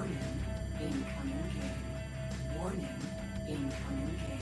Warning, incoming game. Warning, incoming game.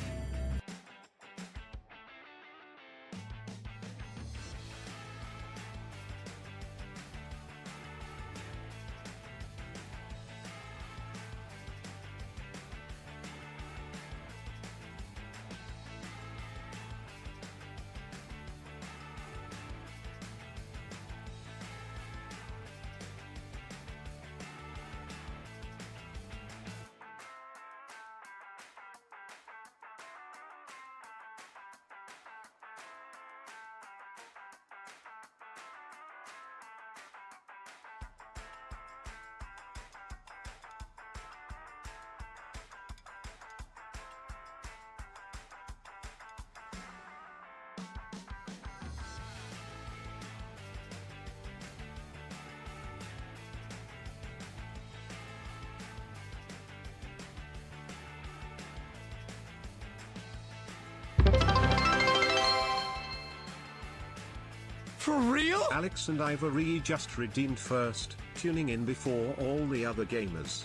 For real? Alex and Ivory just redeemed first, tuning in before all the other gamers.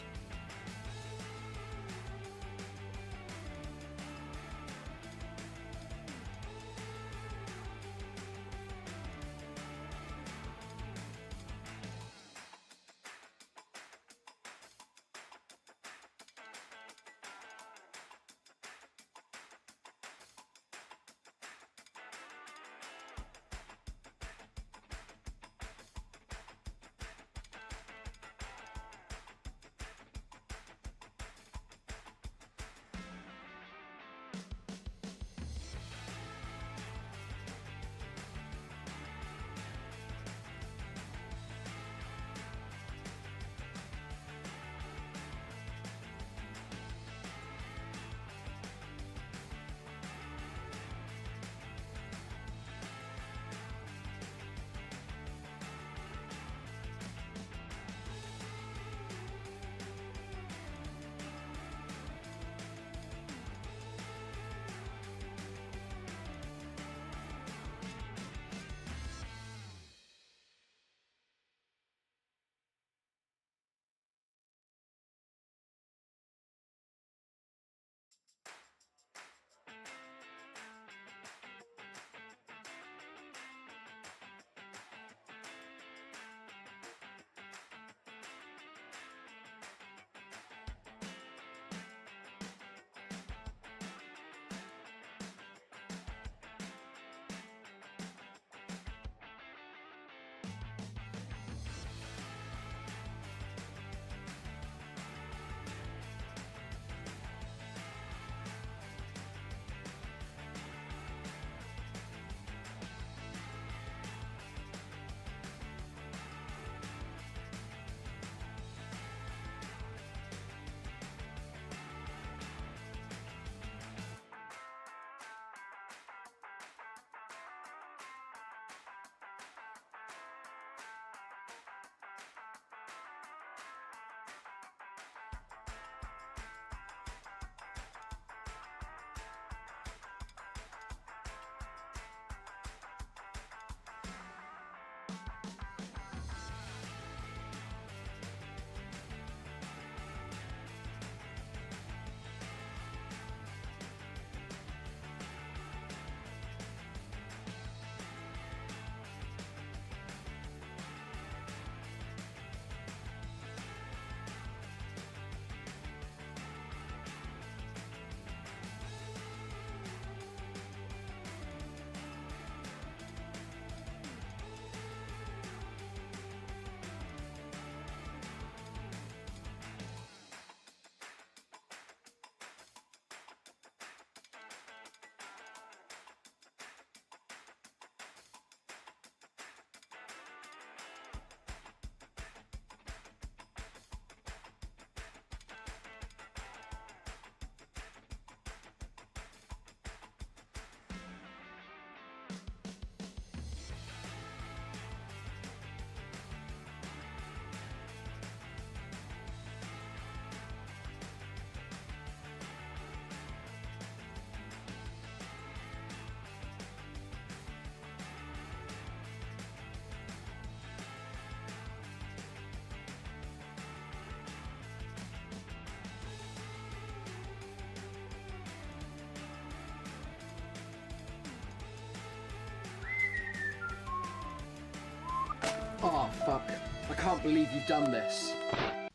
can't believe you've done this.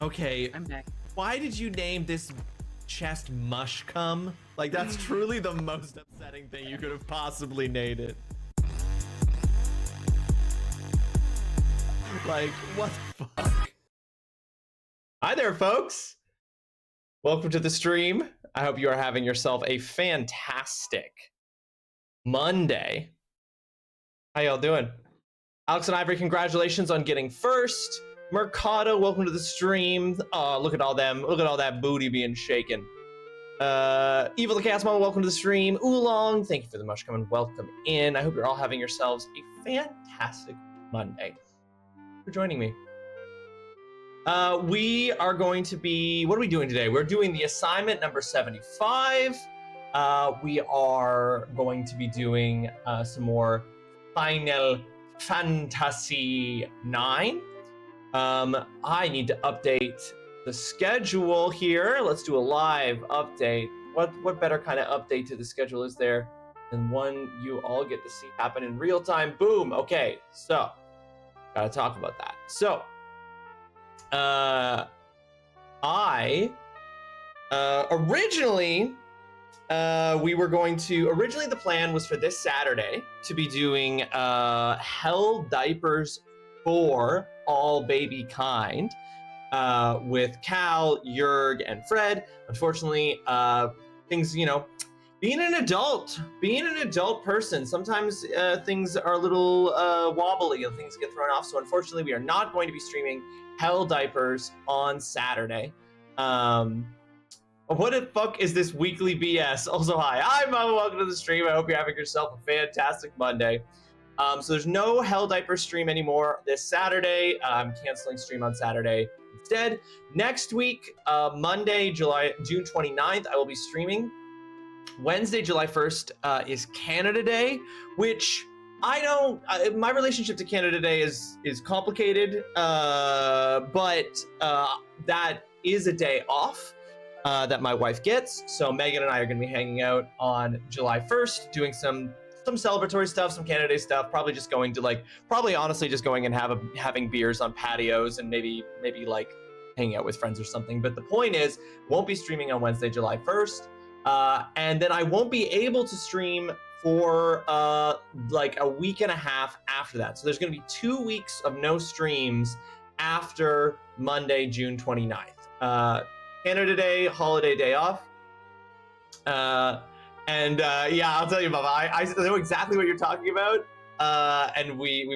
Okay, I'm back. why did you name this chest mush cum? Like, that's truly the most upsetting thing you could have possibly named it. Like, what the fuck? Hi there, folks. Welcome to the stream. I hope you are having yourself a fantastic Monday. How y'all doing? Alex and Ivory, congratulations on getting first. Mercado, welcome to the stream. Oh, look at all them. Look at all that booty being shaken. Evil the Cast Mama, welcome to the stream. Oolong, thank you for the mush coming. Welcome in. I hope you're all having yourselves a fantastic Monday. For joining me. We are going to be, what are we doing today? We're doing the assignment number 75. We are going to be doing some more Final Fantasy 9. I need to update the schedule here. Let's do a live update. What better kind of update to the schedule is there than one you all get to see happen in real time? Boom. Okay, so gotta talk about that. So originally the plan was for this Saturday to be doing Hell Diapers for all baby kind with Cal, Jurg, and Fred. Unfortunately, things, you know, being an adult person, sometimes things are a little wobbly and things get thrown off. So unfortunately, we are not going to be streaming Hell Diapers on Saturday. What the fuck is this weekly BS? Also, hi, Mama, welcome to the stream. I hope you're having yourself a fantastic Monday. So there's no Hell Diaper stream anymore this Saturday. I'm canceling stream on Saturday instead. Next week, Monday, June 29th, I will be streaming. Wednesday, July 1st is Canada Day, which my relationship to Canada Day is complicated, but that is a day off that my wife gets. So Megan and I are going to be hanging out on July 1st, doing some celebratory stuff, some Canada Day stuff, probably just going to honestly just going and having beers on patios and maybe like hanging out with friends or something. But the point is, won't be streaming on Wednesday, July 1st. And then I won't be able to stream for like a week and a half after that. So there's going to be 2 weeks of no streams after Monday, June 29th. Canada Day, holiday day off. And yeah, I'll tell you, Mama, I know exactly what you're talking about. And we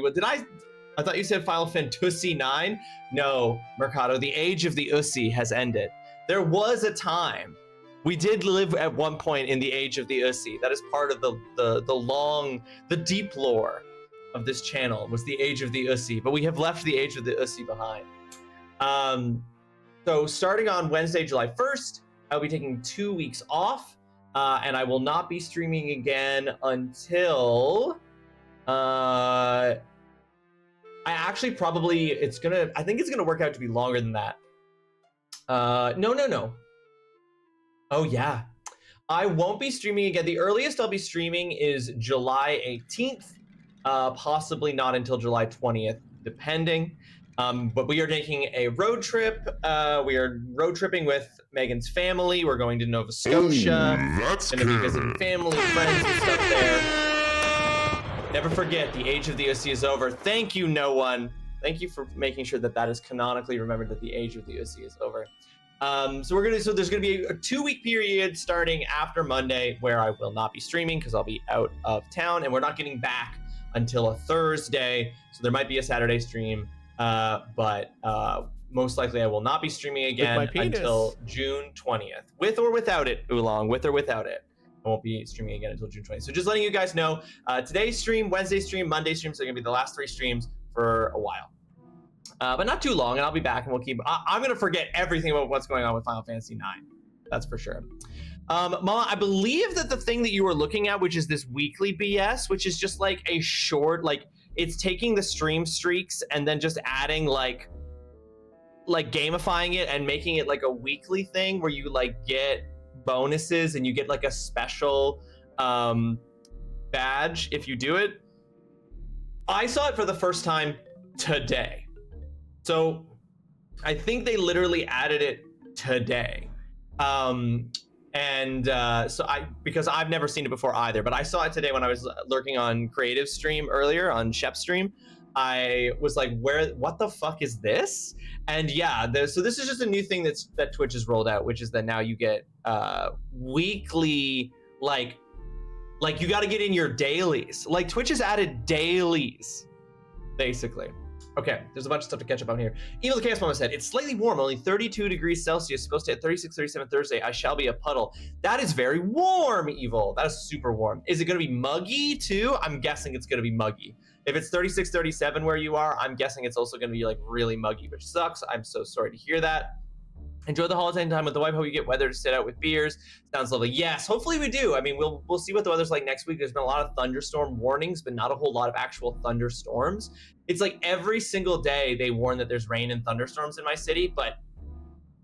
I thought you said Final Fantasy 9. No, Mercado, the age of the Ussi has ended. There was a time. We did live at one point in the age of the Ussi. That is part of the deep lore of this channel, was the age of the Ussi, but we have left the age of the Ussi behind. So starting on Wednesday, July 1st, I'll be taking 2 weeks off, and I will not be streaming again until I think it's gonna work out to be longer than that. No. Oh yeah, I won't be streaming again. The earliest I'll be streaming is July 18th, possibly not until July 20th, depending. But we are taking a road trip. We are road tripping with Megan's family. We're going to Nova Scotia. That's going to be visiting family, friends, and stuff there. Never forget, the age of the Ussi is over. Thank you, no one. Thank you for making sure that is canonically remembered, that the age of the Ussi is over. So there's gonna be a 2 week period starting after Monday where I will not be streaming because I'll be out of town, and we're not getting back until a Thursday. So there might be a Saturday stream, but most likely I will not be streaming again until June 20th, with or without it, Oolong, with or without it. I won't be streaming again until June 20th. So just letting you guys know, today's stream, Wednesday stream, Monday stream, so they're gonna be the last 3 streams for a while. But not too long, and I'll be back, and we'll keep. I'm gonna forget everything about what's going on with Final Fantasy 9. That's for sure. Mama, I believe that the thing that you were looking at, which is this weekly BS, which is just like a short, like it's taking the stream streaks and then just adding like gamifying it and making it like a weekly thing where you like get bonuses and you get like a special badge if you do it. I saw it for the first time today. So I think they literally added it today. Because I've never seen it before either, but I saw it today when I was lurking on Creative stream earlier, on Shep's stream. I was like, what the fuck is this? And yeah, so this is just a new thing that Twitch has rolled out, which is that now you get weekly, like you got to get in your dailies. Like Twitch has added dailies, basically. Okay, there's a bunch of stuff to catch up on here. Evil the Chaos Mama said, it's slightly warm, only 32 degrees Celsius, supposed to hit 36, 37 Thursday. I shall be a puddle. That is very warm, Evil. That is super warm. Is it going to be muggy too? I'm guessing it's going to be muggy. If it's 36, 37 where you are, I'm guessing it's also going to be like really muggy, which sucks. I'm so sorry to hear that. Enjoy the holiday time with the wife. Hope you get weather to sit out with beers. Sounds lovely. Yes, hopefully we do. I mean, we'll see what the weather's like next week. There's been a lot of thunderstorm warnings, but not a whole lot of actual thunderstorms. It's like every single day they warn that there's rain and thunderstorms in my city,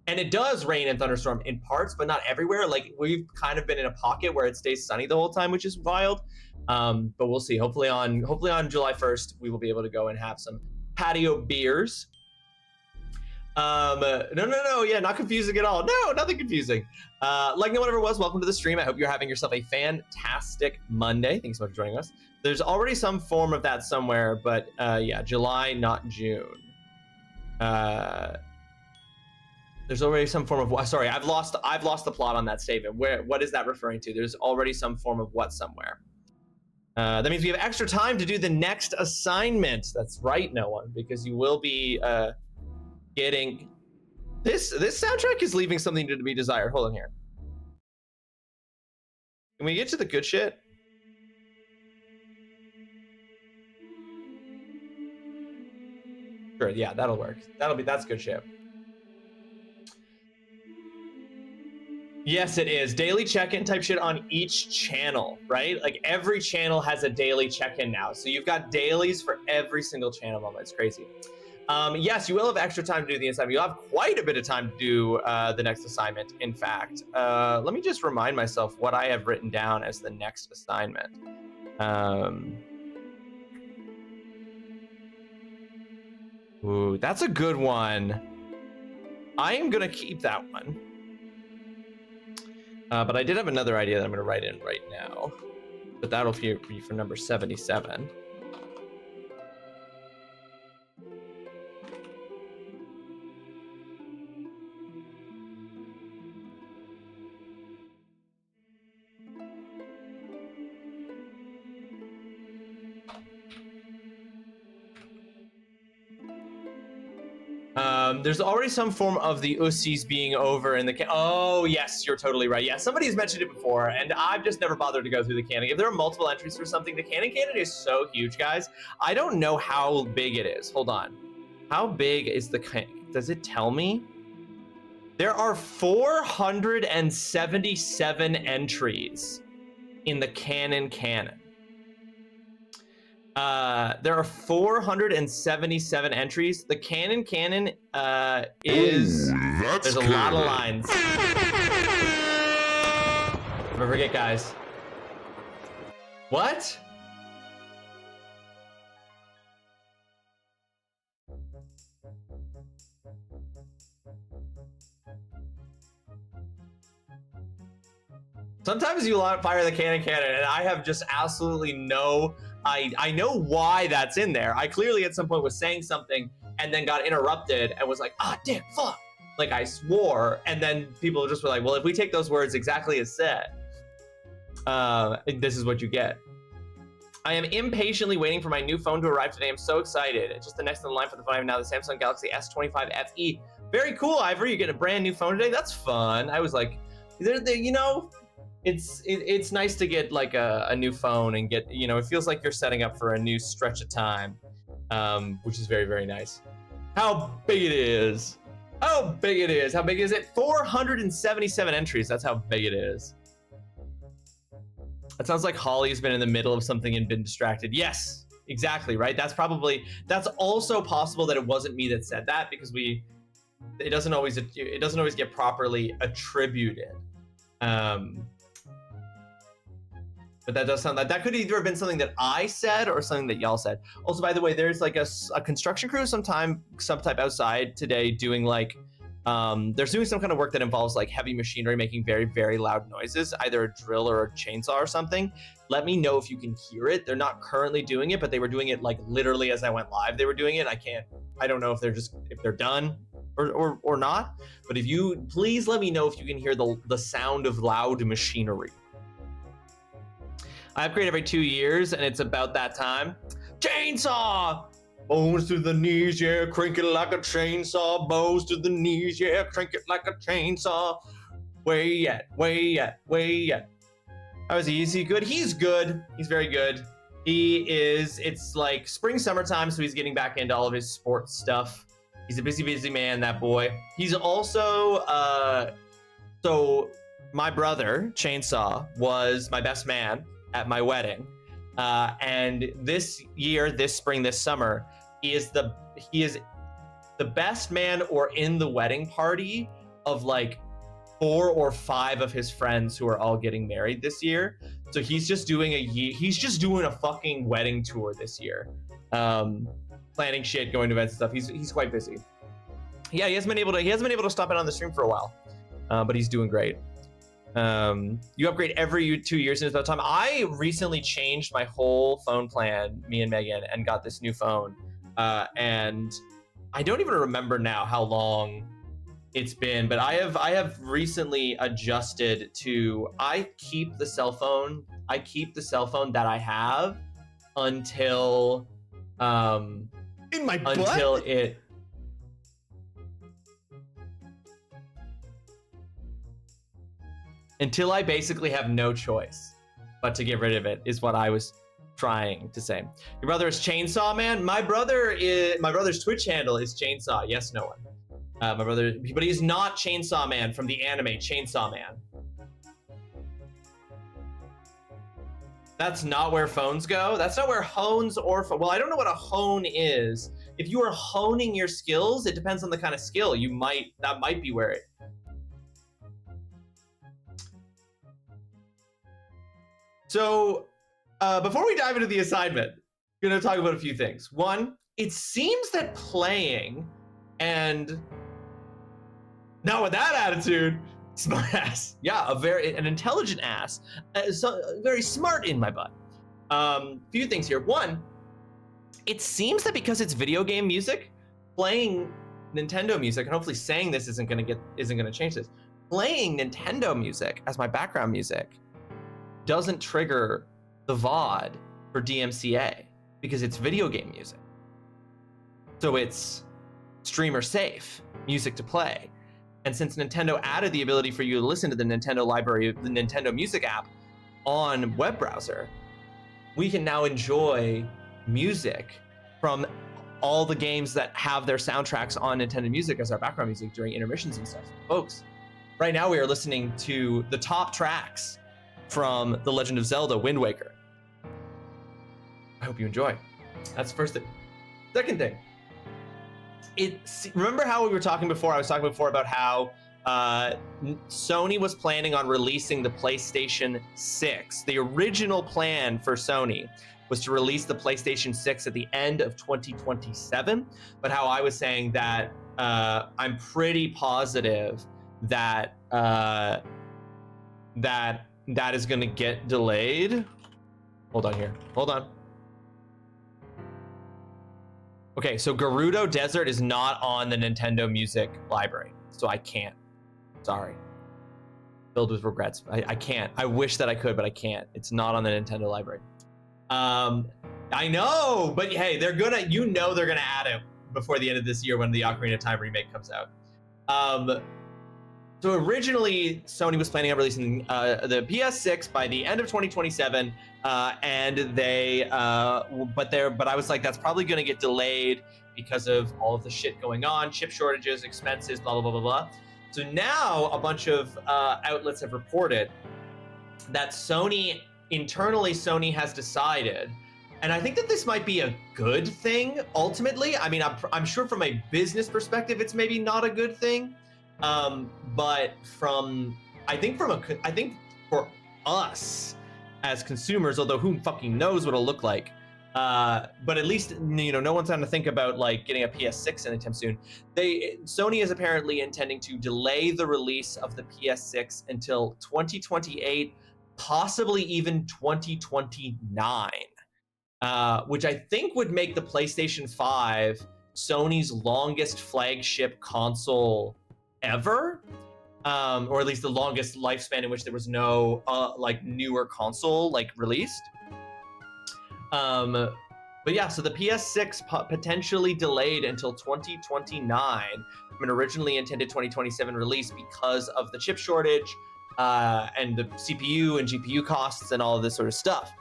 and it does rain and thunderstorm in parts, but not everywhere. Like we've kind of been in a pocket where it stays sunny the whole time, which is wild. But we'll see. Hopefully on July 1st, we will be able to go and have some patio beers. No, yeah, not confusing at all. No, nothing confusing. Like no one ever was, welcome to the stream. I hope you're having yourself a fantastic Monday. Thanks so much for joining us. There's already some form of that somewhere, but yeah, July, not June. There's already some form of, sorry, I've lost the plot on that statement. What is that referring to? There's already some form of what somewhere. That means we have extra time to do the next assignment. That's right, no one, because you will be getting this soundtrack is leaving something to be desired. Hold on here. Can we get to the good shit? Sure, yeah, that'll work. That's good shit. Yes, it is. Daily check-in type shit on each channel, right? Like every channel has a daily check-in now. So you've got dailies for every single channel moment. It's crazy. Yes, you will have extra time to do the assignment. You'll have quite a bit of time to do the next assignment, in fact. Let me just remind myself what I have written down as the next assignment. Ooh, that's a good one. I am going to keep that one. But I did have another idea that I'm going to write in right now. But that'll be for number 77. There's already some form of the Ussies being over in the oh yes, you're totally right. Yeah, somebody's mentioned it before, and I've just never bothered to go through the canon. If there are multiple entries for something, the canon is so huge, guys. I don't know how big it is. Hold on. How big is the does it tell me? There are 477 entries in the canon. There are 477 entries. The canon is there's a lot of lines. Don't forget, guys. What? Sometimes you fire the canon, and I have just absolutely no. I know why that's in there. I clearly at some point was saying something and then got interrupted and was like, ah, damn, fuck. Like I swore, and then people just were like, well, if we take those words exactly as said, this is what you get. I am impatiently waiting for my new phone to arrive today. I'm so excited. It's just the next in line for the phone I have now, the Samsung Galaxy S25 FE. Very cool, Ivory. You get a brand new phone today. That's fun. I was like, you know, it's nice to get like a new phone and get, you know, it feels like you're setting up for a new stretch of time, which is very, very nice. How big it is. How big it is. How big is it? 477 entries. That's how big it is. That sounds like Holly's been in the middle of something and been distracted. Yes, exactly, right? That's also possible that it wasn't me that said that, because it doesn't always get properly attributed. But that does sound like that could either have been something that I said or something that y'all said. Also, by the way, there's like a construction crew some type outside today doing like, they're doing some kind of work that involves like heavy machinery making very, very loud noises, either a drill or a chainsaw or something. Let me know if you can hear it. They're not currently doing it, but they were doing it like literally as I went live, they were doing it. I don't know if they're done or not, but if you, please let me know if you can hear the sound of loud machinery. I upgrade every 2 years, and it's about that time. Chainsaw! Bones to the knees, yeah, crank it like a chainsaw. Bones to the knees, yeah, crank it like a chainsaw. Where you at? Where you at? Where you at? How is he? Is he good? He's good. He's very good. It's like spring, summertime, so he's getting back into all of his sports stuff. He's a busy, busy man, that boy. He's also, so my brother, Chainsaw, was my best man at my wedding, and this year, this spring, this summer, he is the best man or in the wedding party of like 4 or 5 of his friends who are all getting married this year. So he's just doing a fucking wedding tour this year, planning shit, going to events and stuff. He's quite busy. Yeah, he hasn't been able to stop in on the stream for a while, but he's doing great. You upgrade every 2 years, and it's about time. I recently changed my whole phone plan, me and Megan, and got this new phone. And I don't even remember now how long it's been, but I have recently adjusted to, I keep the cell phone that I have until In my butt? until it until I basically have no choice but to get rid of it, is what I was trying to say. Your brother is Chainsaw Man? My brother's Twitch handle is Chainsaw, yes, no one. My brother, but he's not Chainsaw Man from the anime Chainsaw Man. That's not where phones go. That's not where hones or, well, I don't know what a hone is. If you are honing your skills, it depends on the kind of skill. That might be where it. So, before we dive into the assignment, I'm gonna talk about a few things. One, it seems that playing and not with that attitude, smart ass. Yeah, an intelligent ass, very smart in my butt. Few things here. One, it seems that because it's video game music, playing Nintendo music, and hopefully saying this isn't gonna change this. Playing Nintendo music as my background music doesn't trigger the VOD for DMCA because it's video game music. So it's streamer safe music to play. And since Nintendo added the ability for you to listen to the Nintendo library, the Nintendo Music app on web browser, we can now enjoy music from all the games that have their soundtracks on Nintendo Music as our background music during intermissions and stuff. Folks, right now we are listening to the top tracks from The Legend of Zelda Wind Waker. I hope you enjoy. That's the first thing. Second thing, remember how we were talking before? I was talking before about how Sony was planning on releasing the PlayStation 6. The original plan for Sony was to release the PlayStation 6 at the end of 2027. But how I was saying that I'm pretty positive that that is going to get delayed. Hold on here. Hold on. Okay, so Gerudo Desert is not on the Nintendo Music library, so I can't. Sorry. Filled with regrets. I can't. I wish that I could, but I can't. It's not on the Nintendo library. I know, but hey, they're gonna add it before the end of this year when the Ocarina of Time remake comes out. So originally, Sony was planning on releasing the PS6 by the end of 2027, and they, but I was like, that's probably going to get delayed because of all of the shit going on, chip shortages, expenses, blah blah blah blah blah. So now a bunch of outlets have reported that Sony has decided, and I think that this might be a good thing ultimately. I mean, I'm sure from a business perspective, it's maybe not a good thing. But I think for us, as consumers, although who fucking knows what it'll look like. But at least, you know, no one's going to think about like getting a PS6 anytime soon. Sony is apparently intending to delay the release of the PS6 until 2028, possibly even 2029, which I think would make the PlayStation 5 Sony's longest flagship console ever, or at least the longest lifespan in which there was no like newer console like released. But yeah, so the PS6 potentially delayed until 2029 from an originally intended 2027 release because of the chip shortage and the CPU and GPU costs and all of this sort of stuff.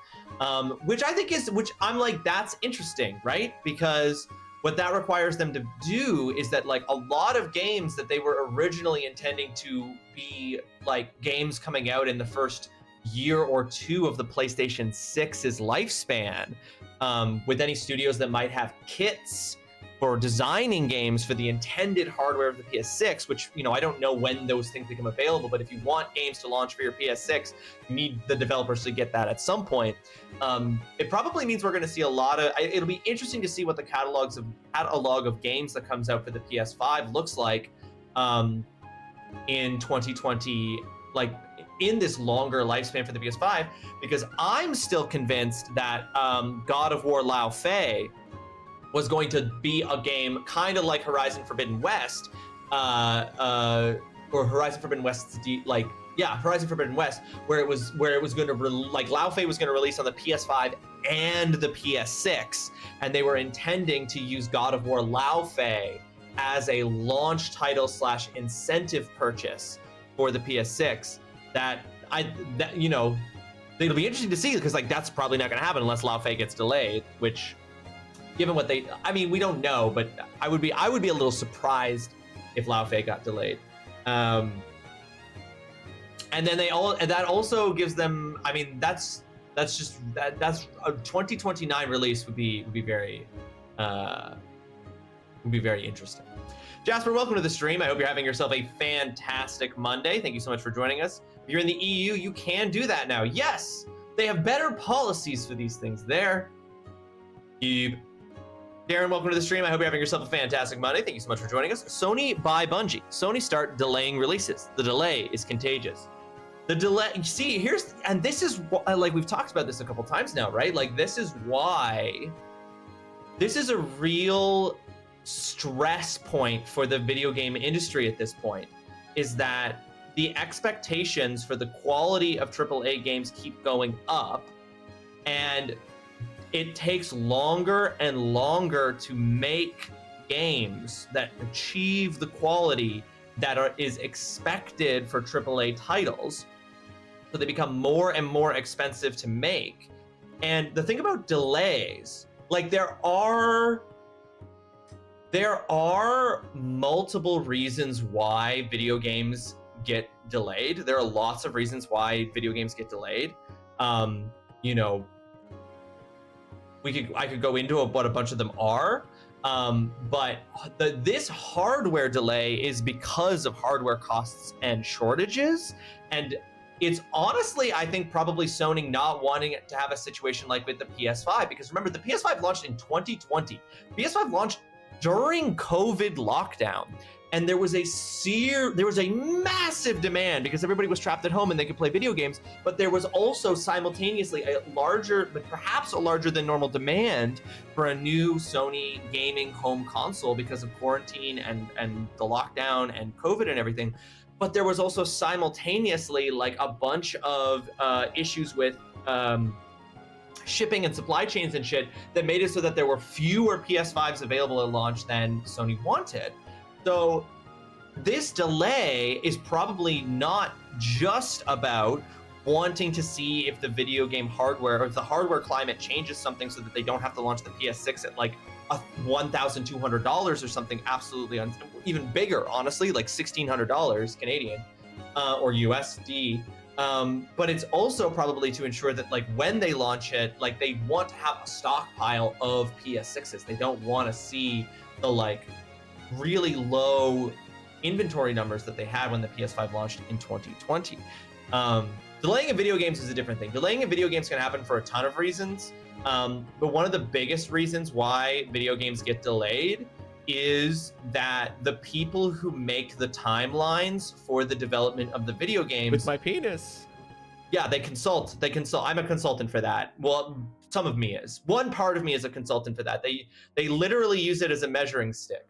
Which I think which I'm like, that's interesting, right? Because what that requires them to do is that like a lot of games that they were originally intending to be like games coming out in the first year or two of the PlayStation 6's lifespan, with any studios that might have kits for designing games for the intended hardware of the PS6, which, you know, I don't know when those things become available, but if you want games to launch for your PS6, you need the developers to get that at some point. It probably means we're going to see a lot of, it'll be interesting to see what the catalog of games that comes out for the PS5 looks like in 2020, like in this longer lifespan for the PS5, because I'm still convinced that God of War Lao Fei was going to be a game kind of like Horizon Forbidden West, or Horizon Forbidden West's Horizon Forbidden West, where it was going to like Lao Fei was going to release on the PS5 and the PS6, and they were intending to use God of War Lao Fei as a launch title / incentive purchase for the PS6. That you know, it'll be interesting to see, because like that's probably not going to happen unless Lao Fei gets delayed, which, given what I mean, we don't know, but I would be a little surprised if Lao Fei got delayed. And then that also gives them, I mean, that's a 2029 release would be very interesting. Jasper, welcome to the stream. I hope you're having yourself a fantastic Monday. Thank you so much for joining us. If you're in the EU, you can do that now. Yes, they have better policies for these things there. Darren, welcome to the stream. I hope you're having yourself a fantastic Monday. Thank you so much for joining us. Sony buy Bungie. Sony start delaying releases. The delay is contagious. The delay, see, and this is like, we've talked about this a couple times now, right? Like, this is why this is a real stress point for the video game industry at this point, is that the expectations for the quality of AAA games keep going up, and it takes longer and longer to make games that achieve the quality that is expected for AAA titles. So they become more and more expensive to make. And the thing about delays, like there are multiple reasons why video games get delayed. There are lots of reasons why video games get delayed. You know, I could go into what a bunch of them are, but this hardware delay is because of hardware costs and shortages, and it's honestly, I think, probably Sony not wanting it to have a situation like with the PS5, because remember, the PS5 launched in 2020. PS5 launched during COVID lockdown, and there was a massive demand because everybody was trapped at home and they could play video games, but there was also simultaneously a larger, but perhaps a larger than normal demand for a new Sony gaming home console because of quarantine and the lockdown and COVID and everything. But there was also simultaneously like a bunch of issues with shipping and supply chains and shit that made it so that there were fewer PS5s available at launch than Sony wanted. So this delay is probably not just about wanting to see if the video game hardware or if the hardware climate changes something so that they don't have to launch the PS6 at like $1,200 or something absolutely even bigger, honestly, like $1,600 Canadian or USD. But it's also probably to ensure that like when they launch it, like they want to have a stockpile of PS6s. They don't want to see the like really low inventory numbers that they had when the PS5 launched in 2020. Delaying in video games is a different thing. Delaying in video games can happen for a ton of reasons. But one of the biggest reasons why video games get delayed is that the people who make the timelines for the development of the video games... With my penis. Yeah, they consult. I'm a consultant for that. Well, some of me is. One part of me is a consultant for that. They literally use it as a measuring stick.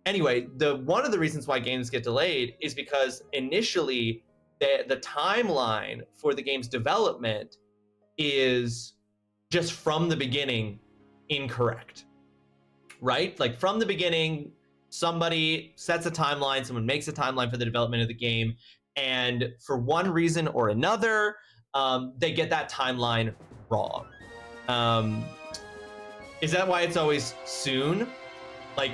Anyway, one of the reasons why games get delayed is because initially the timeline for the game's development is just from the beginning incorrect, right? Like from the beginning, somebody sets a timeline, someone makes a timeline for the development of the game, and for one reason or another, they get that timeline wrong. Is that why it's always soon? Like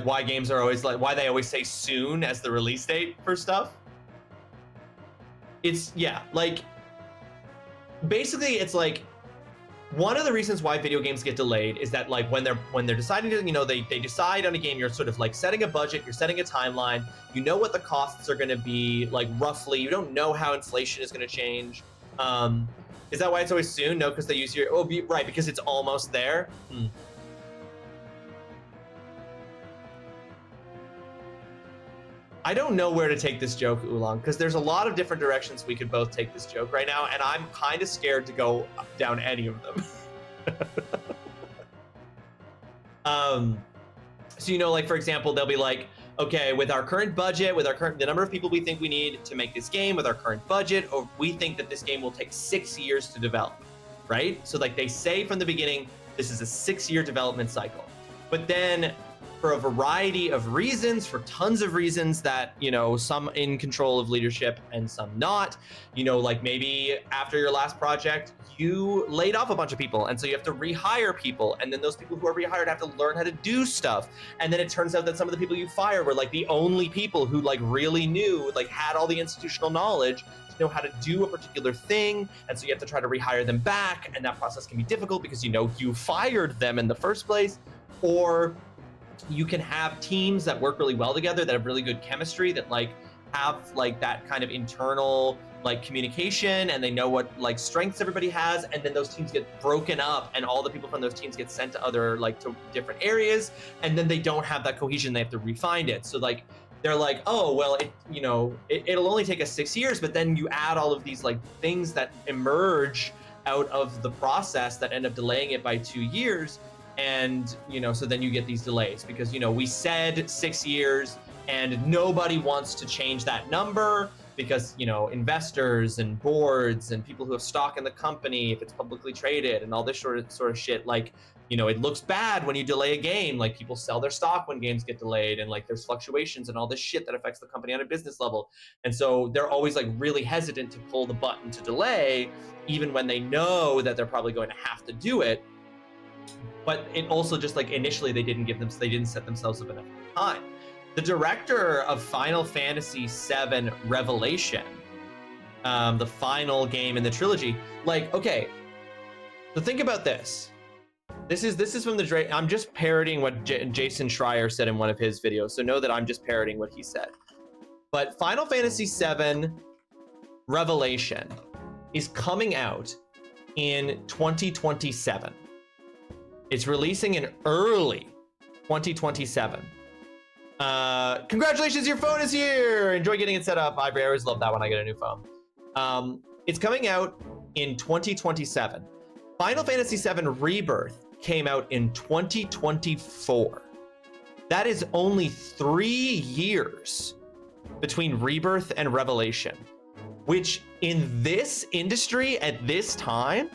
why games are always why they always say soon as the release date for stuff? It's, yeah, basically it's one of the reasons why video games get delayed is that when they're deciding to, they decide on a game, you're sort of setting a budget, you're setting a timeline, you know what the costs are going to be, roughly, you don't know how inflation is going to change. Is that why it's always soon? No, because they use right, because it's almost there. I don't know where to take this joke, Oolong, because there's a lot of different directions we could both take this joke right now, and I'm kind of scared to go down any of them. So, for example, they'll be okay, with our current budget, with the number of people we think we need to make this game, with our current budget, or we think that this game will take 6 years to develop, right? So they say from the beginning, this is a 6-year development cycle. But then for a variety of reasons, for tons of reasons that, some in control of leadership and some not, maybe after your last project, you laid off a bunch of people. And so you have to rehire people. And then those people who are rehired have to learn how to do stuff. And then it turns out that some of the people you fire were the only people who really knew, had all the institutional knowledge to know how to do a particular thing. And so you have to try to rehire them back. And that process can be difficult because, you fired them in the first place. Or you can have teams that work really well together, that have really good chemistry, that have that kind of internal communication, and they know what strengths everybody has, and then those teams get broken up and all the people from those teams get sent to other to different areas, and then they don't have that cohesion, they have to refine it. So they're oh well, it'll only take us 6 years, but then you add all of these things that emerge out of the process that end up delaying it by 2 years. And, so then you get these delays because, we said 6 years and nobody wants to change that number because, investors and boards and people who have stock in the company, if it's publicly traded and all this sort of shit, it looks bad when you delay a game, people sell their stock when games get delayed, and there's fluctuations and all this shit that affects the company on a business level. And so they're always really hesitant to pull the button to delay, even when they know that they're probably going to have to do it. But it also just initially they didn't set themselves up enough time. The director of Final Fantasy VII Revelation, the final game in the trilogy, okay, so think about this. This is from the I'm just parroting what Jason Schreier said in one of his videos, so know that I'm just parroting what he said. But Final Fantasy VII Revelation is coming out in 2027. It's releasing in early 2027. Congratulations, your phone is here. Enjoy getting it set up. I always love that when I get a new phone. It's coming out in 2027. Final Fantasy VII Rebirth came out in 2024. That is only 3 years between Rebirth and Revelation, which in this industry at this time,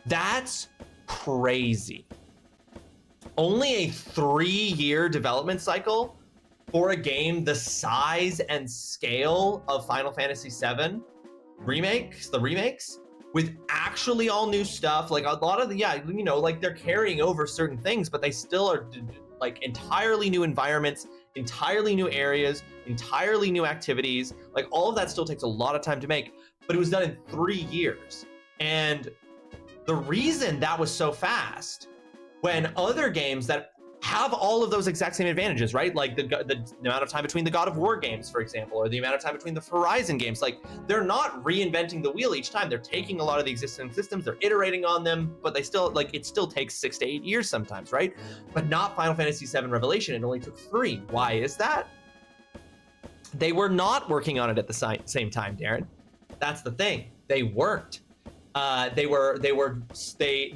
that's crazy. Only a 3-year development cycle for a game the size and scale of Final Fantasy VII the remakes, with actually all new stuff. A lot of the, they're carrying over certain things, but they still are entirely new environments, entirely new areas, entirely new activities. All of that still takes a lot of time to make, but it was done in 3 years. And the reason that was so fast, when other games that have all of those exact same advantages, right? Like the amount of time between the God of War games, for example, or the amount of time between the Horizon games. Like, they're not reinventing the wheel each time. They're taking a lot of the existing systems, they're iterating on them, but they still, like, it still takes 6 to 8 years sometimes, right? But not Final Fantasy VII Revelation. It only took 3. Why is that? They were not working on it at the same time, Darren. That's the thing. They weren't. They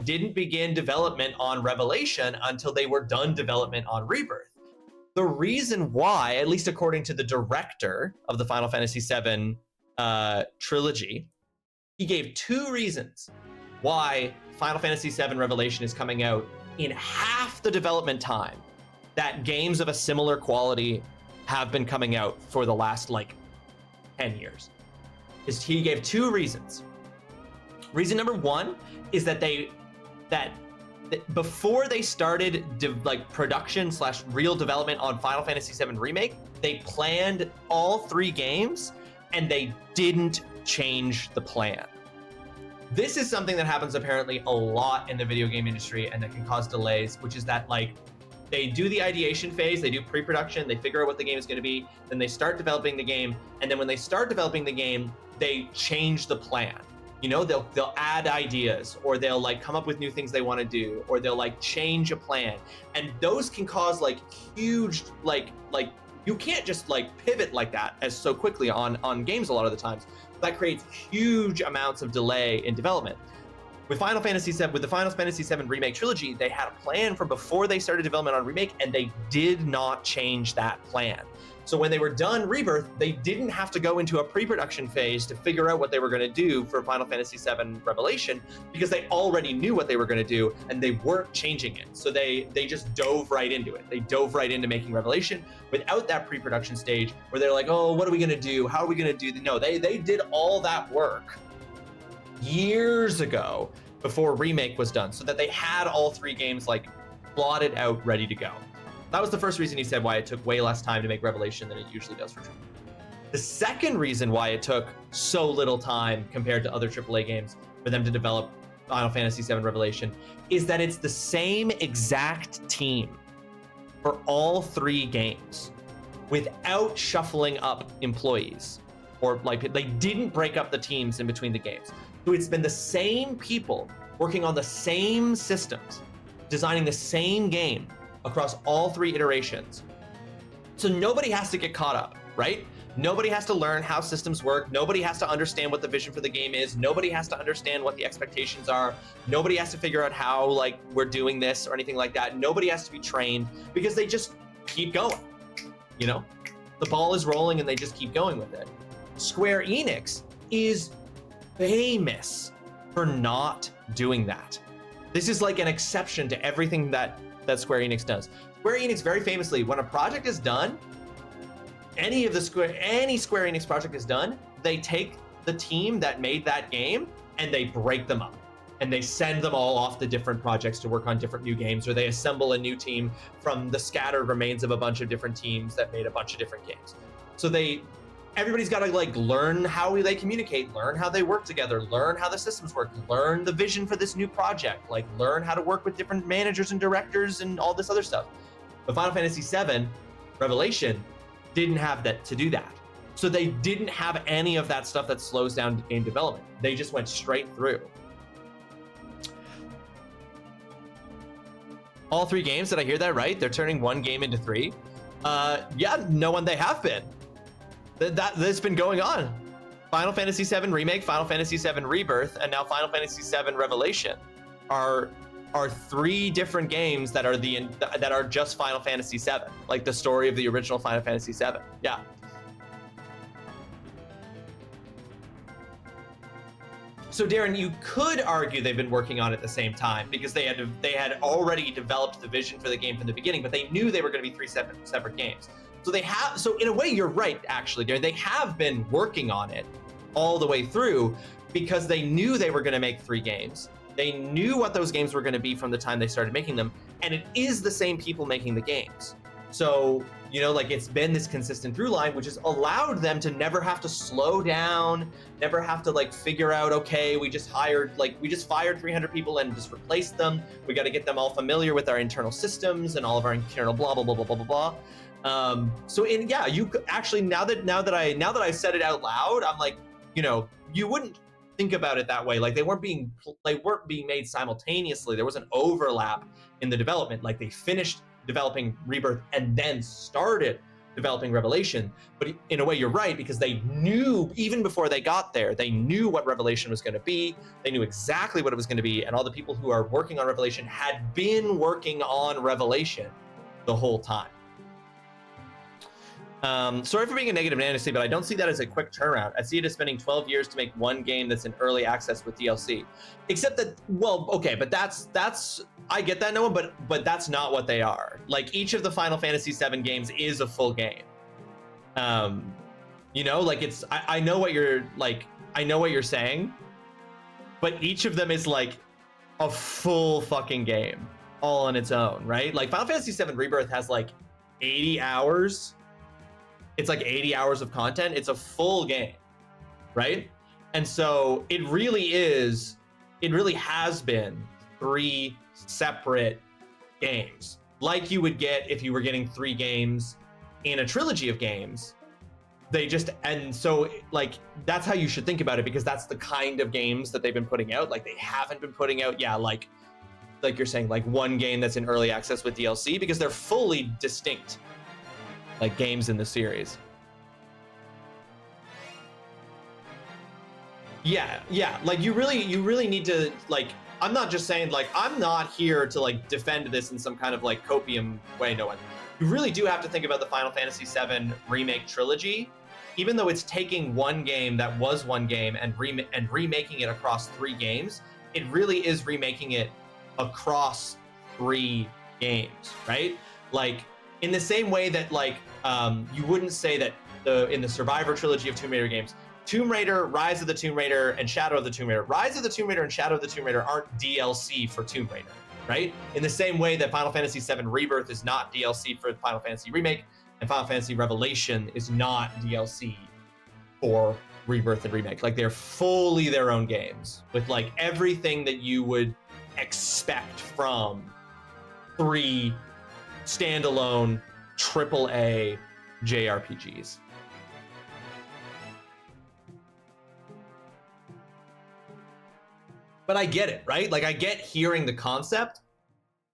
didn't begin development on Revelation until they were done development on Rebirth. The reason why, at least according to the director of the Final Fantasy VII trilogy, he gave 2 reasons why Final Fantasy VII Revelation is coming out in half the development time that games of a similar quality have been coming out for the last, like, 10 years. He gave 2 reasons. Reason number 1 is that before they started production / real development on Final Fantasy VII Remake, they planned all 3 games and they didn't change the plan. This is something that happens apparently a lot in the video game industry and that can cause delays, which is that, like, they do the ideation phase, they do pre-production, they figure out what the game is going to be, then they start developing the game, and then when they start developing the game, they change the plan. You know, they'll add ideas, or they'll, like, come up with new things they want to do, or they'll, like, change a plan, and those can cause, like, huge, like you can't just, like, pivot like that as so quickly on games a lot of the times. That creates huge amounts of delay in development. With the Final Fantasy VII Remake trilogy, they had a plan from before they started development on Remake, and they did not change that plan. So when they were done Rebirth, they didn't have to go into a pre-production phase to figure out what they were going to do for Final Fantasy VII Revelation, because they already knew what they were going to do and they weren't changing it. So they just dove right into it. They dove right into making Revelation without that pre-production stage where they're like, oh, what are we going to do? How are we going to do? No, they did all that work years ago before Remake was done, so that they had all 3 games, like, plotted out, ready to go. That was the first reason he said why it took way less time to make Revelation than it usually does for AAA. The second reason why it took so little time compared to other AAA games for them to develop Final Fantasy VII Revelation is that it's the same exact team for all 3 games without shuffling up employees, or, like, they didn't break up the teams in between the games. So it's been the same people working on the same systems, designing the same game across all 3 iterations. So nobody has to get caught up, right? Nobody has to learn how systems work. Nobody has to understand what the vision for the game is. Nobody has to understand what the expectations are. Nobody has to figure out how, like, we're doing this or anything like that. Nobody has to be trained, because they just keep going. You know, the ball is rolling and they just keep going with it. Square Enix is famous for not doing that. This is like an exception to everything that Square Enix does. Square Enix very famously, when a project is done, any Square Enix project is done, they take the team that made that game and they break them up. And they send them all off to different projects to work on different new games, or they assemble a new team from the scattered remains of a bunch of different teams that made a bunch of different games. So everybody's got to, like, learn how they communicate, learn how they work together, learn how the systems work, learn the vision for this new project, like, learn how to work with different managers and directors and all this other stuff. But Final Fantasy VII Revelation didn't have that to do that. So they didn't have any of that stuff that slows down game development. They just went straight through. All 3 games, did I hear that right? They're turning 1 game into 3? Yeah, no one, they have been. That's been going on. Final Fantasy VII Remake, Final Fantasy VII Rebirth, and now Final Fantasy VII Revelation are 3 different games that are just Final Fantasy VII, like the story of the original Final Fantasy VII. Yeah. So Darren, you could argue they've been working on it at the same time, because they had already developed the vision for the game from the beginning, but they knew they were going to be 3 separate games. So in a way, you're right, actually, Darren. They have been working on it all the way through, because they knew they were going to make 3 games. They knew what those games were going to be from the time they started making them, and it is the same people making the games. So You know, like it's been this consistent through line, which has allowed them to never have to slow down, never have to like figure out, okay, we just fired 300 people and just replaced them. We got to get them all familiar with our internal systems and all of our internal blah, blah, blah, blah, blah, blah, blah. So you actually, now that I said it out loud, I'm like, you know, you wouldn't think about it that way. Like they weren't being made simultaneously. There was an overlap in the development. Like they finished developing Rebirth and then started developing Revelation. But in a way, you're right, because they knew, even before they got there, they knew what Revelation was going to be. They knew exactly what it was going to be. And all the people who are working on Revelation had been working on Revelation the whole time. Sorry for being a negative Nancy, but I don't see that as a quick turnaround. I see it as spending 12 years to make one game that's in early access with DLC. Except that, well, okay, but that's I get that, Noah, but that's not what they are. Like each of the Final Fantasy VII games is a full game. You know, like it's I know what you're saying, but each of them is like a full fucking game all on its own, right? Like Final Fantasy VII Rebirth has like 80 hours. It's like 80 hours of content. It's a full game, right? And so it really has been 3 separate games, like you would get if you were getting 3 games in a trilogy of games. And so like, that's how you should think about it, because that's the kind of games that they've been putting out. Like they haven't been putting out, like you're saying, like one game that's in early access with DLC, because they're fully distinct like games in the series. Yeah, like you really need to, like, I'm not just saying, like, I'm not here to like defend this in some kind of like copium way, no one. You really do have to think about the Final Fantasy VII remake trilogy, even though it's taking one game that was one game and remaking it across 3 games. It really is remaking it across 3 games, right? Like in the same way that like you wouldn't say that in the Survivor trilogy of Tomb Raider games, Tomb Raider, Rise of the Tomb Raider, and Shadow of the Tomb Raider. Rise of the Tomb Raider and Shadow of the Tomb Raider aren't DLC for Tomb Raider, right? In the same way that Final Fantasy VII Rebirth is not DLC for Final Fantasy Remake, and Final Fantasy Revelation is not DLC for Rebirth and Remake. Like they're fully their own games with like everything that you would expect from 3 standalone AAA JRPGs. But I get it, right? Like I get hearing the concept,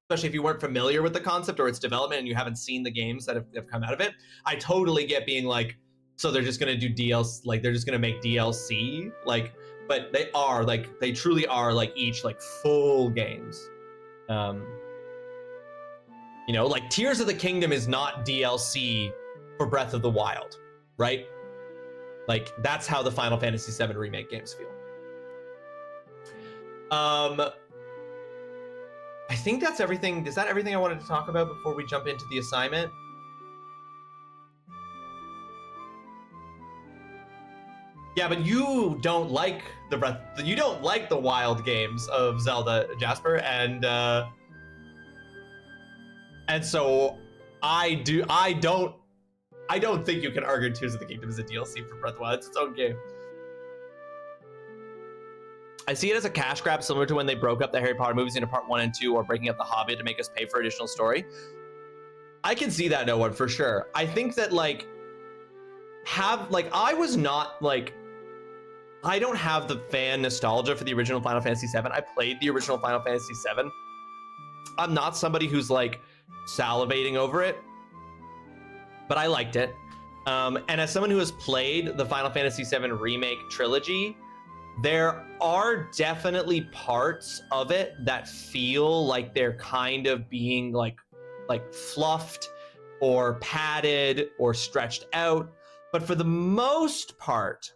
especially if you weren't familiar with the concept or its development and you haven't seen the games that have come out of it. I totally get being like, so they're just gonna do DLC, like they're just gonna make DLC, like, but they truly are like each like full games. You know, like Tears of the Kingdom is not DLC for Breath of the Wild, right? Like that's how the Final Fantasy VII Remake games feel. I think that's everything. Is that everything I wanted to talk about before we jump into the assignment? Yeah, but you don't like the Wild games of Zelda, Jasper, and so I don't think you can argue Tears of the Kingdom is a DLC for Breath of the Wild. It's its own game. I see it as a cash grab, similar to when they broke up the Harry Potter movies into part 1 and 2, or breaking up the Hobbit to make us pay for additional story. I can see that, no one, for sure. I think that I don't have the fan nostalgia for the original Final Fantasy VII. I played the original Final Fantasy VII. I'm not somebody who's like salivating over it, but I liked it. And as someone who has played the Final Fantasy VII Remake trilogy, there are definitely parts of it that feel like they're kind of being like fluffed or padded or stretched out. But for the most part,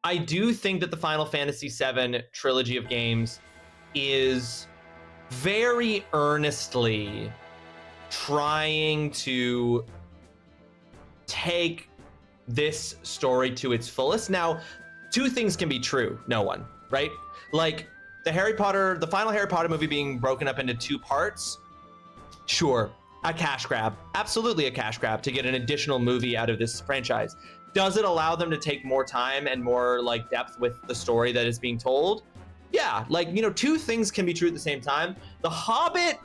I do think that the Final Fantasy VII trilogy of games is very earnestly trying to take this story to its fullest. Now, 2 things can be true, no one, right? Like the final Harry Potter movie being broken up into 2 parts, sure. a cash grab. Absolutely a cash grab to get an additional movie out of this franchise. Does it allow them to take more time and more like depth with the story that is being told? Yeah, like, you know, two things can be true at the same time. The Hobbit,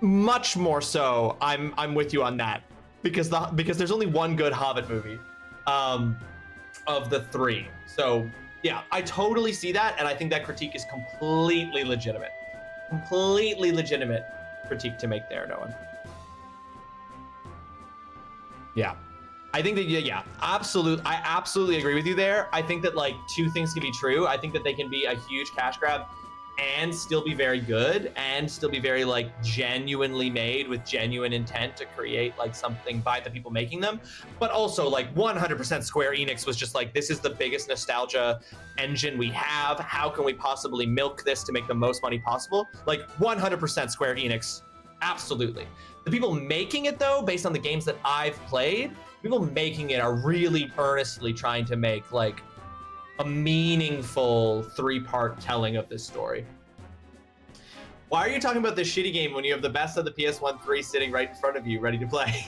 much more so. I'm with you on that because there's only one good Hobbit movie of the three. So yeah, I totally see that, and I think that critique is completely legitimate. Completely legitimate critique to make there, Noah. Yeah. I think that, yeah, I absolutely agree with you there. I think that like two things can be true. I think that they can be a huge cash grab and still be very good and still be very like genuinely made with genuine intent to create like something by the people making them. But also like 100% Square Enix was just like, this is the biggest nostalgia engine we have. How can we possibly milk this to make the most money possible? Like 100% Square Enix, absolutely. The people making it though, based on the games that I've played, people making it are really earnestly trying to make like a meaningful three-part telling of this story. Why are you talking about this shitty game when you have the best of the PS1 3 sitting right in front of you, ready to play?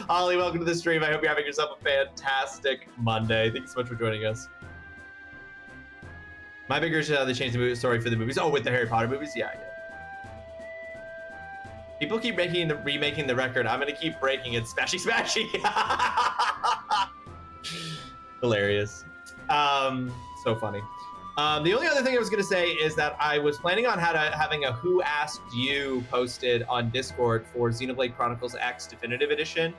Holly, welcome to the stream. I hope you're having yourself a fantastic Monday. Thanks so much for joining us. My bigger issue is how they changed the movie story for the movies. Oh, with the Harry Potter movies? Yeah. People keep remaking the record. I'm gonna keep breaking it. Smashy, smashy. Hilarious. So funny. The only other thing I was gonna say is that I was planning on having a Who Asked You posted on Discord for Xenoblade Chronicles X Definitive Edition,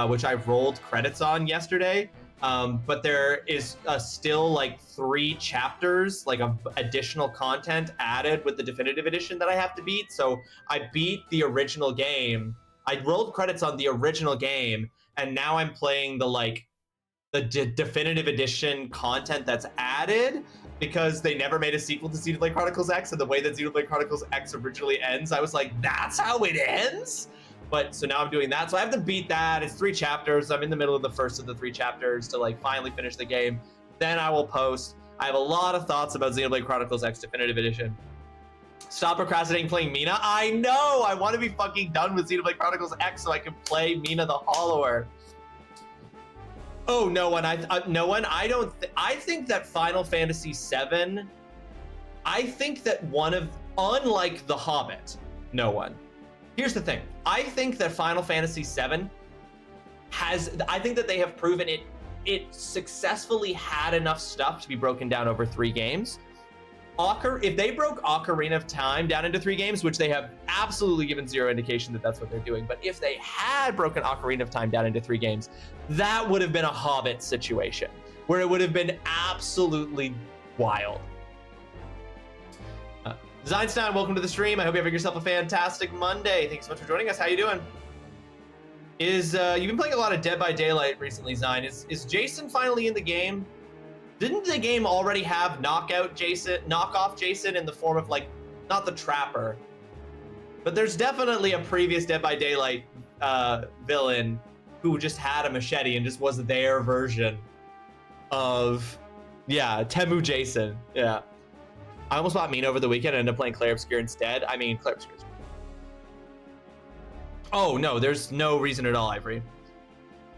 which I rolled credits on yesterday. But there is still like 3 chapters, like of additional content added with the definitive edition that I have to beat. So I beat the original game. I rolled credits on the original game, and now I'm playing the definitive edition content that's added because they never made a sequel to Xenoblade Chronicles X, and the way that Xenoblade Chronicles X originally ends, I was like, that's how it ends? But so now I'm doing that. So I have to beat that. It's 3 chapters. I'm in the middle of the first of the 3 chapters to like finally finish the game. Then I will post. I have a lot of thoughts about Xenoblade Chronicles X Definitive Edition. Stop procrastinating playing Mina. I know. I want to be fucking done with Xenoblade Chronicles X so I can play Mina the Hollower. Oh, no one. I think that Final Fantasy VII. I think that unlike The Hobbit, no one. Here's the thing. I think that Final Fantasy VII I think that they have proven it successfully had enough stuff to be broken down over 3 games. If they broke Ocarina of Time down into 3 games, which they have absolutely given zero indication that that's what they're doing, but if they had broken Ocarina of Time down into 3 games, that would have been a Hobbit situation, where it would have been absolutely wild. Zeinstein, welcome to the stream. I hope you have yourself a fantastic Monday. Thanks so much for joining us. How you doing? You've been playing a lot of Dead by Daylight recently, Zein. Is Jason finally in the game? Didn't the game already have knockoff Jason in the form of like, not the Trapper, but there's definitely a previous Dead by Daylight villain who just had a machete and just was their version of, yeah, Temu Jason. Yeah. I almost bought Mina over the weekend and ended up playing Clair Obscur instead. I mean, Clair Obscur. Oh, no, there's no reason at all, Ivory.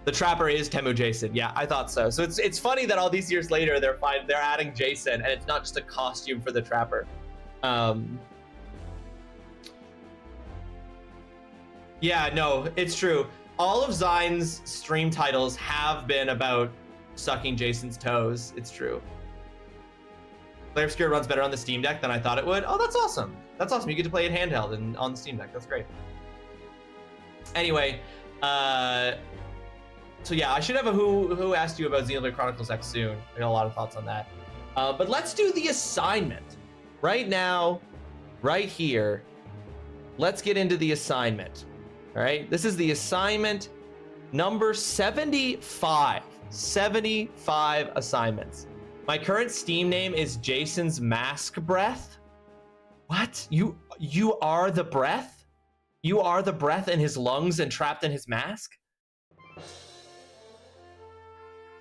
The Trapper is Temu Jason. Yeah, I thought so. So it's funny that all these years later, they're adding Jason, and it's not just a costume for the Trapper. Yeah, no, it's true. All of Zein's stream titles have been about sucking Jason's toes. It's true. Clair Obscur runs better on the Steam Deck than I thought it would. Oh, that's awesome. That's awesome. You get to play it handheld and on the Steam Deck. That's great. Anyway, so yeah, I should have a Who Asked You about Xenoblade Chronicles X soon. I got a lot of thoughts on that. But let's do the assignment. Right now, right here, let's get into the assignment. All right, this is the assignment number 75. 75 assignments. My current Steam name is Jason's Mask Breath. What? You are the breath? You are the breath in his lungs and trapped in his mask?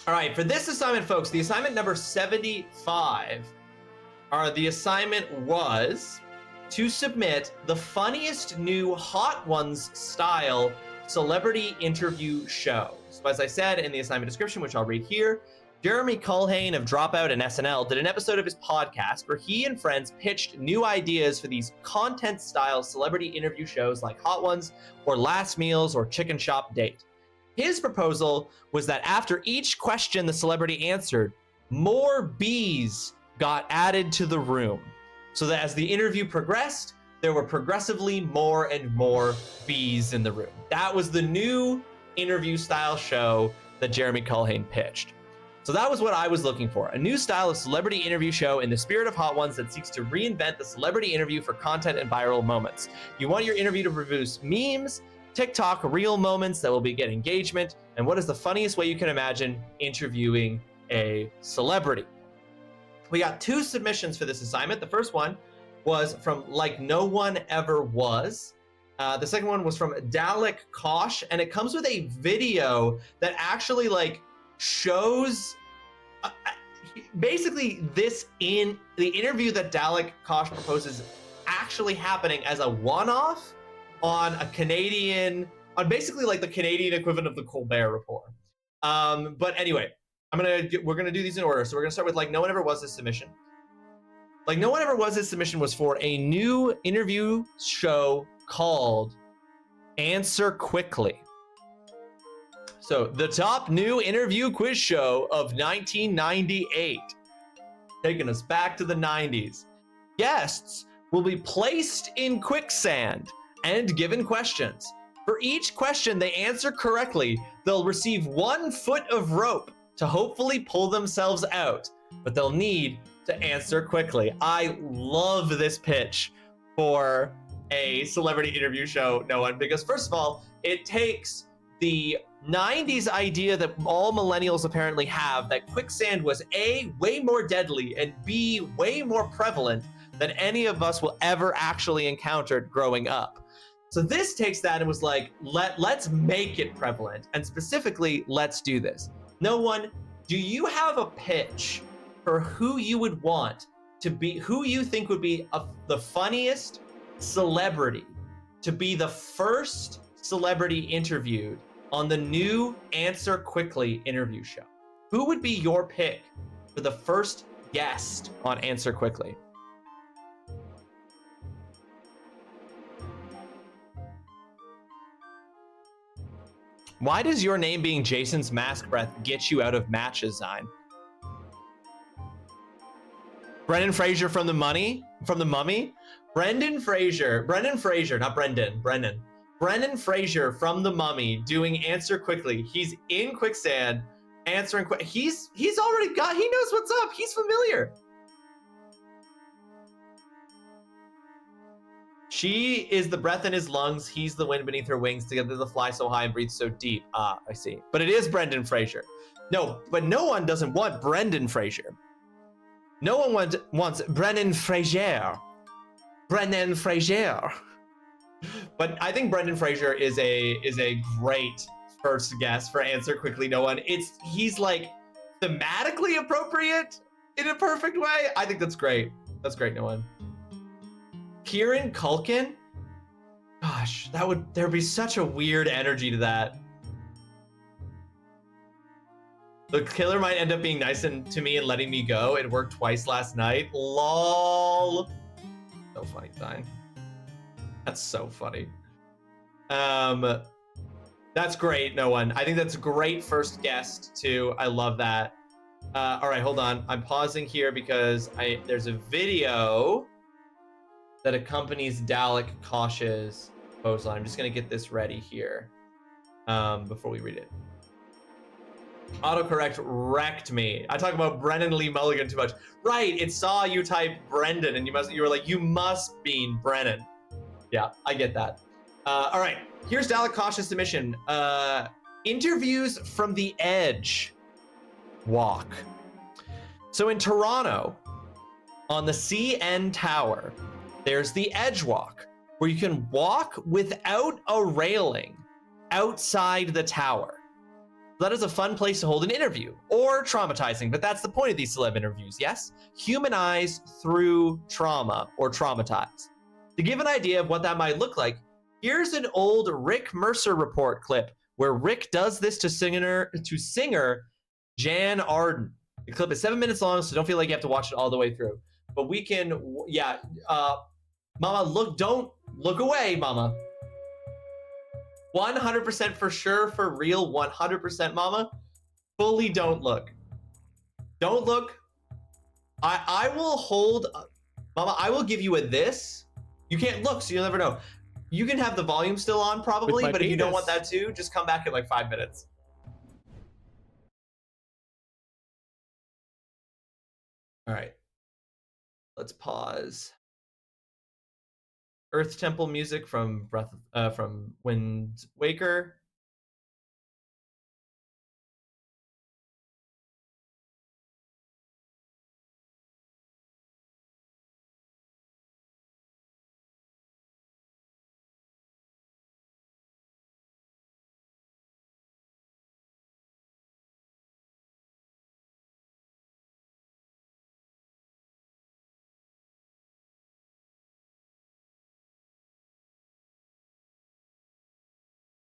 All right, for this assignment, folks, the assignment number 75, the assignment was, to submit the funniest new Hot Ones style celebrity interview show. So as I said in the assignment description, which I'll read here, Jeremy Culhane of Dropout and SNL did an episode of his podcast where he and friends pitched new ideas for these content-style celebrity interview shows like Hot Ones or Last Meals or Chicken Shop Date. His proposal was that after each question the celebrity answered, more bees got added to the room, so that as the interview progressed, there were progressively more and more bees in the room. That was the new interview-style show that Jeremy Culhane pitched. So that was what I was looking for, a new style of celebrity interview show in the spirit of Hot Ones that seeks to reinvent the celebrity interview for content and viral moments. You want your interview to produce memes, TikTok reel moments that will get engagement, and what is the funniest way you can imagine interviewing a celebrity? We got 2 submissions for this assignment. The first one was from Like No One Ever Was. The second one was from Dalek Kosh, and it comes with a video that actually shows basically this in the interview that Dalek Kosh proposes actually happening as a one-off on a Canadian, on basically the Canadian equivalent of the Colbert Report. But anyway, we're gonna do these in order. So we're gonna start with Like No One Ever Was This submission. Like No One Ever Was This submission was for a new interview show called Answer Quickly. So the top new interview quiz show of 1998, taking us back to the 90s. Guests will be placed in quicksand and given questions. For each question they answer correctly, they'll receive 1 foot of rope to hopefully pull themselves out, but they'll need to answer quickly. I love this pitch for a celebrity interview show, Noah, because first of all, it takes the 90s idea that all millennials apparently have, that quicksand was A, way more deadly, and B, way more prevalent than any of us will ever actually encounter growing up. So this takes that and was like, let's make it prevalent, and specifically, let's do this. No one, do you have a pitch for who you would want to be, who you think would be the funniest celebrity to be the first celebrity interviewed on the new Answer Quickly interview show? Who would be your pick for the first guest on Answer Quickly? Why does your name being Jason's Mask Breath get you out of matches, Zine? Brendan Fraser from the Mummy? Brendan Fraser, not Brendan, Brendan Fraser from The Mummy doing Answer Quickly. He's in quicksand, answering he's already got, he knows what's up. He's familiar. She is the breath in his lungs. He's the wind beneath her wings. Together they fly so high and breathe so deep. Ah, I see. But it is Brendan Fraser. No, but no one doesn't want Brendan Fraser. No one wants Brendan Fraser. Brendan Fraser. But I think Brendan Fraser is a great first guest for Answer Quickly. No one. He's like thematically appropriate in a perfect way. I think that's great. That's great. No one. Kieran Culkin. Gosh, there'd be such a weird energy to that. The killer might end up being nice to me and letting me go. It worked twice last night. LOL. So funny, Dine. That's so funny. That's great, no one. I think that's a great first guest too. I love that. All right, hold on. I'm pausing here because there's a video that accompanies Dalek Kosh's proposal. I'm just gonna get this ready here before we read it. Autocorrect wrecked me. I talk about Brennan Lee Mulligan too much. Right, it saw you type Brendan and you were like, you must mean Brennan. Yeah, I get that. All right, here's Dalek Kosh's submission. Interviews from the Edge walk. So in Toronto, on the CN Tower, there's the Edge Walk, where you can walk without a railing outside the tower. That is a fun place to hold an interview, or traumatizing, but that's the point of these celeb interviews, yes? Humanize through trauma, or traumatize. To give an idea of what that might look like, here's an old Rick Mercer report clip where Rick does this to singer Jan Arden. The clip is 7 minutes long, so don't feel like you have to watch it all the way through. But we can, Mama, don't look away, Mama. 100% for sure, for real, 100%, Mama. Fully don't look. Don't look. I will hold, Mama, I will give you a this. You can't look, so you'll never know. You can have the volume still on probably, but if you don't want that too, just come back in like 5 minutes. All right. Let's pause. Earth Temple music from Wind Waker.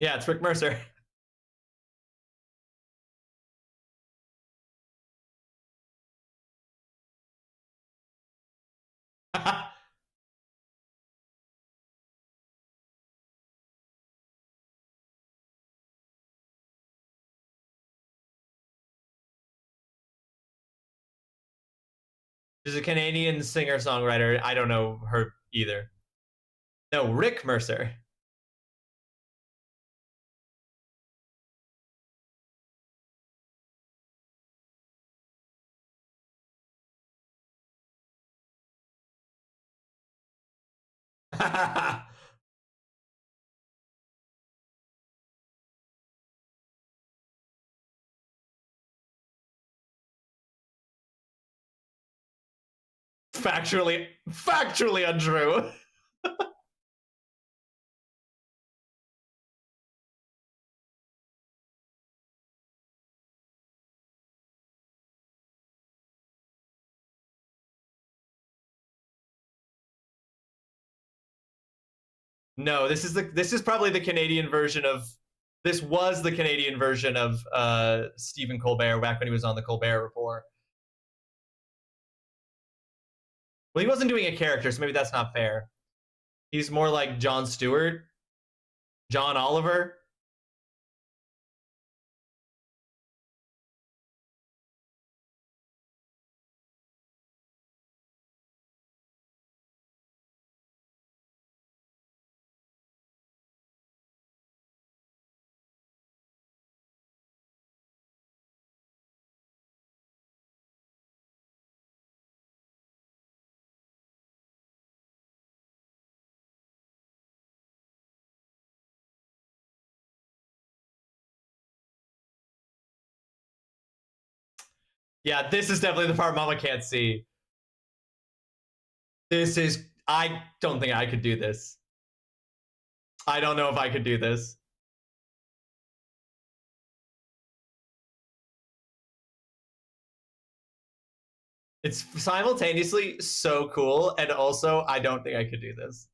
Yeah, it's Rick Mercer. She's a Canadian singer-songwriter. I don't know her either. No, Rick Mercer. Factually untrue. No, this is probably the Canadian version of. This was the Canadian version of Stephen Colbert back when he was on the Colbert Report. Well, he wasn't doing a character, so maybe that's not fair. He's more like Jon Stewart, John Oliver. Yeah, this is definitely the part Mama can't see. This is. I don't think I could do this. I don't know if I could do this. It's simultaneously so cool, and also I don't think I could do this.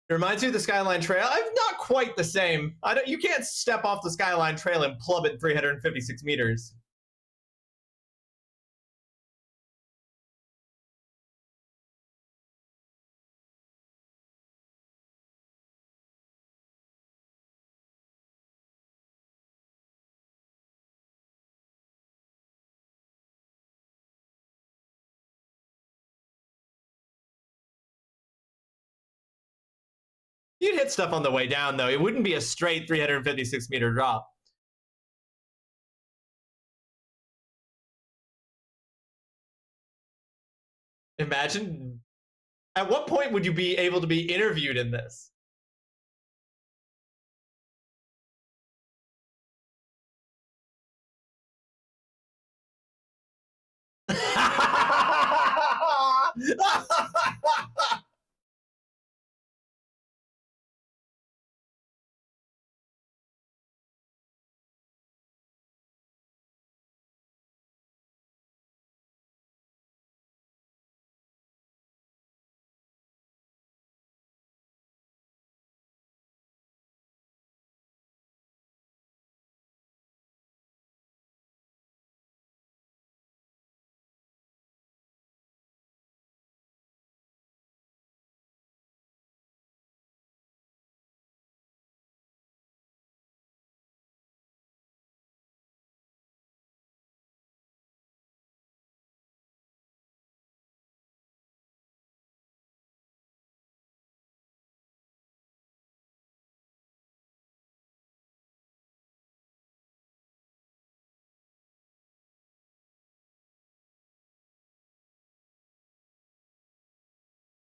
It reminds me of the Skyline Trail. I'm not quite the same. You can't step off the Skyline Trail and plummet 356 meters. You'd hit stuff on the way down, though. It wouldn't be a straight 356-meter drop. Imagine. At what point would you be able to be interviewed in this?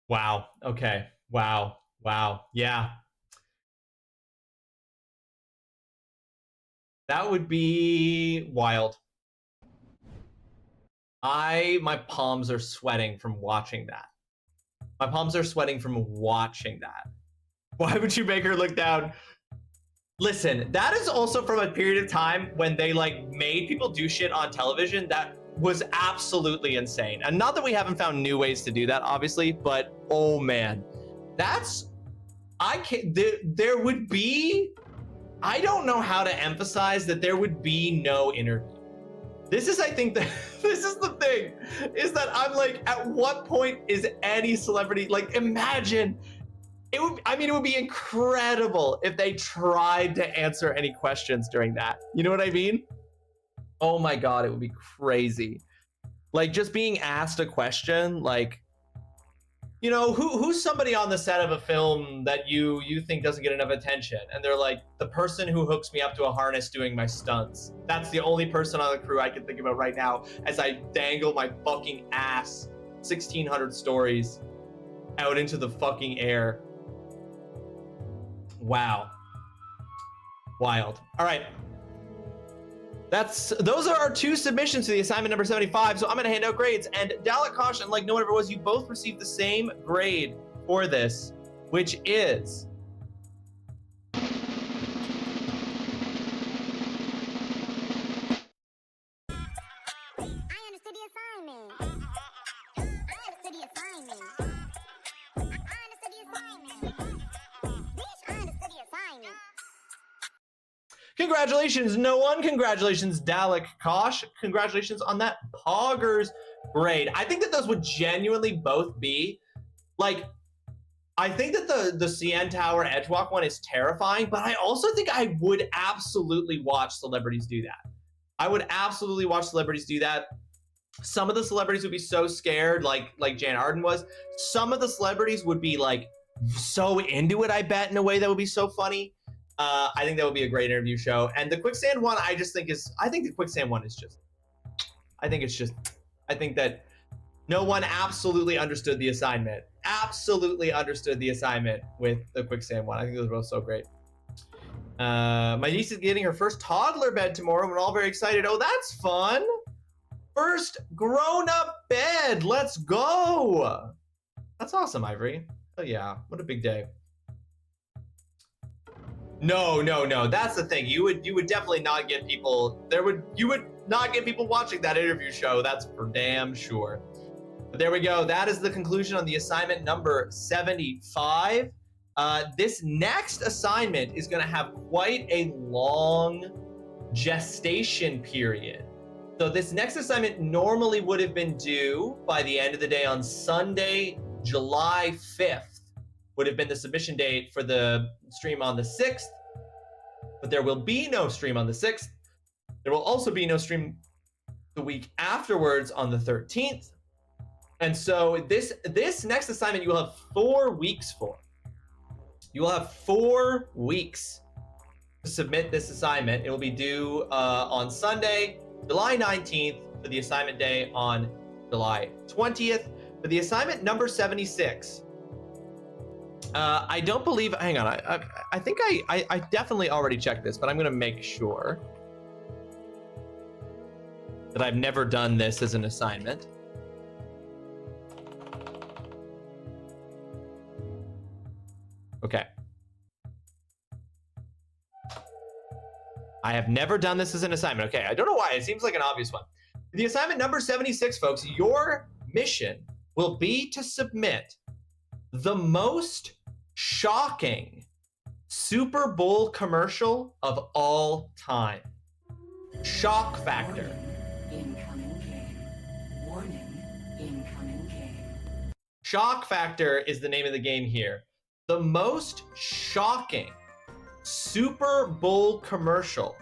Wow. Okay. Wow. Wow. Yeah. That would be wild. My palms are sweating from watching that. My palms are sweating from watching that. Why would you make her look down? Listen, that is also from a period of time when they like made people do shit on television that was absolutely insane. And not that we haven't found new ways to do that, obviously, but oh man, there would be, I don't know how to emphasize that there would be no interview. This is, I think, this is the thing, is that I'm like, at what point is any celebrity, like, imagine, it would be incredible if they tried to answer any questions during that. You know what I mean? Oh my God, it would be crazy. Like, just being asked a question, like, you know, who's somebody on the set of a film that you think doesn't get enough attention? And they're like, the person who hooks me up to a harness doing my stunts. That's the only person on the crew I can think about right now as I dangle my fucking ass 1,600 stories out into the fucking air. Wow. Wild. All right. Those are our 2 submissions to the assignment number 75. So I'm gonna hand out grades, and Dalek Kosh and like no one ever was, you both received the same grade for this, which is I understood the assignment. I understood the assignment. I understood the assignment. Bitch, I understood the assignment. congratulations, no one. Congratulations, Dalek Kosh. Congratulations on that Poggers grade. I think that those would genuinely both be like, I think that the CN Tower Edgewalk one is terrifying, but I also think I would absolutely watch celebrities do that. I would absolutely watch celebrities do that. Some of the celebrities would be so scared, like Jan Arden was. Some of the celebrities would be like so into it, I bet, in a way that would be so funny. I think that would be a great interview show. And the quicksand one, I think the quicksand one is just, I think that no one absolutely understood the assignment. Absolutely understood the assignment with the quicksand one. I think those were both so great. My niece is getting her first toddler bed tomorrow. We're all very excited. Oh, that's fun. First grown-up bed. Let's go. That's awesome, Ivory. Oh yeah, what a big day. No. That's the thing. You would definitely not get people. You would not get people watching that interview show. That's for damn sure. But there we go. That is the conclusion on the assignment number 75. This next assignment is going to have quite a long gestation period. So this next assignment normally would have been due by the end of the day on Sunday, July 5th, would have been the submission date for the stream on the 6th, but there will be no stream on the 6th. There will also be no stream the week afterwards on the 13th. And so this next assignment you will have 4 weeks for. You will have 4 weeks to submit this assignment. It will be due on Sunday, July 19th, for the assignment day on July 20th. For the assignment number 76, I don't believe, hang on, I think I definitely already checked this, but I'm gonna make sure that I've never done this as an assignment. Okay. I have never done this as an assignment. Okay, I don't know why. It seems like an obvious one. The assignment number 76, folks, your mission will be to submit the most shocking Super Bowl commercial of all time. Shock factor. Warning, incoming game. Warning, incoming game. Shock factor is the name of the game here. The most shocking Super Bowl commercial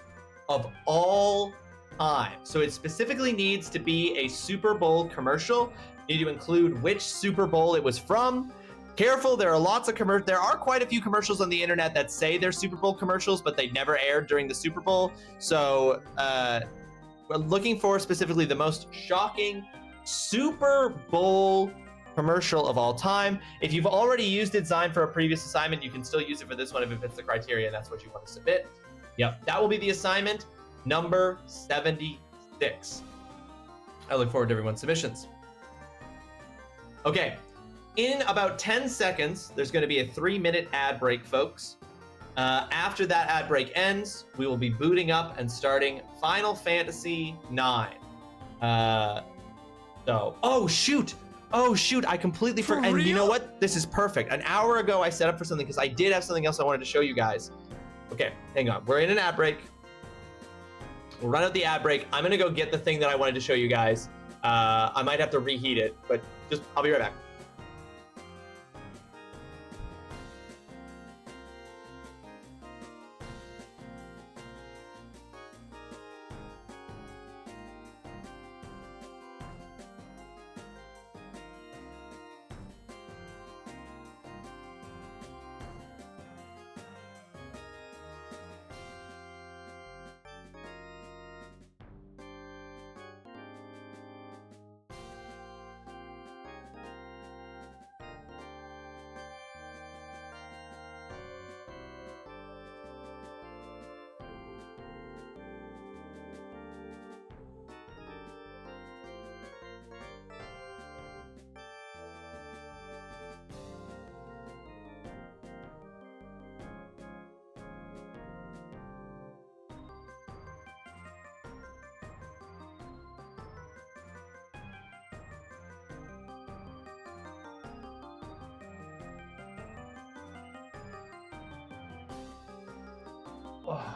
of all time. So it specifically needs to be a Super Bowl commercial. You need to include which Super Bowl it was from. Careful, there are lots of there are quite a few commercials on the internet that say they're Super Bowl commercials, but they never aired during the Super Bowl. So we're looking for specifically the most shocking Super Bowl commercial of all time. If you've already used Design for a previous assignment, you can still use it for this one if it fits the criteria and that's what you want to submit. Yep, that will be the assignment number 76. I look forward to everyone's submissions. Okay, in about 10 seconds, there's going to be a 3-minute ad break, folks. After that ad break ends, we will be booting up and starting Final Fantasy IX. Oh shoot, I completely forgot. And you know what? This is perfect. An hour ago, I set up for something because I did have something else I wanted to show you guys. Okay, hang on. We're in an ad break. We'll run out the ad break. I'm gonna go get the thing that I wanted to show you guys. I might have to reheat it, but I'll be right back.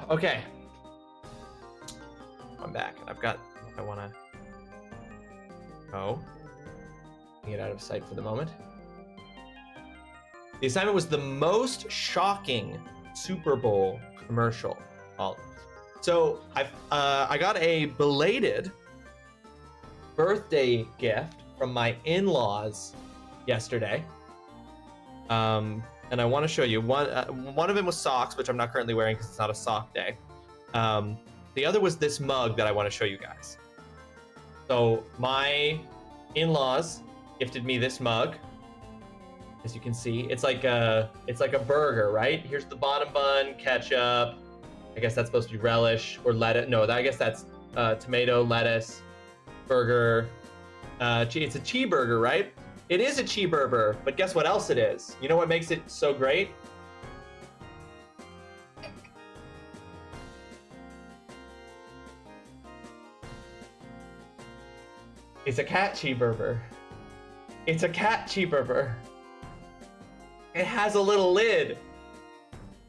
Okay, I'm back and I've got what I want to get out of sight for the moment. The assignment was the most shocking Super Bowl commercial. So I got a belated birthday gift from my in-laws yesterday. And I want to show you one of them was socks, which I'm not currently wearing because it's not a sock day. The other was this mug that I want to show you guys. So my in-laws gifted me this mug. As you can see, it's like a burger, right? Here's the bottom bun, ketchup. I guess that's supposed to be relish or lettuce. No, I guess that's tomato, lettuce, burger. It's a cheeseburger, right? It is a cheeseburger, but guess what else it is? You know what makes it so great? It's a cat cheeseburger. It's a cat cheeseburger. It has a little lid.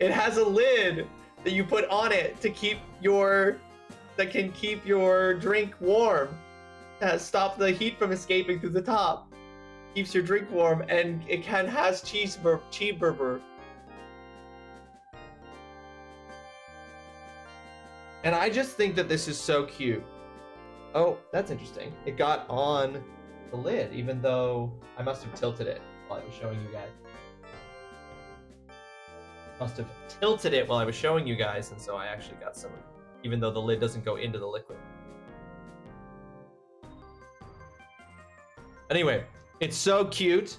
It has a lid that you put on it to that can keep your drink warm. Stop the heat from escaping through the top. Keeps your drink warm, and it has cheeseburger. And I just think that this is so cute. Oh, that's interesting. It got on the lid, even though I must have tilted it while I was showing you guys. Must have tilted it while I was showing you guys, and so I actually got some, even though the lid doesn't go into the liquid. Anyway, it's so cute.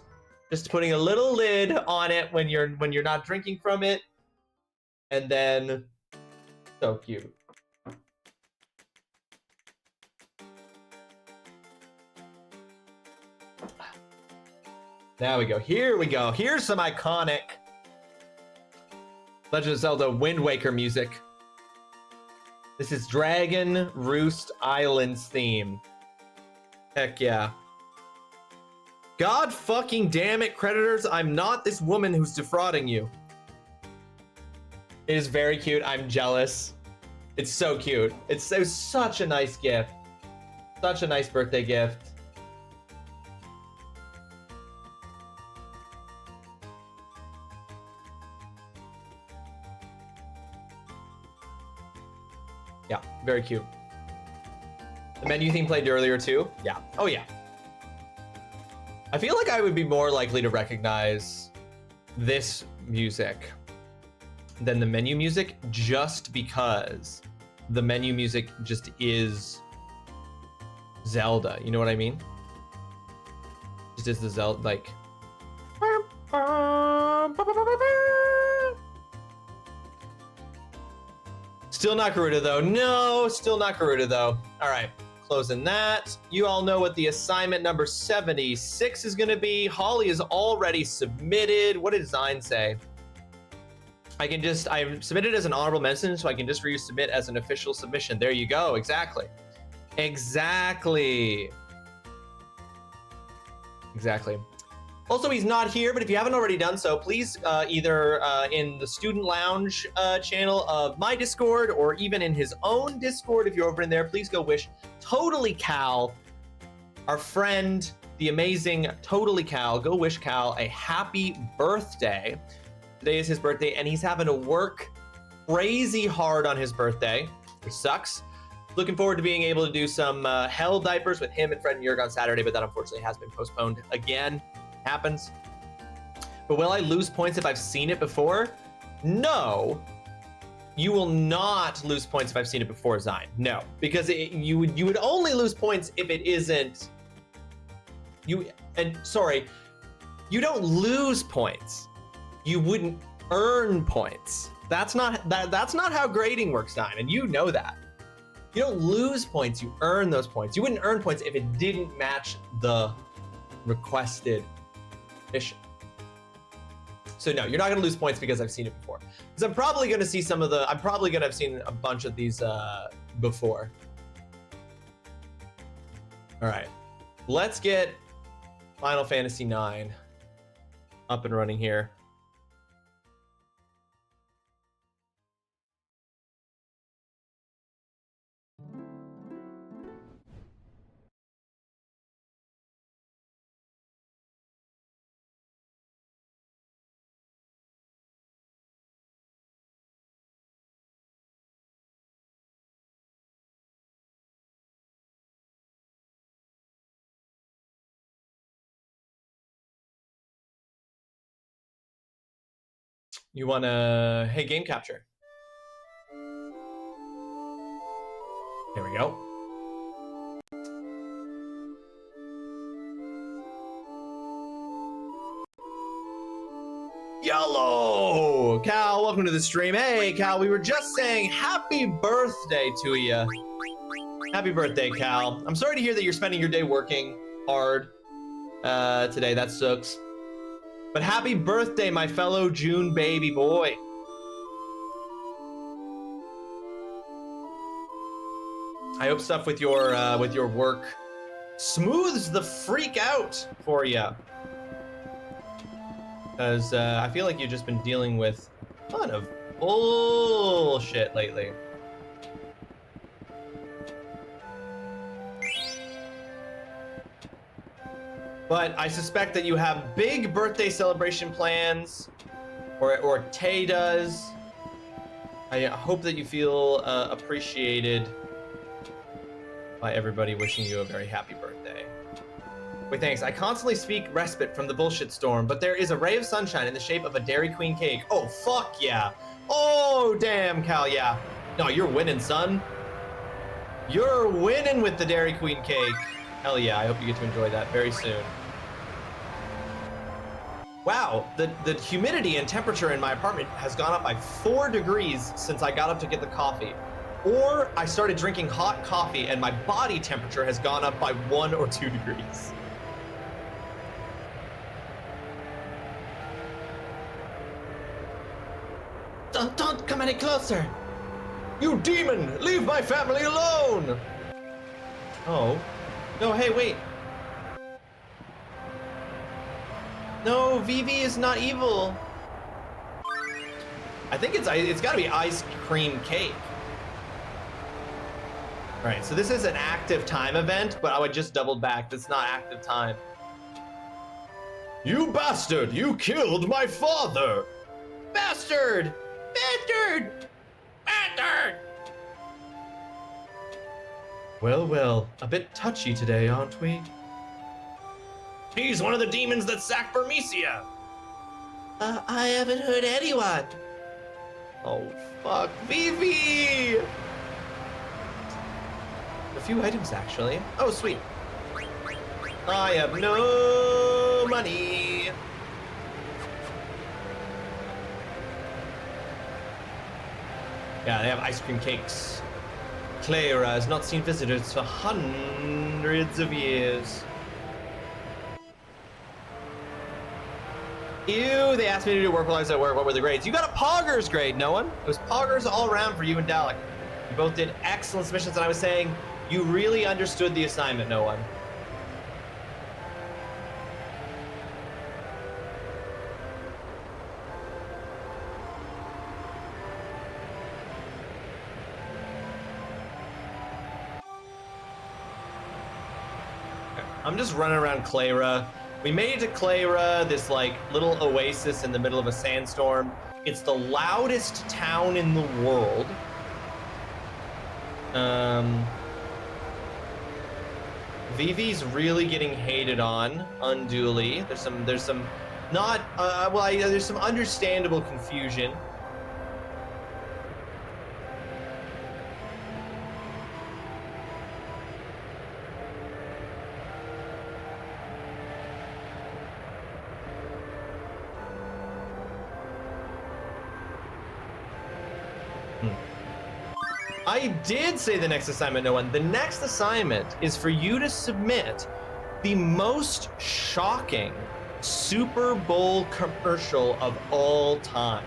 Just putting a little lid on it when you're not drinking from it, and then so cute. There we go. Here we go. Here's some iconic Legend of Zelda Wind Waker music. This is Dragon Roost Islands theme. Heck yeah. God fucking damn it, creditors. I'm not this woman who's defrauding you. It is very cute. I'm jealous. It's so cute. It was such a nice gift. Such a nice birthday gift. Yeah, very cute. The menu theme played earlier too? Yeah. Oh yeah. I feel like I would be more likely to recognize this music than the menu music just because the menu music just is Zelda. You know what I mean? Just is the Zelda, like. Still not Garuda though. No, still not Garuda though. All right, closing that. You all know what the assignment number 76 is gonna be. Holly is already submitted. What did design say? I submitted as an honorable mention, so I can just resubmit as an official submission. There you go, exactly. Exactly. Also, he's not here, but if you haven't already done so, please either in the student lounge channel of my Discord or even in his own Discord, if you're over in there, please go wish Totally Cal, our friend, the amazing Totally Cal, go wish Cal a happy birthday. Today is his birthday, and he's having to work crazy hard on his birthday, which sucks. Looking forward to being able to do some hell diapers with him and Fred and Jurg on Saturday, but that unfortunately has been postponed again. Happens. But will I lose points if I've seen it before? No. You will not lose points if I've seen it before, Zine. No, because you would only lose points if it isn't. You don't lose points. You wouldn't earn points. That's not how grading works, Zine, and you know that. You don't lose points, you earn those points. You wouldn't earn points if it didn't match the requested mission. So no, you're not gonna lose points because I've seen it before. Because I'm probably gonna see I'm probably gonna have seen a bunch of these before. All right, let's get Final Fantasy IX up and running here. You wanna, hey, game capture. There we go. Yellow! Cal, welcome to the stream. Hey, Cal, we were just saying happy birthday to you. Happy birthday, Cal. I'm sorry to hear that you're spending your day working hard today. That sucks. But happy birthday, my fellow June baby boy. I hope stuff with your work smooths the freak out for you. Because I feel like you've just been dealing with a ton of bullshit lately. But I suspect that you have big birthday celebration plans, or Tay does. I hope that you feel appreciated by everybody wishing you a very happy birthday. Wait, thanks. I constantly seek respite from the bullshit storm, but there is a ray of sunshine in the shape of a Dairy Queen cake. Oh, fuck yeah. Oh, damn, Cal, yeah. No, you're winning, son. You're winning with the Dairy Queen cake. Hell yeah, I hope you get to enjoy that very soon. Wow, the humidity and temperature in my apartment has gone up by 4 degrees since I got up to get the coffee. Or I started drinking hot coffee and my body temperature has gone up by 1 or 2 degrees. Don't come any closer! You demon! Leave my family alone! Oh. No, hey, wait. No, Vivi is not evil. I think it's gotta be ice cream cake. All right, so this is an active time event, but I would just double back. That's not active time. You bastard! You killed my father! Bastard! Bastard! Bastard! Well, well, a bit touchy today, aren't we? He's one of the demons that sacked Bermesia! I haven't heard anyone. Oh, fuck. Vivi! A few items, actually. Oh, sweet. I have no money. Yeah, they have ice cream cakes. Clara has not seen visitors for hundreds of years. Ew, they asked me to do work while I was at work. What were the grades? You got a Poggers grade, no one? It was Poggers all around for you and Dalek. You both did excellent submissions, and I was saying you really understood the assignment, no one. I'm just running around Clara. We made it to Clara, this like little oasis in the middle of a sandstorm. It's the loudest town in the world. Vivi's really getting hated on unduly. There's some not there's some understandable confusion. I did say the next assignment, no one. The next assignment is for you to submit the most shocking Super Bowl commercial of all time.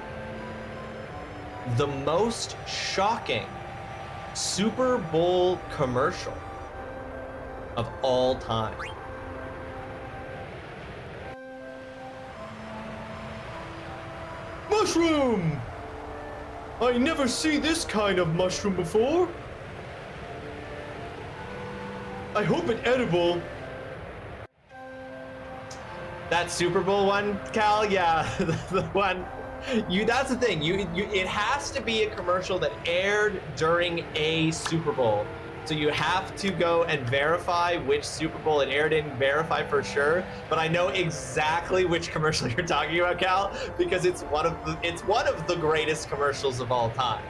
The most shocking Super Bowl commercial of all time. Mushroom! I never see this kind of mushroom before. I hope it's edible. That Super Bowl one, Cal? Yeah, the one. That's the thing. It has to be a commercial that aired during a Super Bowl. So you have to go and verify which Super Bowl it aired in, verify for sure. But I know exactly which commercial you're talking about, Cal, because it's one of the greatest commercials of all time.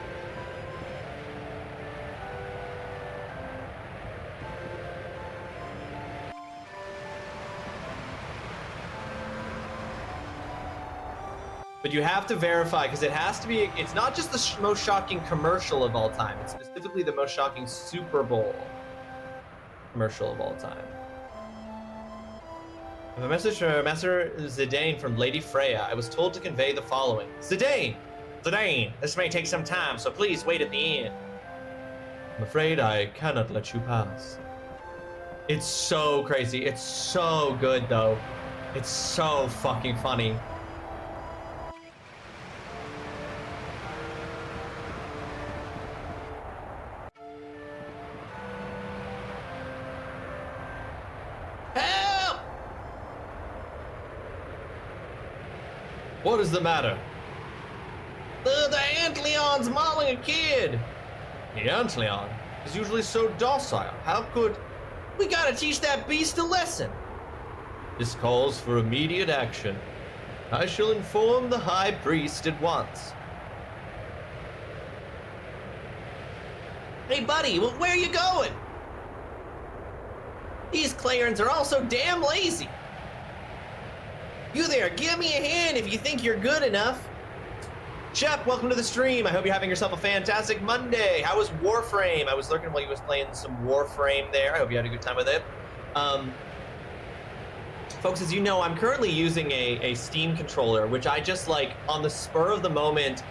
But you have to verify because it has to be, it's not just the most shocking commercial of all time. It's specifically the most shocking Super Bowl commercial of all time. I have a message from Master Zidane from Lady Freya. I was told to convey the following. Zidane, this may take some time, so please wait at the end. I'm afraid I cannot let you pass. It's so crazy. It's so good, though. It's so fucking funny. What is the matter? The Antleon's mauling a kid. The Antleon is usually so docile. How could... We gotta teach that beast a lesson. This calls for immediate action. I shall inform the High Priest at once. Hey buddy, where are you going? These Clarins are all so damn lazy. You there, give me a hand if you think you're good enough. Shep, welcome to the stream. I hope you're having yourself a fantastic Monday. How was Warframe? I was lurking while you was playing some Warframe there. I hope you had a good time with it. Folks, as you know, I'm currently using a Steam controller, which I just like on the spur of the moment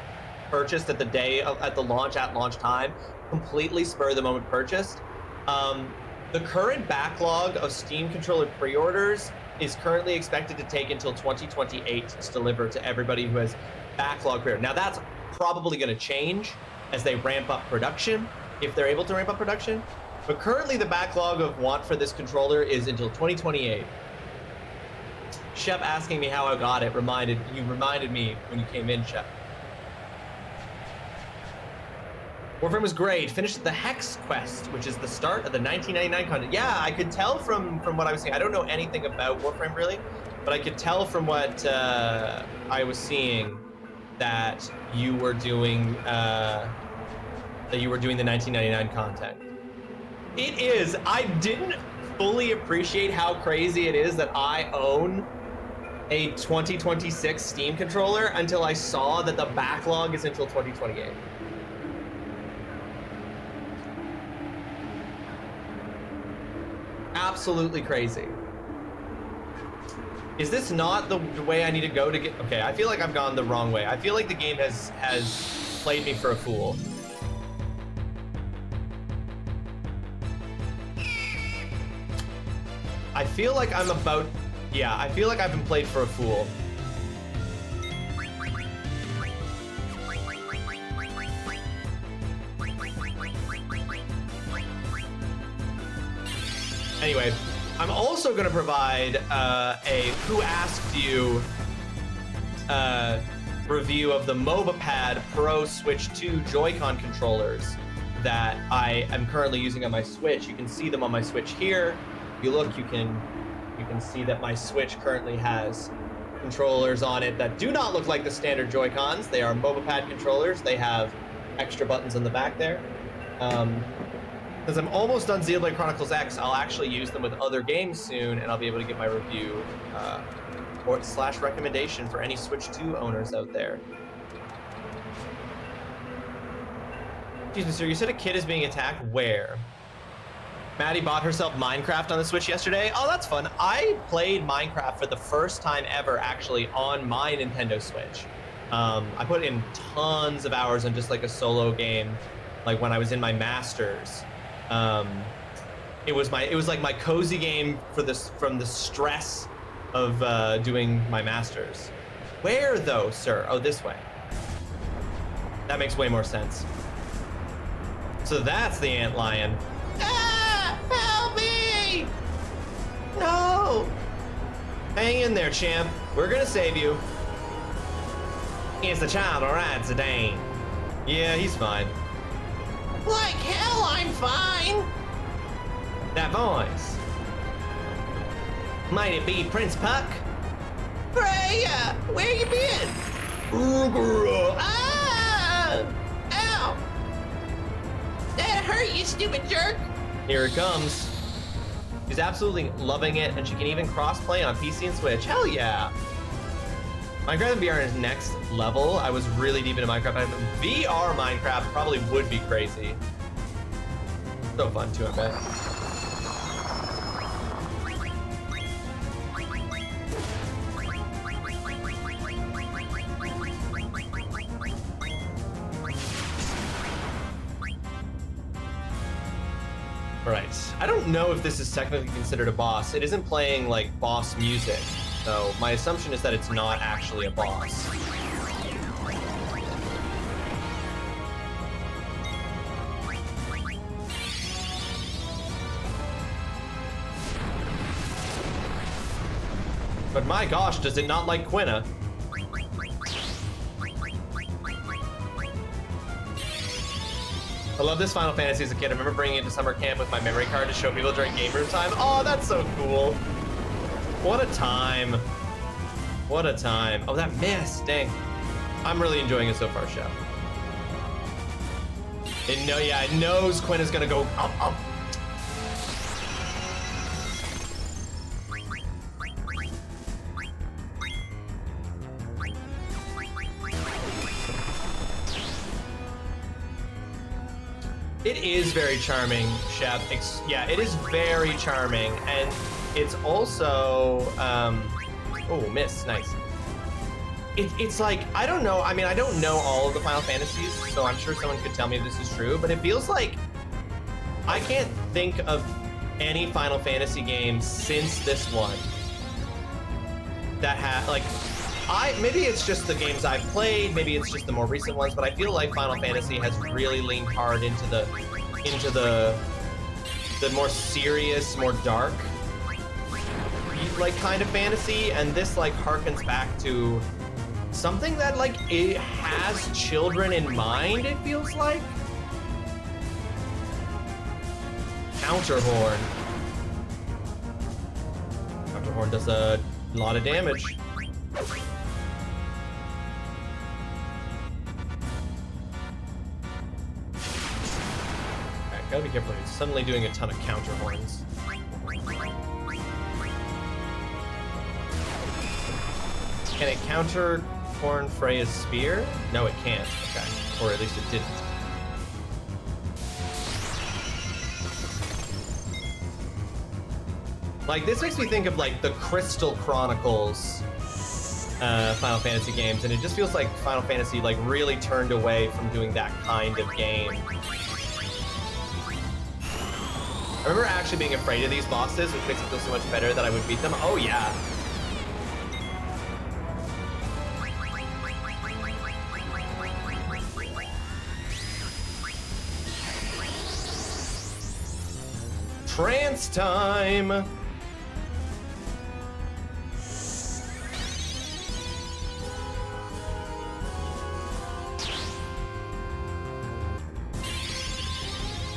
purchased at the launch at launch time, completely spur of the moment purchased. The current backlog of Steam controller pre-orders is currently expected to take until 2028 to deliver to everybody who has backlog pre-order. Now that's probably going to change as they ramp up production, if they're able to ramp up production. But currently the backlog of want for this controller is until 2028. Shep asking me how I got it reminded me when you came in, Shep. Warframe was great. Finished the Hex quest, which is the start of the 1999 content. Yeah, I could tell from what I was seeing. I don't know anything about Warframe really, but I could tell from what I was seeing that you were doing the 1999 content. It is. I didn't fully appreciate how crazy it is that I own a 2026 Steam controller until I saw that the backlog is until 2028. Absolutely crazy. Is this not the way I need to go to get... Okay, I feel like I've gone the wrong way. I feel like the game has played me for a fool. I feel like I'm about... Yeah, I feel like I've been played for a fool. Anyway, I'm also going to provide a Who Asked You review of the MobaPad Pro Switch 2 Joy-Con controllers that I am currently using on my Switch. You can see them on my Switch here. If you look, you can see that my Switch currently has controllers on it that do not look like the standard Joy-Cons. They are MobaPad controllers. They have extra buttons on the back there. Because I'm almost done Xenoblade Chronicles X, I'll actually use them with other games soon, and I'll be able to give my review / recommendation for any Switch 2 owners out there. Excuse me, sir, you said a kid is being attacked where? Maddie bought herself Minecraft on the Switch yesterday. Oh, that's fun. I played Minecraft for the first time ever, actually, on my Nintendo Switch. I put in tons of hours on just like a solo game, like when I was in my Masters. It was like my cozy game from the stress of doing my Masters. Where though, sir? Oh, this way. That makes way more sense. So that's the antlion. Ah! Help me! No! Hang in there, champ. We're gonna save you. It's the child, alright, Zidane. Yeah, he's fine. Like hell, I'm fine. That voice. Might it be Prince Puck? Freya, where you been? Ah! Ow! That hurt, you stupid jerk. Here it comes. She's absolutely loving it, and she can even cross-play on PC and Switch. Hell yeah. Minecraft and VR is next level. I was really deep into Minecraft. VR Minecraft probably would be crazy. So fun too, I bet. Right. I don't know if this is technically considered a boss. It isn't playing like boss music. So my assumption is that it's not actually a boss. But my gosh, does it not like Quina? I love this Final Fantasy as a kid. I remember bringing it to summer camp with my memory card to show people during game room time. Oh, that's so cool. What a time. What a time. Oh, that miss. Dang. I'm really enjoying it so far, Chef. It knows Quinn is gonna go up. It is very charming, Chef. Yeah, it is very charming, and it's also, oh, miss, nice. it's like, I don't know. I mean, I don't know all of the Final Fantasies, so I'm sure someone could tell me if this is true, but it feels like I can't think of any Final Fantasy game since this one that had, like, maybe it's just the games I've played, maybe it's just the more recent ones, but I feel like Final Fantasy has really leaned hard into the more serious, more dark, like, kind of fantasy, and this, like, harkens back to something that, like, it has children in mind, it feels like. Counterhorn. Counterhorn does a lot of damage. Alright, gotta be careful. He's suddenly doing a ton of counterhorns. Can it counterhorn Freya's spear? No, it can't. Okay. Or at least it didn't. Like, this makes me think of, like, the Crystal Chronicles Final Fantasy games, and it just feels like Final Fantasy, like, really turned away from doing that kind of game. I remember actually being afraid of these bosses, which makes it feel so much better that I would beat them. Oh, yeah. Trance time!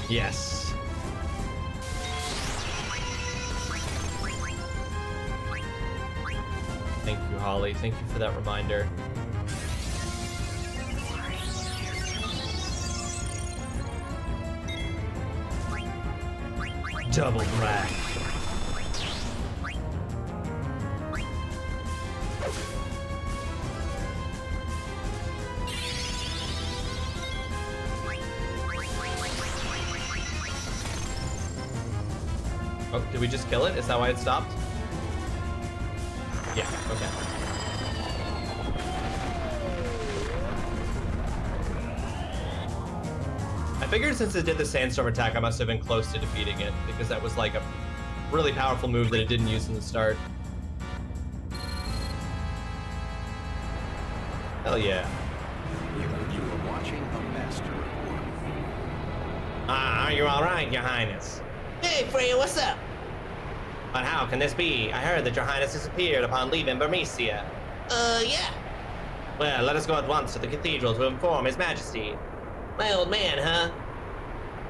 Yes. Thank you, Holly. Thank you for that reminder. Double rack. Oh, did we just kill it? Is that why it stopped? Yeah, okay. I figured since it did the sandstorm attack, I must have been close to defeating it, because that was like a really powerful move that it didn't use in the start. Hell yeah. You are watching a master at work. Are you alright, Your Highness? Hey, Freya, what's up? But how can this be? I heard that Your Highness disappeared upon leaving Burmecia. Yeah. Well, let us go at once to the cathedral to inform His Majesty. My old man, huh?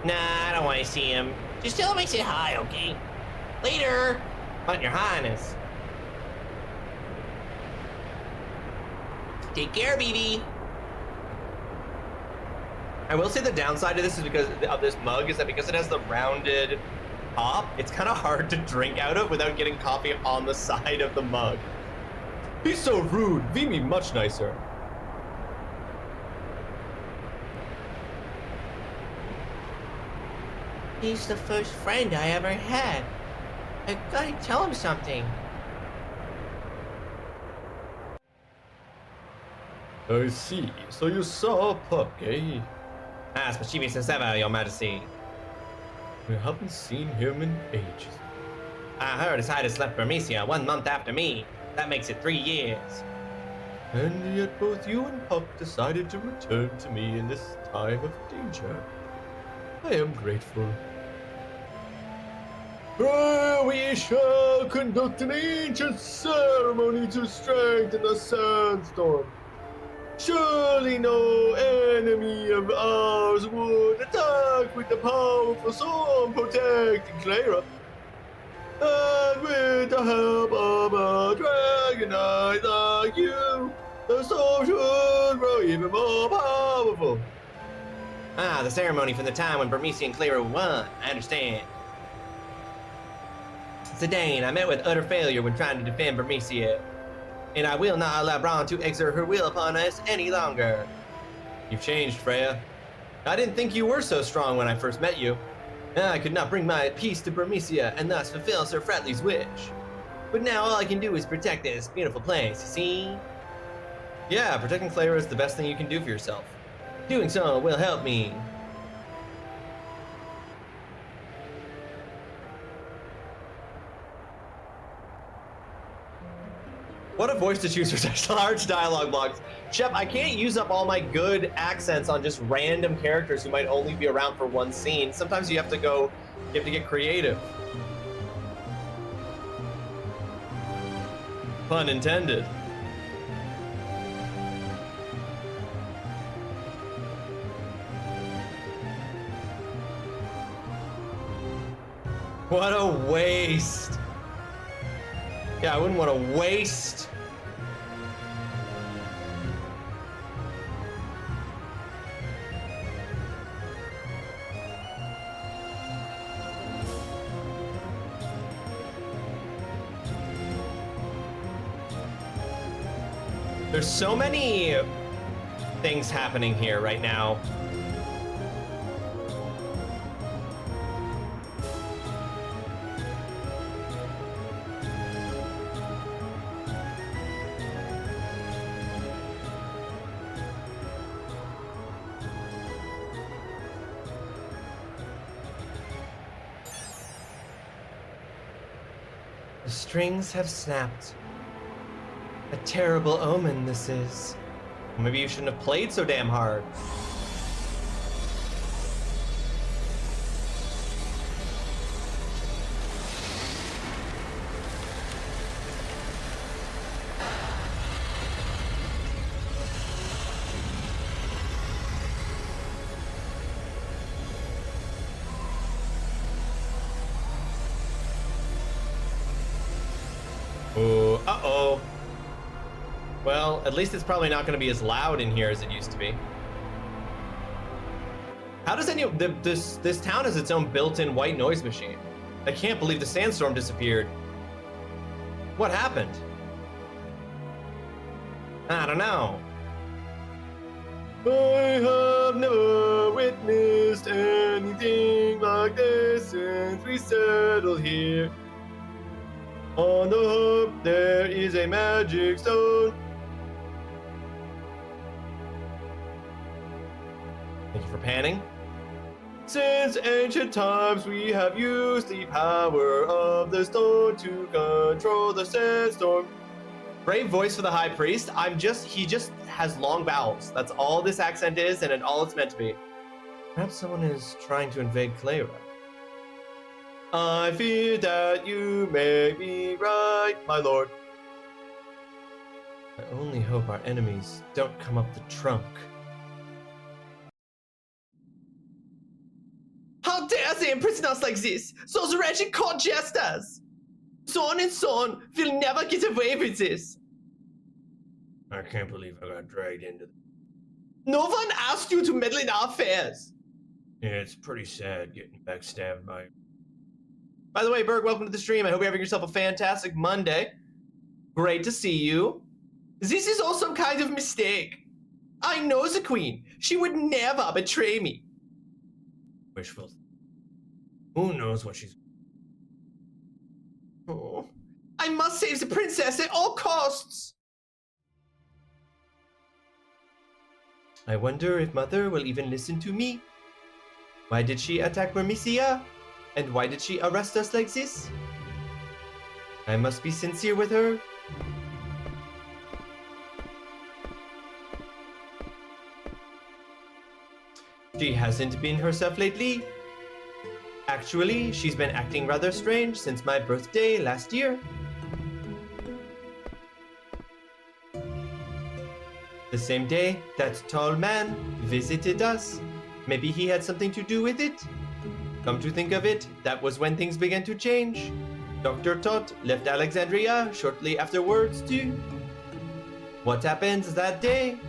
Nah, I don't want to see him. Just tell him I said hi, okay? Later! But Your Highness. Take care, BB. I will say the downside to this is because of this mug is that because it has the rounded top, it's kind of hard to drink out of without getting coffee on the side of the mug. He's so rude. Vimy much nicer. He's the first friend I ever had. I gotta tell him something. I see. So you saw a puck, eh? Ah, spasibo since ever, Your Majesty. We haven't seen him in ages. I heard His Highness left Burmecia 1 month after me. That makes it 3 years. And yet both you and Puck decided to return to me in this time of danger. I am grateful. We shall conduct an ancient ceremony to strengthen the sandstorm. Surely no enemy of ours would attack with the powerful storm protecting Clara. And with the help of a dragon knight like you, the storm should grow even more powerful. Ah, the ceremony from the time when Burmecia and Clara won. I understand. Zidane, I met with utter failure when trying to defend Burmecia, and I will not allow Braun to exert her will upon us any longer. You've changed, Freya. I didn't think you were so strong when I first met you. I could not bring my peace to Burmecia and thus fulfill Sir Fratley's wish. But now all I can do is protect this beautiful place, you see? Yeah, protecting Clara is the best thing you can do for yourself. Doing so will help me. What a voice to choose for such large dialogue blocks. Shep, I can't use up all my good accents on just random characters who might only be around for one scene. Sometimes you have to get creative. Pun intended. What a waste. Yeah, I wouldn't want to waste. There's so many things happening here right now. The strings have snapped. A terrible omen this is. Maybe you shouldn't have played so damn hard. Ooh, uh-oh. Well, at least it's probably not going to be as loud in here as it used to be. How does this town has its own built-in white noise machine? I can't believe the sandstorm disappeared. What happened? I don't know. I have never witnessed anything like this since we settled here. On the hook, there is a magic stone. Thank you for panning. Since ancient times, we have used the power of the stone to control the sandstorm. Brave voice for the high priest. He just has long vowels. That's all this accent is, and all it's meant to be. Perhaps someone is trying to invade Clara. I fear that you may be right, my lord. I only hope our enemies don't come up the trunk. How dare they imprison us like this? Those wretched court jesters! Son and son will never get away with this. I can't believe I got dragged into this. No one asked you to meddle in our affairs. Yeah, it's pretty sad getting backstabbed by the way, Berg, welcome to the stream. I hope you're having yourself a fantastic Monday. Great to see you. This is all some kind of mistake. I know the queen. She would never betray me. Wishful. Who knows what she's... Oh, I must save the princess at all costs. I wonder if Mother will even listen to me. Why did she attack Vermisia? And why did she arrest us like this? I must be sincere with her. She hasn't been herself lately. Actually, she's been acting rather strange since my birthday last year. The same day, that tall man visited us. Maybe he had something to do with it. Come to think of it, that was when things began to change. Dr. Tot left Alexandria shortly afterwards too. What happened that day?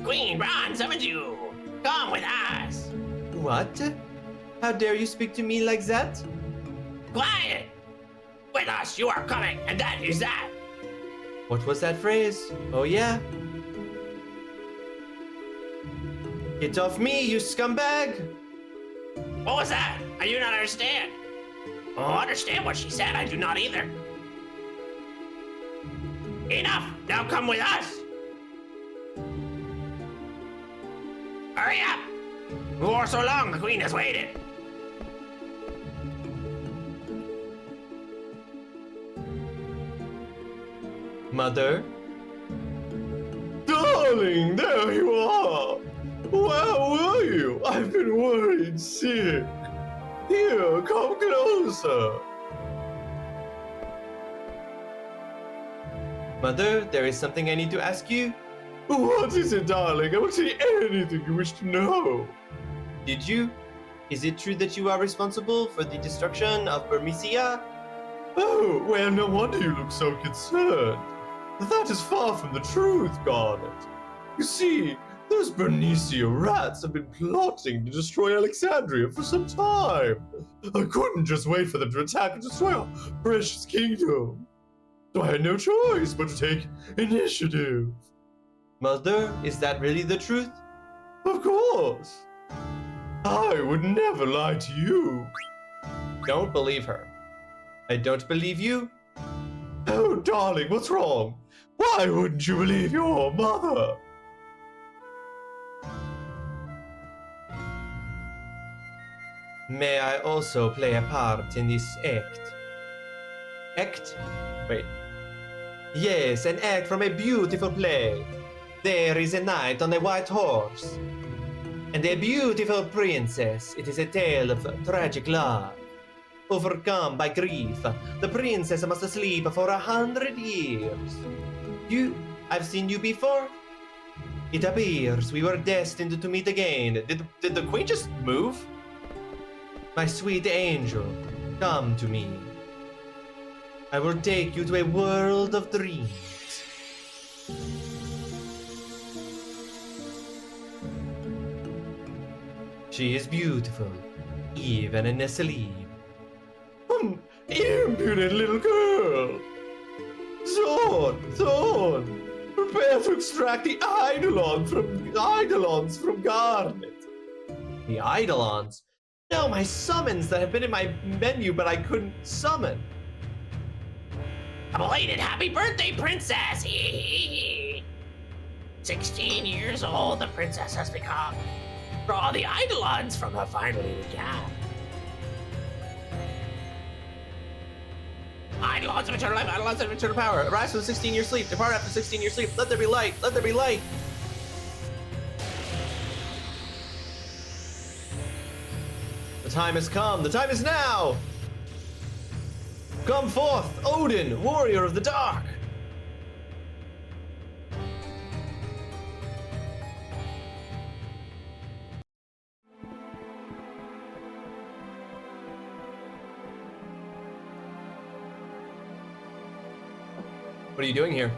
Queen Ron summoned you! Come with us! What? How dare you speak to me like that? Quiet! With us, you are coming, and that is that! What was that phrase? Oh yeah? Get off me, you scumbag! What was that? I do not understand. Oh, understand what she said, I do not either. Enough! Now come with us! Hurry up! For so long, the queen has waited. Mother? Darling, there you are! Where were you? I've been worried sick. Here, come closer. Mother, there is something I need to ask you. What is it, darling? I will say anything you wish to know. Did you? Is it true that you are responsible for the destruction of Bermesia? Oh, well, no wonder you look so concerned. That is far from the truth, Garnet. You see, those Bernicia rats have been plotting to destroy Alexandria for some time. I couldn't just wait for them to attack and destroy our precious kingdom. So I had no choice but to take initiative. Mother, is that really the truth? Of course. I would never lie to you. Don't believe her. I don't believe you? Oh, darling, what's wrong? Why wouldn't you believe your mother? May I also play a part in this act? Act? Wait. Yes, an act from a beautiful play. There is a knight on a white horse, and a beautiful princess. It is a tale of tragic love. Overcome by grief, the princess must sleep for 100 years. I've seen you before? It appears we were destined to meet again. Did the queen just move? My sweet angel, come to me. I will take you to a world of dreams. She is beautiful, even in a sleep. Impudent little girl! Thorn! Prepare to extract the Eidolons from Garnet. The Eidolons? No, my summons that have been in my menu, but I couldn't summon. A belated happy birthday, princess! 16 years old, the princess has become. Draw the Eidolons from her finely began. Eidolons of eternal life, Eidolons of eternal power. Arise from 16-year sleep. Depart after 16 years sleep. Let there be light. Let there be light. The time has come. The time is now. Come forth, Odin, warrior of the dark. What are you doing here?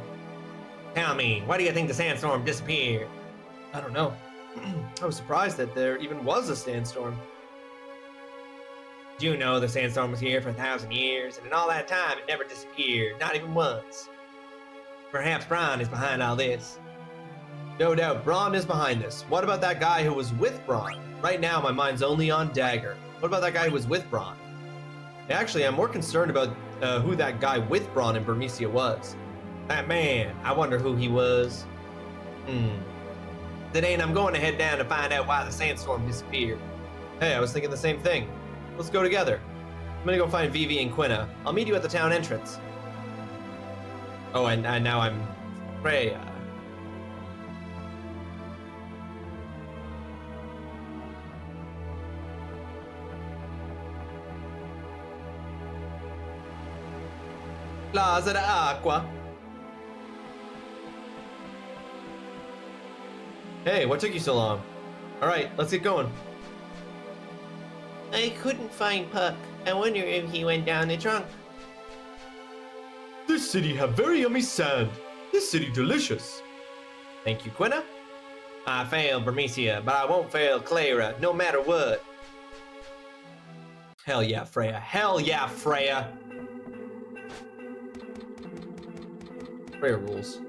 Tell me, why do you think the sandstorm disappeared? I don't know. I was surprised that there even was a sandstorm. Do you know the sandstorm was here for 1,000 years, and in all that time it never disappeared, not even once? Perhaps Bronn is behind all this. No doubt, Bronn is behind this. What about that guy who was with Bronn? Right now, my mind's only on Dagger. What about that guy who was with Bronn? Actually, I'm more concerned about who that guy with Bronn in Bermesia was. That man, I wonder who he was. Today, I'm going to head down to find out why the sandstorm disappeared. Hey, I was thinking the same thing. Let's go together. I'm gonna go find Vivi and Quina. I'll meet you at the town entrance. Oh, and now I'm Freya. Plaza d'Aqua. Hey, what took you so long? All right, let's get going. I couldn't find Puck. I wonder if he went down the trunk. This city have very yummy sand. This city delicious. Thank you, Quina. I failed Bermesia, but I won't fail Clara, no matter what. Hell yeah, Freya. Hell yeah, Freya. Freya rules.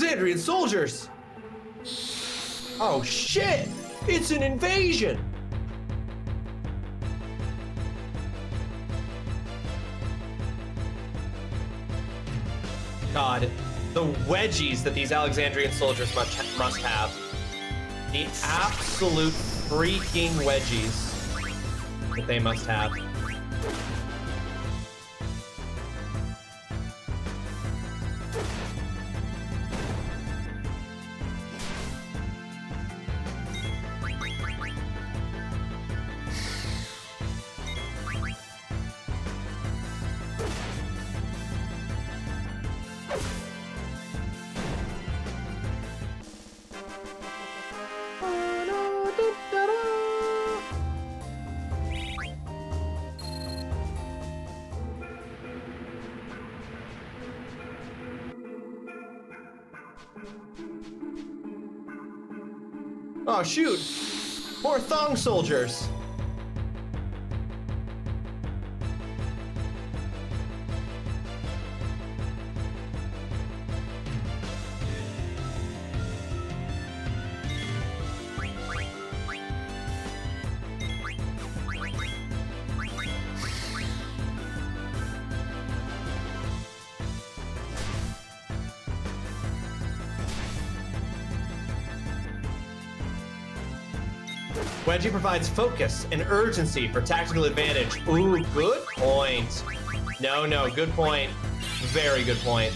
Alexandrian soldiers! Oh shit! It's an invasion! God, the wedgies that these Alexandrian soldiers must have. The absolute freaking wedgies that they must have. Oh shoot! More thong soldiers! Wedgie provides focus and urgency for tactical advantage. Ooh, good point. No, good point. Very good point.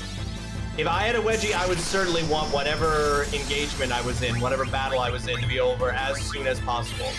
If I had a Wedgie, I would certainly want whatever engagement I was in, whatever battle I was in, to be over as soon as possible.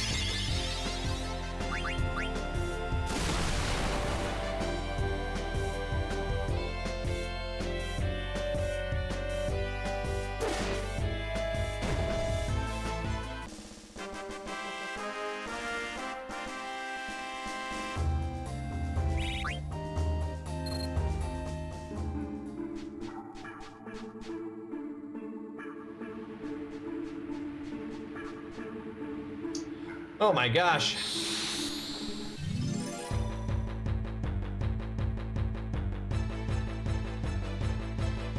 Oh my gosh.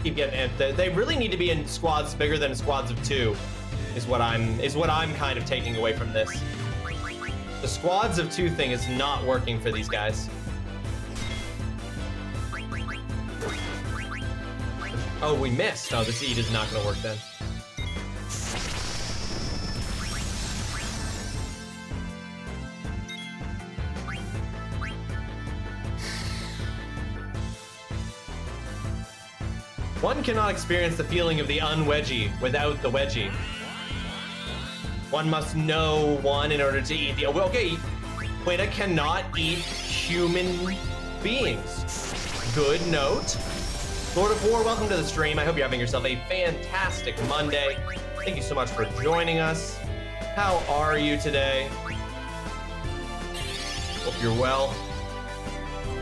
Keep getting it. They really need to be in squads bigger than squads of 2, is what I'm kind of taking away from this. The squads of 2 thing is not working for these guys. Oh, we missed. Oh, the seed is not gonna work then. One cannot experience the feeling of the unwedgie without the wedgie. One must know one in order to eat the... Okay, Quita cannot eat human beings. Good note. Lord of War, welcome to the stream. I hope you're having yourself a fantastic Monday. Thank you so much for joining us. How are you today? Hope you're well.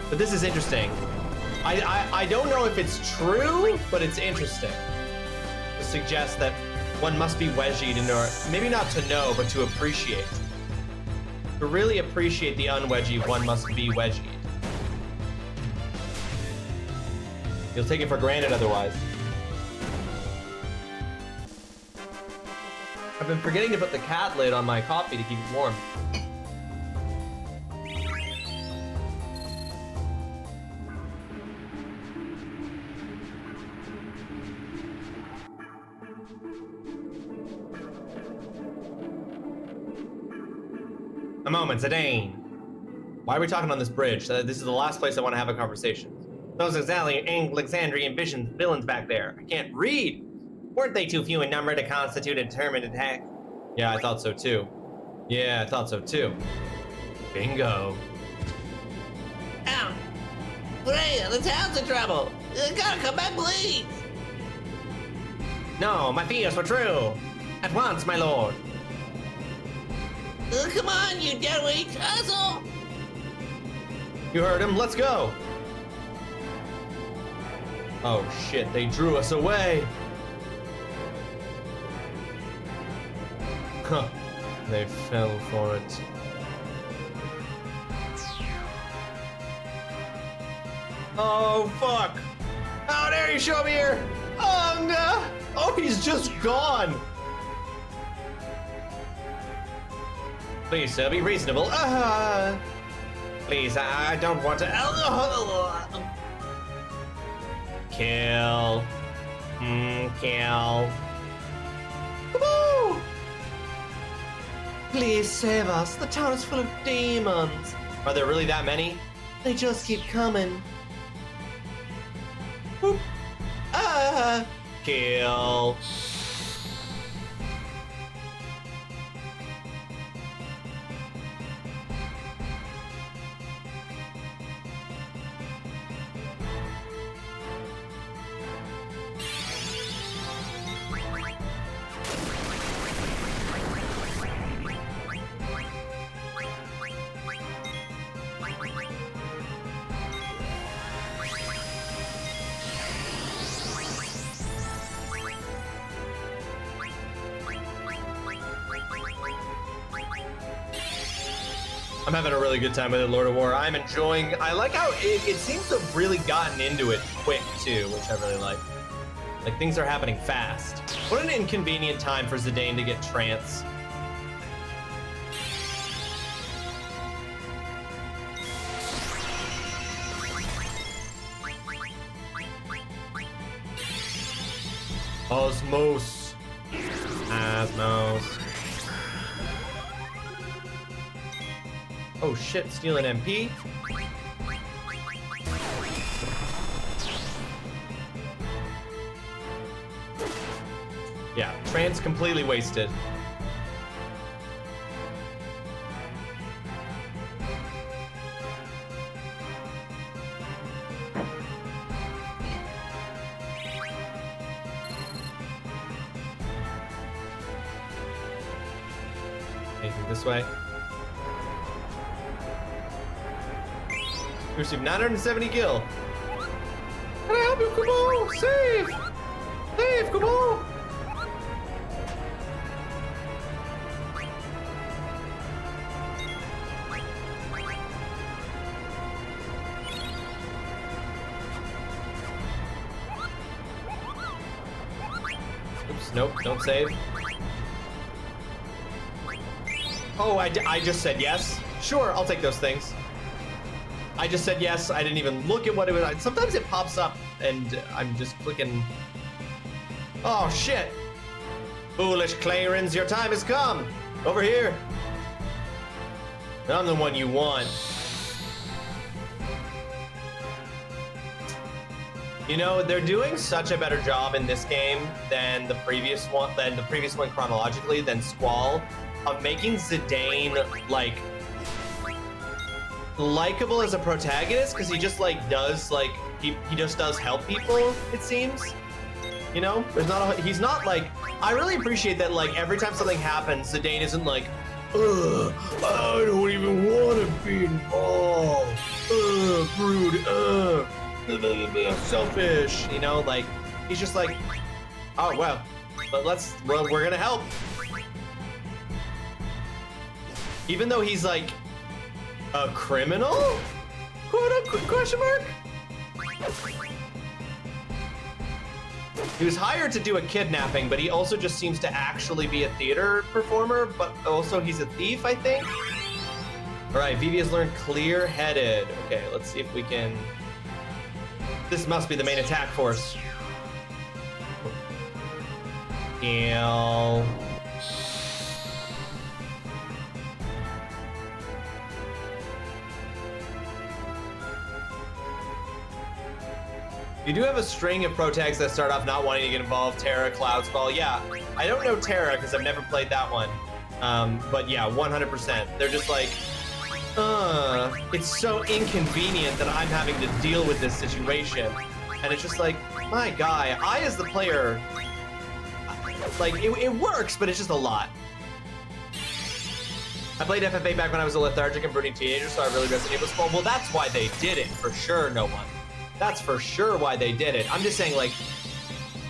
But this is interesting. I don't know if it's true, but it's interesting to suggest that one must be wedgied in order, maybe not to know, but to appreciate. To really appreciate the unwedgie, one must be wedgied. You'll take it for granted otherwise. I've been forgetting to put the cat lid on my coffee to keep it warm. A moment, Zidane. Why are we talking on this bridge? This is the last place I want to have a conversation. Those Alexandrian villains back there. I can't read. Weren't they too few in number to constitute a determined attack? Yeah, I thought so too. Yeah, I thought so too. Bingo. Ow! Freya, the town's in trouble. You gotta come back, please. No, my fears were true. At once, my lord. Come on, you deadweight asshole! You heard him, let's go! Oh shit, they drew us away! Huh, they fell for it. Oh fuck! How dare you show me here! Oh no! Oh, he's just gone. Please, sir, be reasonable. Please, I don't want to. Kill. Kill. Woo! Please save us. The town is full of demons. Are there really that many? They just keep coming. Whoop. Kill. I'm having a really good time with it, Lord of War. I'm enjoying. I like how it seems to have really gotten into it quick too, which I really like. Like things are happening fast. What an inconvenient time for Zidane to get trance. Osmos. Osmos. Oh shit, stealing MP. Yeah, trance completely wasted. Anything this way? You received 970 gil. Can I help you, Kubo? Save! Save, Kubo! Oops, nope, don't save. Oh, I just said yes. Sure, I'll take those things. I just said yes. I didn't even look at what it was. Sometimes it pops up and I'm just clicking. Oh, shit. Foolish Clarence, your time has come. Over here. I'm the one you want. You know, they're doing such a better job in this game than the previous one, chronologically, than Squall, of making Zidane, like, likable as a protagonist, because he just like does like he just does help people, it seems. You know, there's not he's not like, I really appreciate that like every time something happens, Zidane isn't like, ugh, I don't even want to be involved, rude, selfish, you know, like he's just like, oh well, but we're gonna help, even though he's like a criminal? Quote unquote, question mark? He was hired to do a kidnapping, but he also just seems to actually be a theater performer, but also he's a thief, I think? All right, Vivi has learned clear-headed. Okay, let's see if we can... This must be the main attack force. Heal. You do have a string of protags that start off not wanting to get involved. Terra, Cloudsfall. Yeah, I don't know Terra because I've never played that one. But yeah, 100%. They're just like, it's so inconvenient that I'm having to deal with this situation. And it's just like, my guy, I as the player, like, it works, but it's just a lot. I played FFA back when I was a lethargic and brooding teenager, so I really resonated with Squall. Well, that's why they did it, for sure, no one. That's for sure why they did it. I'm just saying, like,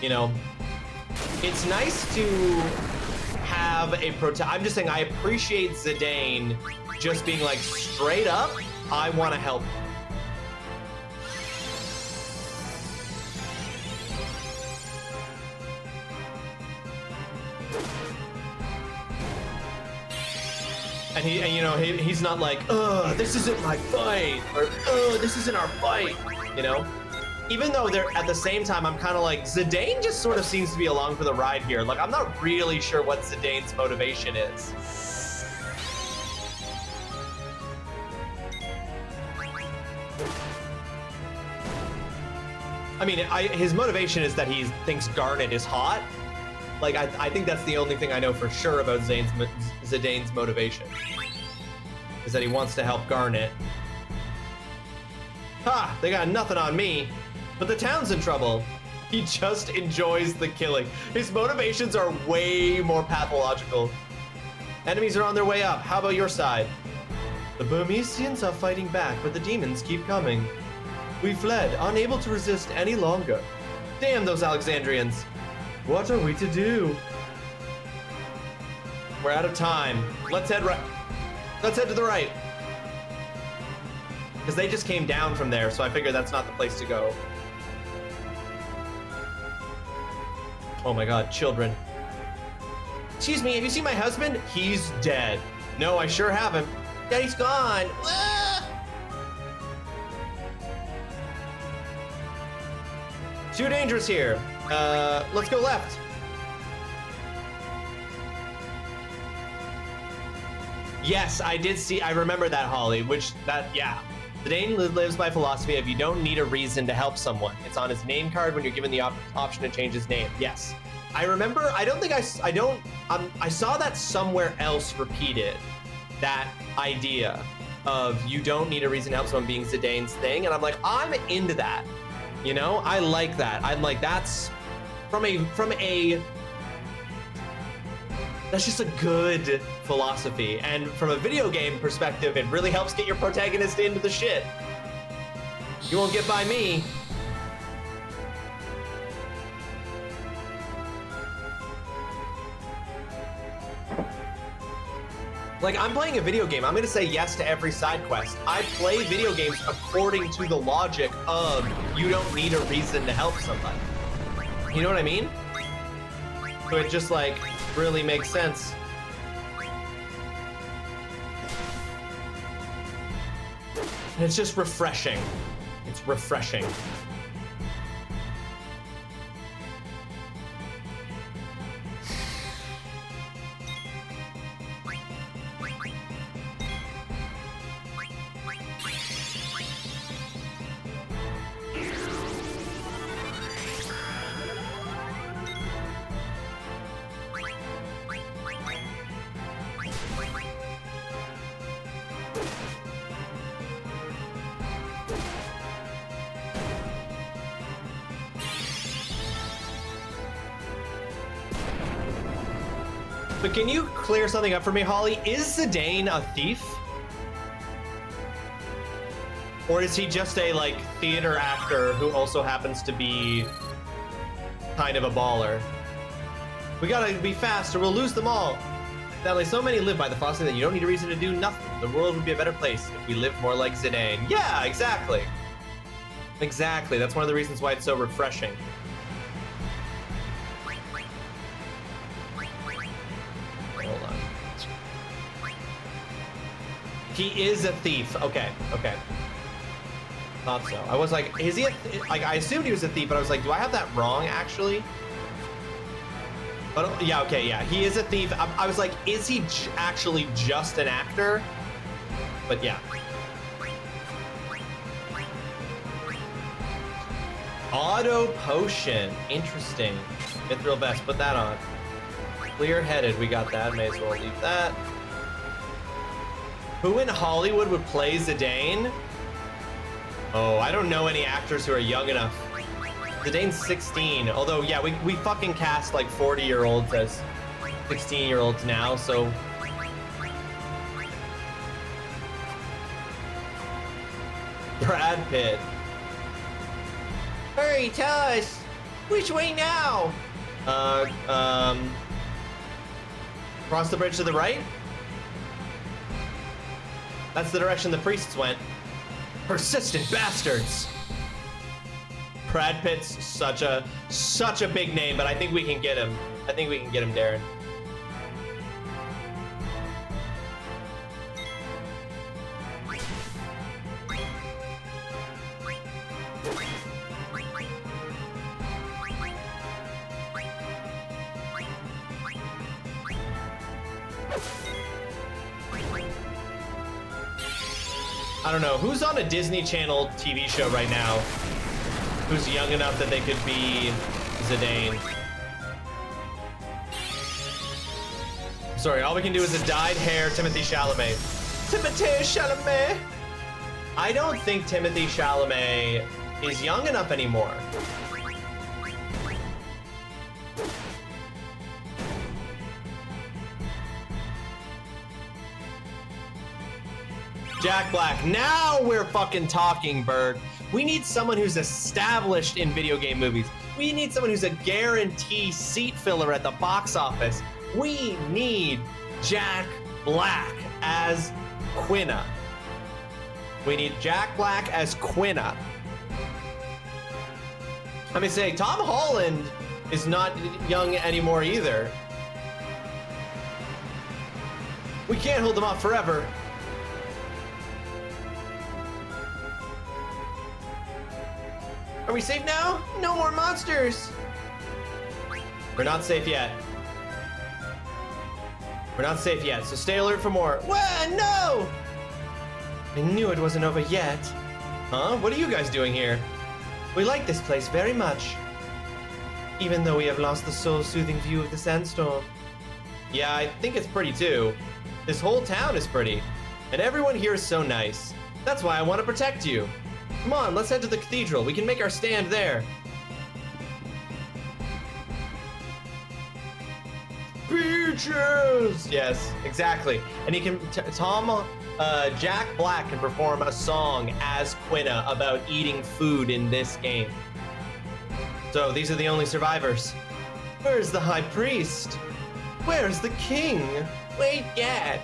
you know, it's nice to have a I'm just saying I appreciate Zidane just being like, straight up, I want to help. And he's not like, this isn't my fight, or this isn't our fight, you know? Even though they're at the same time, I'm kind of like, Zidane just sort of seems to be along for the ride here. Like, I'm not really sure what Zidane's motivation is. I mean, his motivation is that he thinks Garnet is hot. Like, I think that's the only thing I know for sure about Zidane's motivation. Is that he wants to help Garnet. Ha! They got nothing on me. But the town's in trouble. He just enjoys the killing. His motivations are way more pathological. Enemies are on their way up. How about your side? The Burmesians are fighting back, but the demons keep coming. We fled, unable to resist any longer. Damn those Alexandrians. What are we to do? We're out of time. Let's head right. Let's head to the right. Because they just came down from there, so I figure that's not the place to go. Oh my god, children. Excuse me, have you seen my husband? He's dead. No, I sure haven't. Daddy's gone. Ah! Too dangerous here. Let's go left. Yes, I did see, I remember that, Holly, yeah. Zidane lives by philosophy of you don't need a reason to help someone. It's on his name card when you're given the option to change his name. Yes. I remember, I saw that somewhere else repeated, that idea of you don't need a reason to help someone being Zidane's thing. And I'm like, I'm into that. You know, I like that. I'm like, that's that's just a good philosophy. And from a video game perspective, it really helps get your protagonist into the shit. You won't get by me. Like, I'm playing a video game. I'm gonna say yes to every side quest. I play video games according to the logic of you don't need a reason to help somebody. You know what I mean? So it just like really makes sense. And it's just refreshing. It's refreshing. But can you clear something up for me, Holly? Is Zidane a thief? Or is he just a, like, theater actor who also happens to be kind of a baller? We gotta be fast or we'll lose them all. Sadly, so many live by the philosophy that you don't need a reason to do nothing. The world would be a better place if we lived more like Zidane. Yeah, exactly. Exactly. That's one of the reasons why it's so refreshing. Hold on. He is a thief. Okay, okay. Thought so. I was like, is he like, I assumed he was a thief, but I was like, do I have that wrong, actually? But yeah, okay, yeah. He is a thief. I was like, is he actually just an actor? But yeah. Auto potion. Interesting. Mithril vest. Put that on. Clear-headed. We got that. May as well leave that. Who in Hollywood would play Zidane? Oh, I don't know any actors who are young enough. Zidane's 16. Although, yeah, we fucking cast like 40-year-olds as 16-year-olds now, so... Brad Pitt. Hurry, tell us! Which way now? Cross the bridge to the right? That's the direction the priests went. Persistent bastards! Brad Pitt's such a big name, but I think we can get him. I think we can get him, Darren. I don't know, who's on a Disney Channel TV show right now who's young enough that they could be Zidane? Sorry, all we can do is a dyed hair Timothée Chalamet. Timothée Chalamet! I don't think Timothée Chalamet is young enough anymore. Jack Black, now we're fucking talking, Bird. We need someone who's established in video game movies. We need someone who's a guarantee seat filler at the box office. We need Jack Black as Quina. We need Jack Black as Quina. Let me say, Tom Holland is not young anymore either. We can't hold them off forever. Are we safe now? No more monsters! We're not safe yet. We're not safe yet, so stay alert for more. What? No! I knew it wasn't over yet. Huh? What are you guys doing here? We like this place very much. Even though we have lost the soul-soothing view of the sandstorm. Yeah, I think it's pretty too. This whole town is pretty. And everyone here is so nice. That's why I want to protect you. Come on, let's head to the cathedral. We can make our stand there. Beaches! Yes, exactly. And he can, Jack Black can perform a song as Quina about eating food in this game. So these are the only survivors. Where's the high priest? Where's the king? Wait, Gad.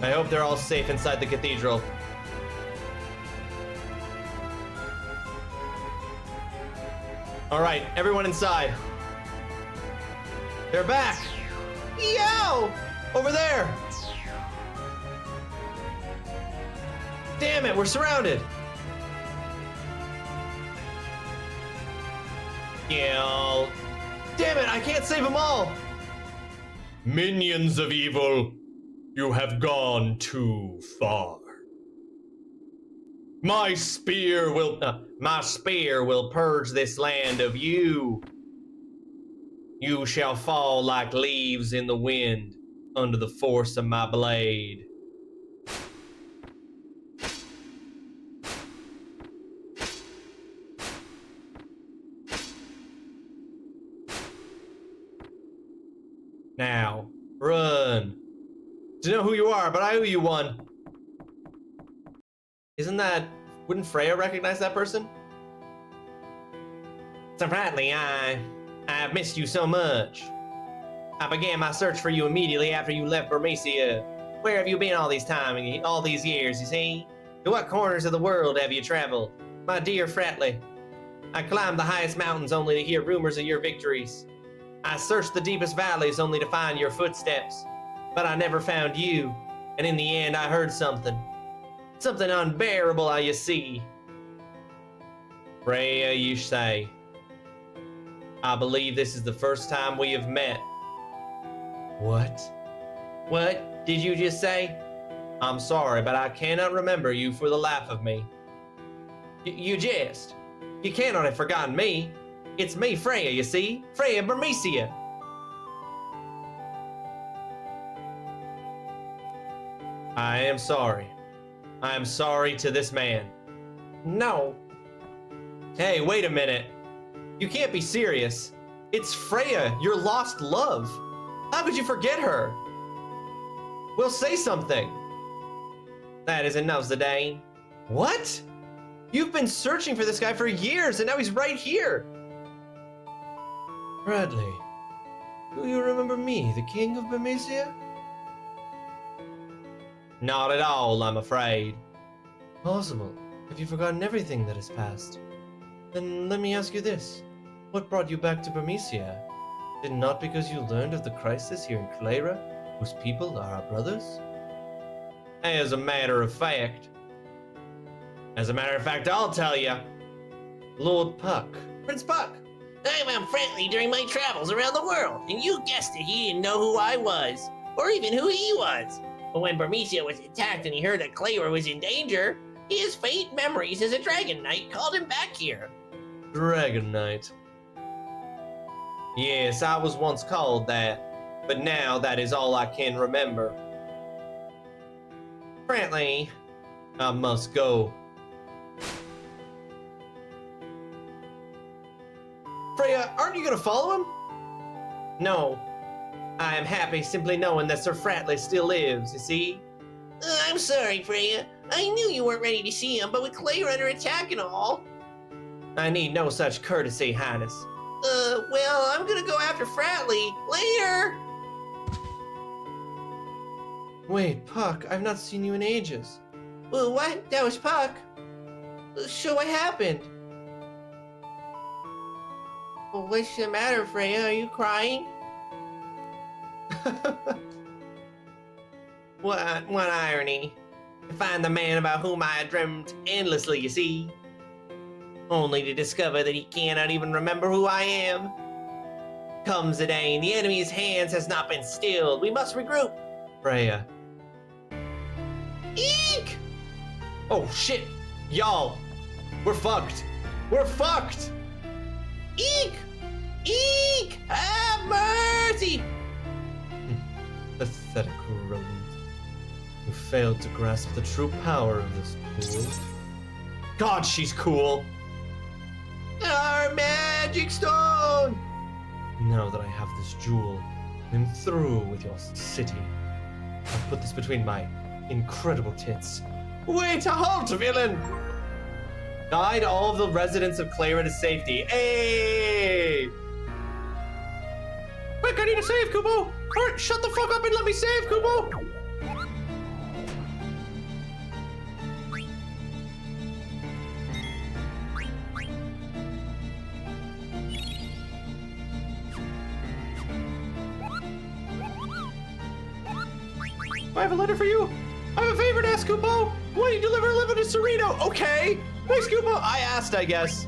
I hope they're all safe inside the cathedral. All right, everyone inside. They're back. Yo! Over there. Damn it, we're surrounded. Yo. Damn it, I can't save them all. Minions of evil, you have gone too far. My spear will purge this land of you. You shall fall like leaves in the wind under the force of my blade. Now, run. To know who you are, but I owe you one. Wouldn't Freya recognize that person? So rightly, I've missed you so much. I began my search for you immediately after you left Burmecia. Where have you been all these years, you see? To what corners of the world have you traveled? My dear Fratley, I climbed the highest mountains only to hear rumors of your victories. I searched the deepest valleys only to find your footsteps. But I never found you, and in the end I heard something. Something unbearable, you see. Freya, you say. I believe this is the first time we have met. What? What did you just say? I'm sorry, but I cannot remember you for the life of me. You jest. You cannot have forgotten me. It's me, Freya, you see? Freya Burmecia. I am sorry. I am sorry to this man. No. Hey, wait a minute. You can't be serious. It's Freya, your lost love. How could you forget her? Well, say something. That is enough, Zidane. What? You've been searching for this guy for years, and now he's right here. Bradley, do you remember me, the king of Burmecia? Not at all, I'm afraid. Possible. Have you forgotten everything that has passed? Then let me ask you this. What brought you back to Burmecia? Is it not because you learned of the crisis here in Clara, whose people are our brothers? As a matter of fact. I'll tell you. Lord Puck. Prince Puck. I found Friendly during my travels around the world, and you guessed it, he didn't know who I was, or even who he was. But when Bermesia was attacked and he heard that Clara was in danger, his faint memories as a Dragon Knight called him back here. Dragon Knight. Yes, I was once called that, but now that is all I can remember. Friendly, I must go. Freya, aren't you gonna follow him? No. I am happy simply knowing that Sir Fratley still lives, you see? I'm sorry, Freya. I knew you weren't ready to see him, but with Clara under attack and all. I need no such courtesy, Highness. Well, I'm gonna go after Fratley. Later! Wait, Puck, I've not seen you in ages. What? That was Puck. So what happened? What's the matter, Freya? Are you crying? What irony. To find the man about whom I had dreamt endlessly, you see. Only to discover that he cannot even remember who I am. Comes a day, and the enemy's hands has not been stilled. We must regroup. Freya. Eek! Oh shit! Y'all! We're fucked! We're fucked! Eek! Eek! Have mercy! Pathetic rodent. Who failed to grasp the true power of this fool. God, she's cool! Our magic stone! Now that I have this jewel, I'm through with your city. I'll put this between my incredible tits. Wait, halt, villain! Guide all of the residents of Clara to safety. Hey! Quick, I need to save, Kubo! Alright, shut the fuck up and let me save, Kubo! I have a letter for you. I have a favor to ask, Kubo. Will you deliver a letter to Sereno? Okay. Thanks, Kubo. I asked, I guess.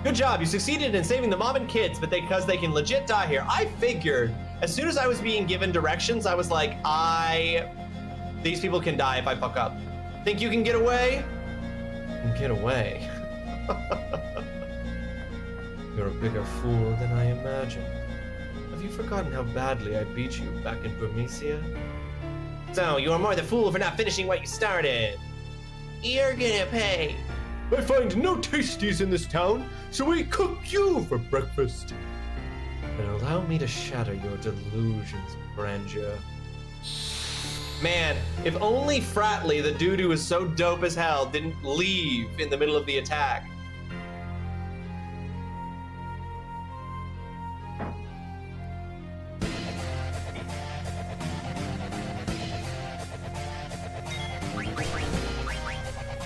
Good job. You succeeded in saving the mom and kids, but because they can legit die here. I figured as soon as I was being given directions, I was like, these people can die if I fuck up. Think you can get away? Get away. You're a bigger fool than I imagined. Have you forgotten how badly I beat you back in Bermesia? So, you are more the fool for not finishing what you started. You're gonna pay. I find no tasties in this town, so I cook you for breakfast. And allow me to shatter your delusions, grandeur. Man, if only Fratley, the dude who was so dope as hell, didn't leave in the middle of the attack.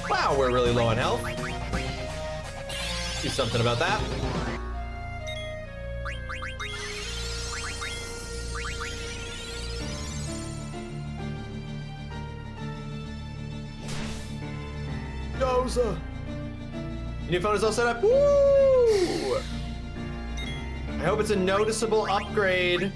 Wow, we're really low on health. Do something about that. Doza! Your new phone is all set up. Woo! I hope it's a noticeable upgrade.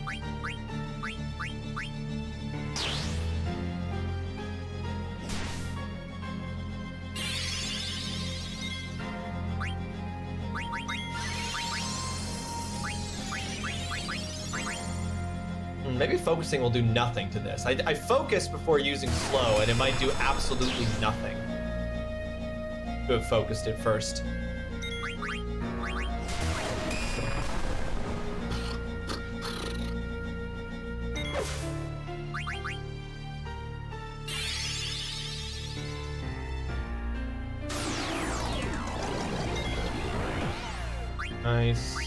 Maybe focusing will do nothing to this. I focused before using slow, and it might do absolutely nothing to have focused it first. Nice.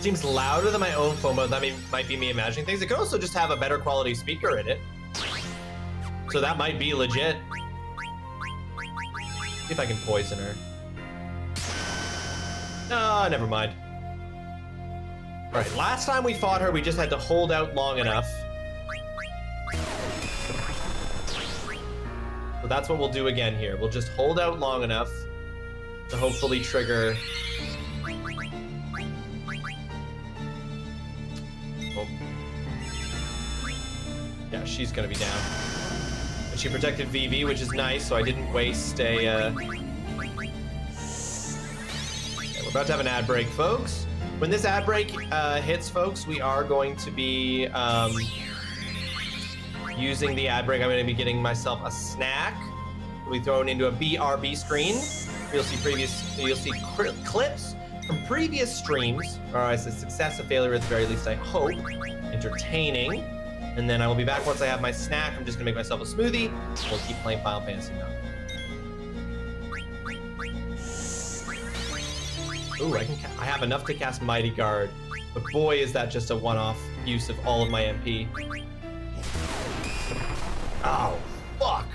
Seems louder than my own phone, but that might be me imagining things. It could also just have a better quality speaker in it. So that might be legit. See if I can poison her. Oh, never mind. All right, last time we fought her, we just had to hold out long enough. So that's what we'll do again here. We'll just hold out long enough to hopefully trigger. Oh. Yeah, she's gonna be down. And she protected VV, which is nice, so I didn't waste a... Yeah, we're about to have an ad break, folks. When this ad break hits, folks, we are going to be using the ad break. I'm going to be getting myself a snack. We throw it into a BRB screen. You'll see clips from previous streams, or I said success, a failure at the very least, I hope. Entertaining. And then I will be back once I have my snack. I'm just gonna make myself a smoothie. We'll keep playing Final Fantasy now. Ooh, I have enough to cast Mighty Guard, but boy, is that just a one-off use of all of my MP. Oh, fuck.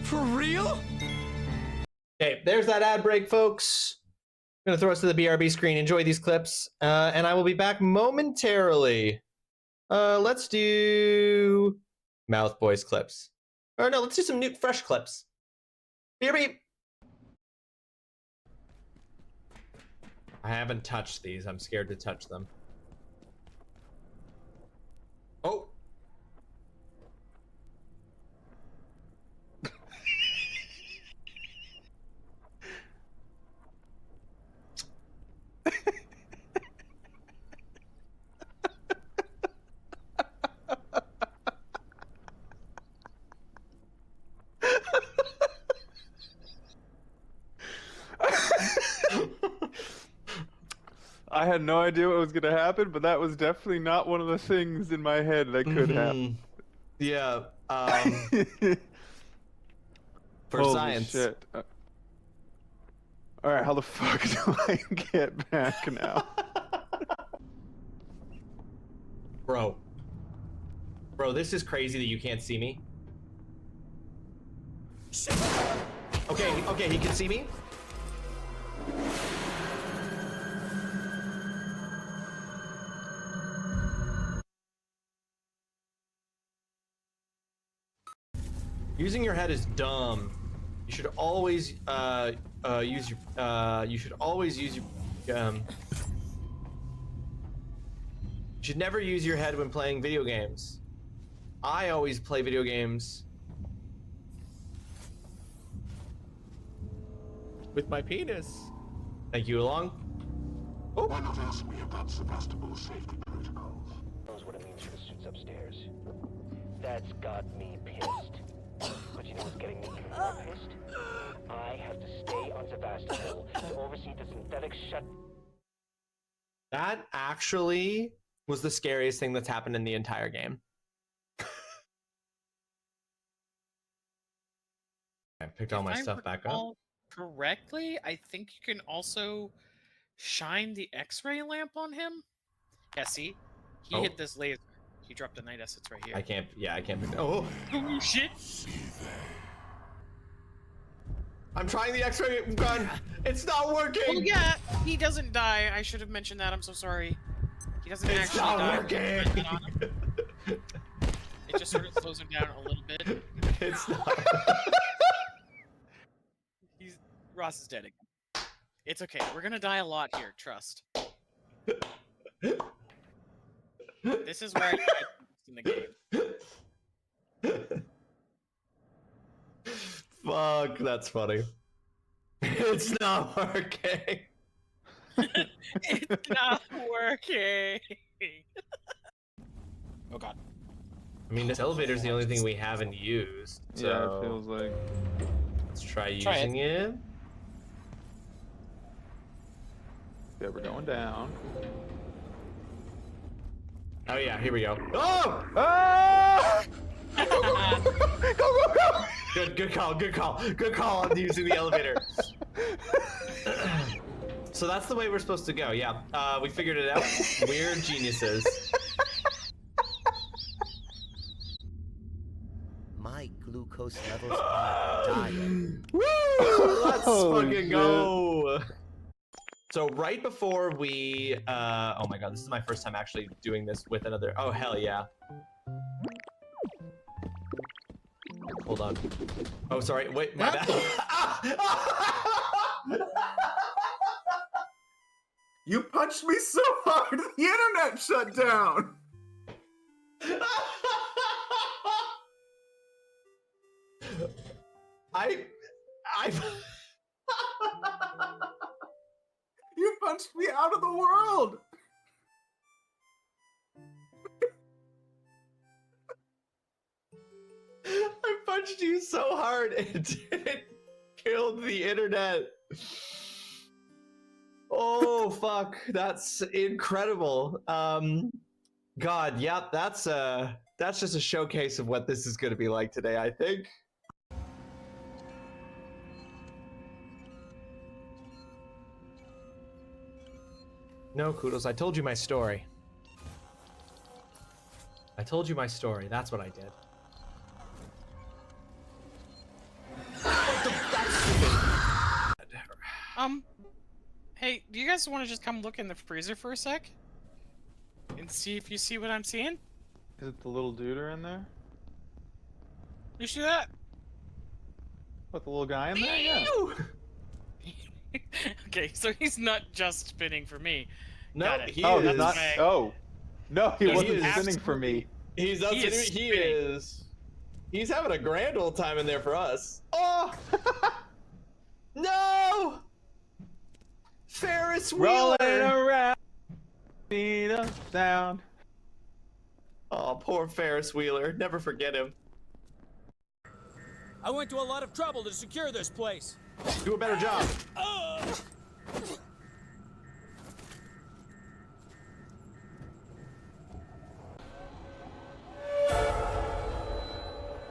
For real? Okay, there's that ad break, folks. I'm gonna throw us to the BRB screen. Enjoy these clips, and I will be back momentarily. Let's do Mouth Boys clips. Or no, let's do some Nuke Fresh clips. BRB. I haven't touched these. I'm scared to touch them. Oh. I had no idea what was gonna happen, but that was definitely not one of the things in my head that could happen. Yeah. For Holy science. shit. All right, how the fuck do I get back now? Bro, this is crazy that you can't see me. Okay, he can see me. Using your head is dumb. You should always use your you should never use your head when playing video games. I always play video games with my penis. Thank you, Along. Oh. Why not ask me about Sevastopol's safety protocols? Knows what it means for the suits upstairs. That's got me pissed. But you know what's getting me even more pissed? I have to stay on Sevastopol to oversee the synthetic shut. That actually was the scariest thing that's happened in the entire game. I picked all my stuff back up. Correctly, I think you can also shine the X-ray lamp on him. Yeah, see, he hit this laser. He dropped a night essence right here. I can't pick that. Oh shit! I'm trying the X-ray gun. It's not working. Oh yeah, he doesn't die. I should have mentioned that. I'm so sorry. He doesn't actually die. It's not working. It just sort of slows him down a little bit. It's not. Ross is dead again. It's okay. We're gonna die a lot here. Trust. This is where I died in the game. Fuck, that's funny. It's not working. It's not working. Oh god. I mean, this elevator is the only thing we haven't used. So Yeah, it feels like. let's try using it. Yeah, we're going down. Oh yeah, here we go. Oh! Ah! Go! Good call on using the elevator. So that's the way we're supposed to go. Yeah, we figured it out. We're geniuses. My glucose levels are dying. Woo! Let's fucking go. So right before we, oh my god, this is my first time actually doing this with another. Oh hell yeah. Hold on. Oh sorry, wait, my bad. You punched me so hard, the internet shut down. You punched me out of the world. I punched you so hard it killed the internet. Oh fuck, that's incredible. God, yep, that's just a showcase of what this is gonna be like today, I think. No, Kudos, I told you my story. I told you my story, that's what I did. Hey, do you guys want to just come look in the freezer for a sec? And see if you see what I'm seeing? Is it the little duder in there? You see that? What, the little guy in there? Yeah. Okay, so he's not just spinning for me. No, Got it. he Oh, is. he's not. Oh. No, he No, wasn't he is spinning for me. He's up He to is he spinning. is. He's having a grand old time in there for us. Oh! No! Ferris Wheeler! Rolling around, beat of sound. Oh, poor Ferris Wheeler. Never forget him. I went to a lot of trouble to secure this place. Do a better job.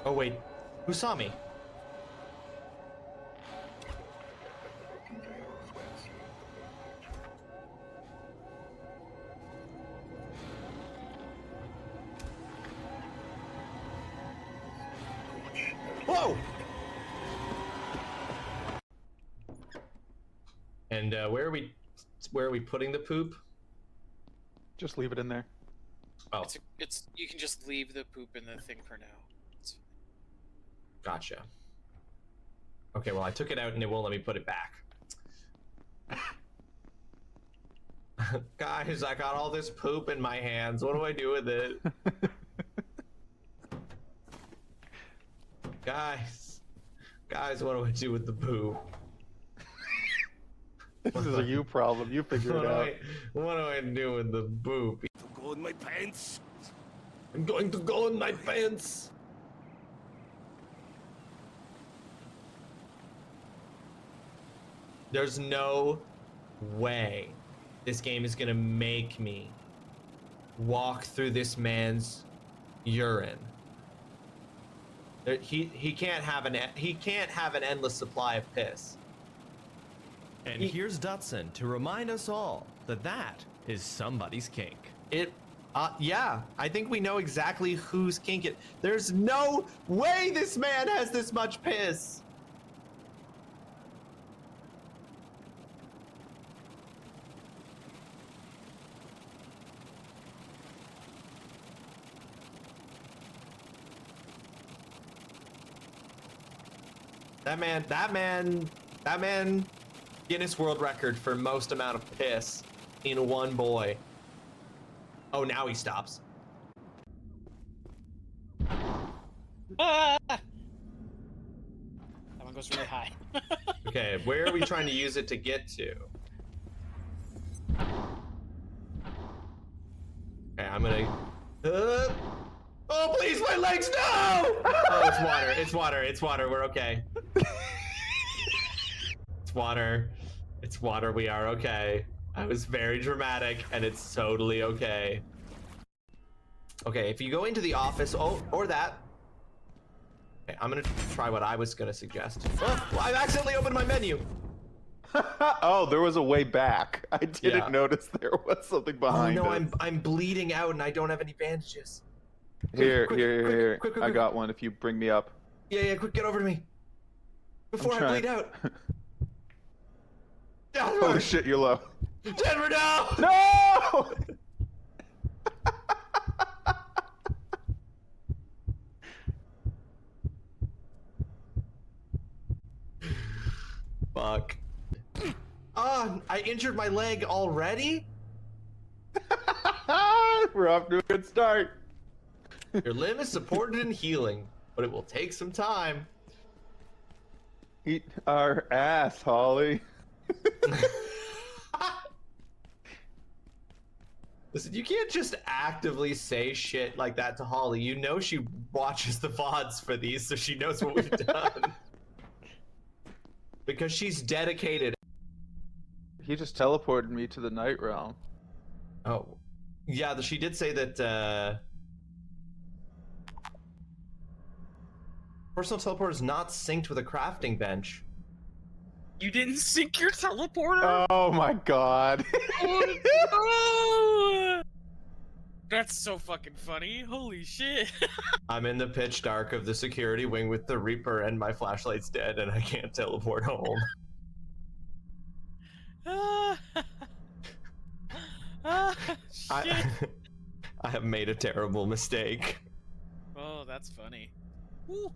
Oh wait, who saw me? Whoa! And where are we putting the poop? Just leave it in there. Oh, It's you can just leave the poop in the thing for now. It's... Gotcha. Okay, well I took it out and it won't let me put it back. Guys, I got all this poop in my hands. What do I do with it? Guys, what do I do with the poop? This is a you problem. You figure it out. What do I do with the poop? Go in my pants. I'm going to go in my pants. There's no way this game is gonna make me walk through this man's urine. He can't have an endless supply of piss. And here's Dutson to remind us all that that is somebody's kink. Yeah, I think we know exactly whose kink it. There's no way this man has this much piss. That man, Guinness World Record for most amount of piss in one boy. Oh, now he stops. Ah! That one goes really high. Okay, where are we trying to use it to get to? Okay, I'm gonna. Oh, please, my legs, no! Oh, it's water, it's water, it's water, we're okay. It's water, it's water, we are okay. I was very dramatic, and it's totally okay. Okay, if you go into the office, or that. Okay, I'm gonna try what I was gonna suggest. Oh, well, I've accidentally opened my menu. Oh, there was a way back. I didn't notice there was something behind Oh no, us. I'm bleeding out and I don't have any bandages. Here, Quick, here. quick, I got one if you bring me up. Yeah, quick, get over to me. Before I bleed out. Holy shit, you're low. Denver, no! No! Fuck. Ah, I injured my leg already? We're off to a good start. Your limb is supported in healing, but it will take some time. Eat our ass, Holly. Listen, you can't just actively say shit like that to Holly. You know she watches the VODs for these, so she knows what we've done. Because she's dedicated. He just teleported me to the night realm. Oh. Yeah, she did say that, personal teleporter is not synced with a crafting bench. You didn't sync your teleporter? Oh my god. Oh, no! That's so fucking funny. Holy shit. I'm in the pitch dark of the security wing with the Reaper and my flashlight's dead and I can't teleport home. Shit. I have made a terrible mistake. Oh, that's funny. Woo.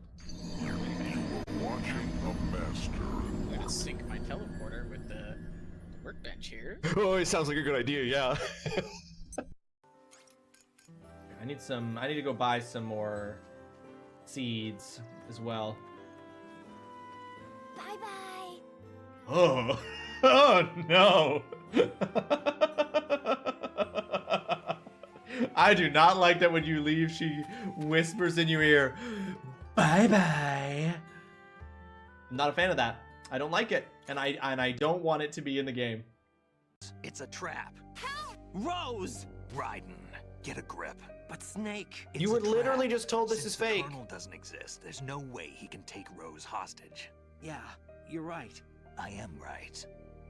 Watching a master. I'm gonna sync my teleporter with the workbench here. Oh, it sounds like a good idea, yeah. I need to go buy some more seeds as well. Bye bye. Oh, oh no. I do not like that when you leave, she whispers in your ear, bye-bye. I'm not a fan of that. I don't like it, and I don't want it to be in the game. It's a trap. Rose! Raiden, get a grip. But Snake, it's You were a trap. literally just told this Since is fake. The Colonel doesn't exist. There's no way he can take Rose hostage. Yeah, you're right. I am right.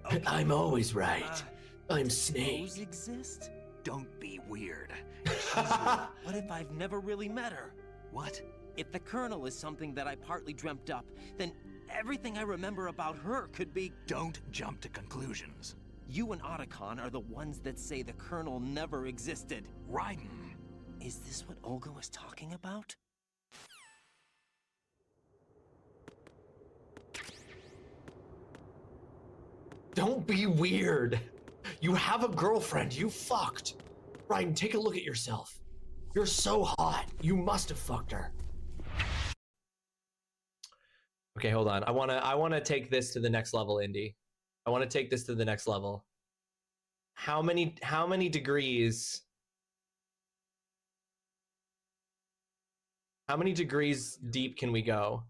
Okay. I'm always right. I'm Snake. Rose exist? Don't be weird. If she's real, what if I've never really met her? What? If the Colonel is something that I partly dreamt up, then everything I remember about her could be... Don't jump to conclusions. You and Otacon are the ones that say the Colonel never existed. Raiden. Is this what Olga was talking about? Don't be weird. You have a girlfriend. You fucked. Ryan, take a look at yourself. You're so hot. You must have fucked her. Okay, hold on. I wanna take this to the next level, Indy. I wanna take this to the next level. How many degrees? How many degrees deep can we go?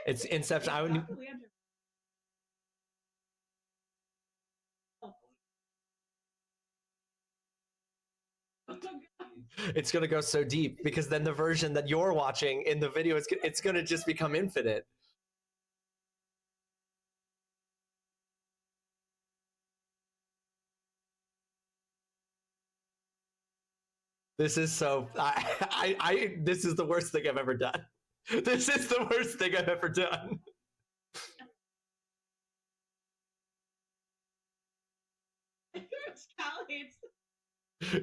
It's Inception. I would. It's gonna go so deep because then the version that you're watching in the video, it's gonna just become infinite. This is so. This is the worst thing I've ever done. This is the worst thing I've ever done.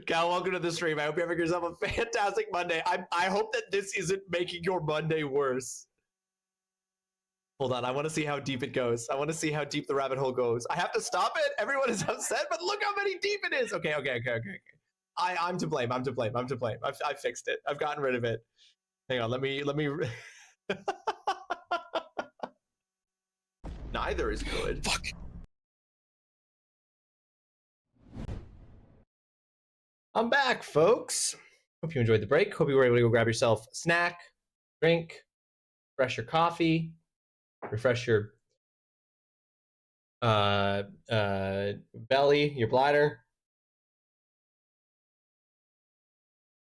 Cal, welcome to the stream. I hope you have yourself a fantastic Monday. I hope that this isn't making your Monday worse. Hold on, I want to see how deep it goes. I want to see how deep the rabbit hole goes. I have to stop it. Everyone is upset, but look how many deep it is. Okay. I'm to blame. I'm to blame. I've fixed it. I've gotten rid of it. Hang on. Let me. Neither is good. Fuck. I'm back, folks. Hope you enjoyed the break. Hope you were able to go grab yourself a snack, drink, refresh your coffee, refresh your belly, your bladder.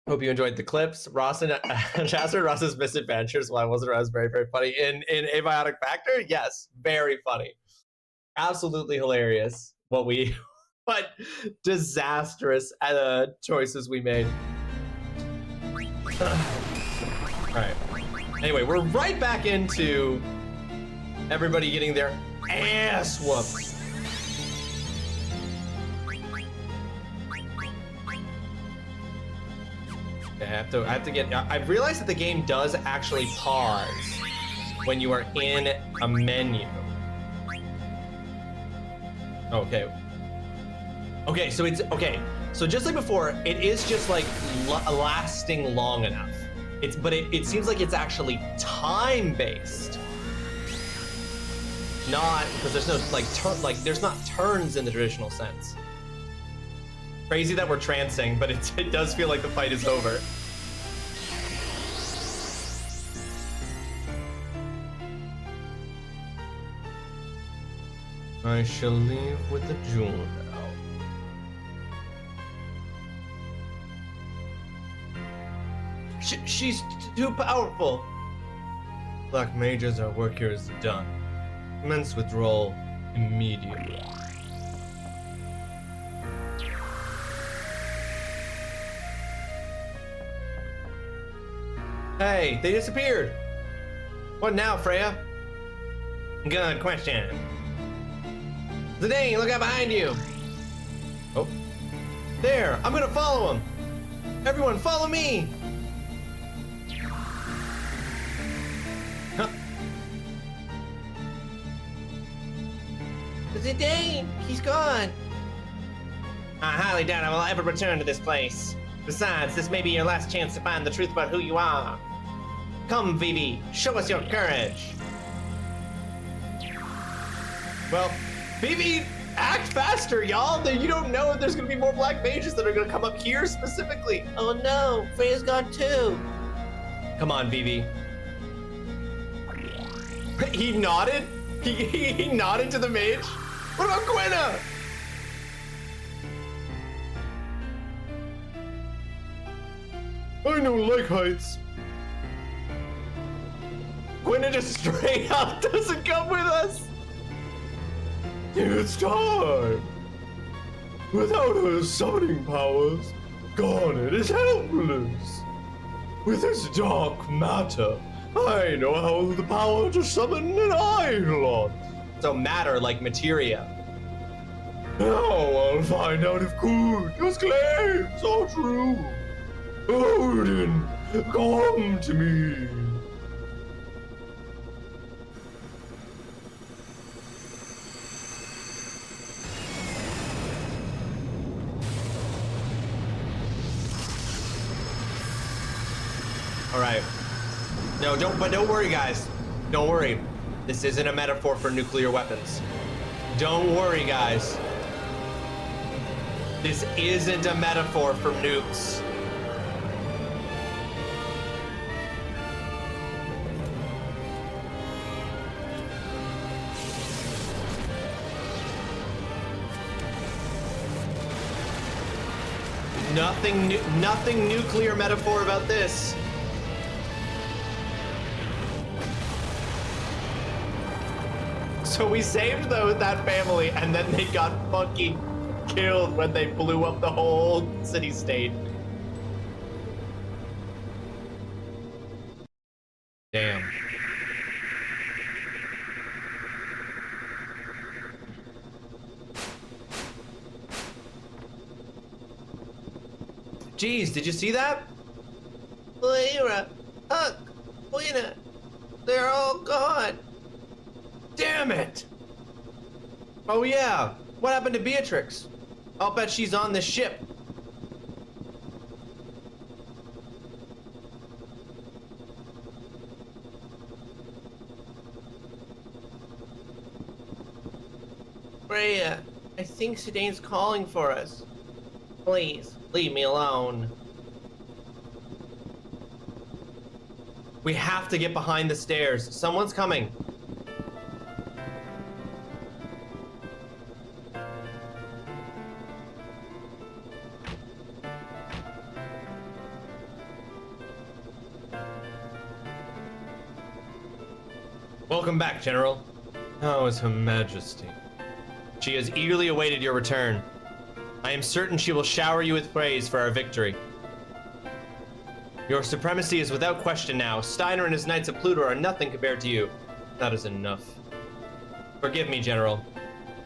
Hope you enjoyed the clips. Chastity Ross's misadventures while I wasn't around was very, very funny. In Abiotic Factor, yes, very funny. Absolutely hilarious. What disastrous choices we made. All right. Anyway, we're right back into everybody getting their ass whooped. I have to get. I've realized that the game does actually pause when you are in a menu. Okay. Okay, so it's okay. So just like before, it is just like lasting long enough. But it seems like it's actually time-based. Not because there's no there's not turns in the traditional sense. Crazy that we're trancing, but it does feel like the fight is over. I shall leave with the jewel now. She's too powerful. Black mages, our work here is done. Commence withdrawal immediately. Hey, they disappeared. What now, Freya? Good question. Zidane, look out behind you. Oh. There, I'm gonna follow him. Everyone, follow me. Huh. Zidane, he's gone. I highly doubt I will ever return to this place. Besides, this may be your last chance to find the truth about who you are. Come, Vivi, show us your courage. Well, Vivi, act faster, y'all. You don't know if there's gonna be more black mages that are gonna come up here specifically. Oh no, Freya's gone too. Come on, Vivi. He nodded? He nodded to the mage? What about Gwenna? I know like heights. Gwenna just straight up doesn't come with us. It's time. Without her summoning powers, Garnet is helpless. With his dark matter, I know how the power to summon an Eidolon. So matter like materia. Now I'll find out if Kuja's claims are true. Odin, come to me. All right. No, don't worry, guys. Don't worry. This isn't a metaphor for nuclear weapons. Don't worry, guys. This isn't a metaphor for nukes. Nothing nuclear metaphor about this. So we saved that family, and then they got fucking killed when they blew up the whole city-state. Damn. Jeez, did you see that? Lyra, Huck, Gwenna, they're all gone. Damn it! Oh yeah, what happened to Beatrix? I'll bet she's on this ship. Freya, I think Zidane's calling for us. Please, Leave me alone. We have to get behind the stairs. Someone's coming. Welcome back, General. How is Her Majesty? She has eagerly awaited your return. I am certain she will shower you with praise for our victory. Your supremacy is without question now. Steiner and his Knights of Pluto are nothing compared to you. That is enough. Forgive me, General.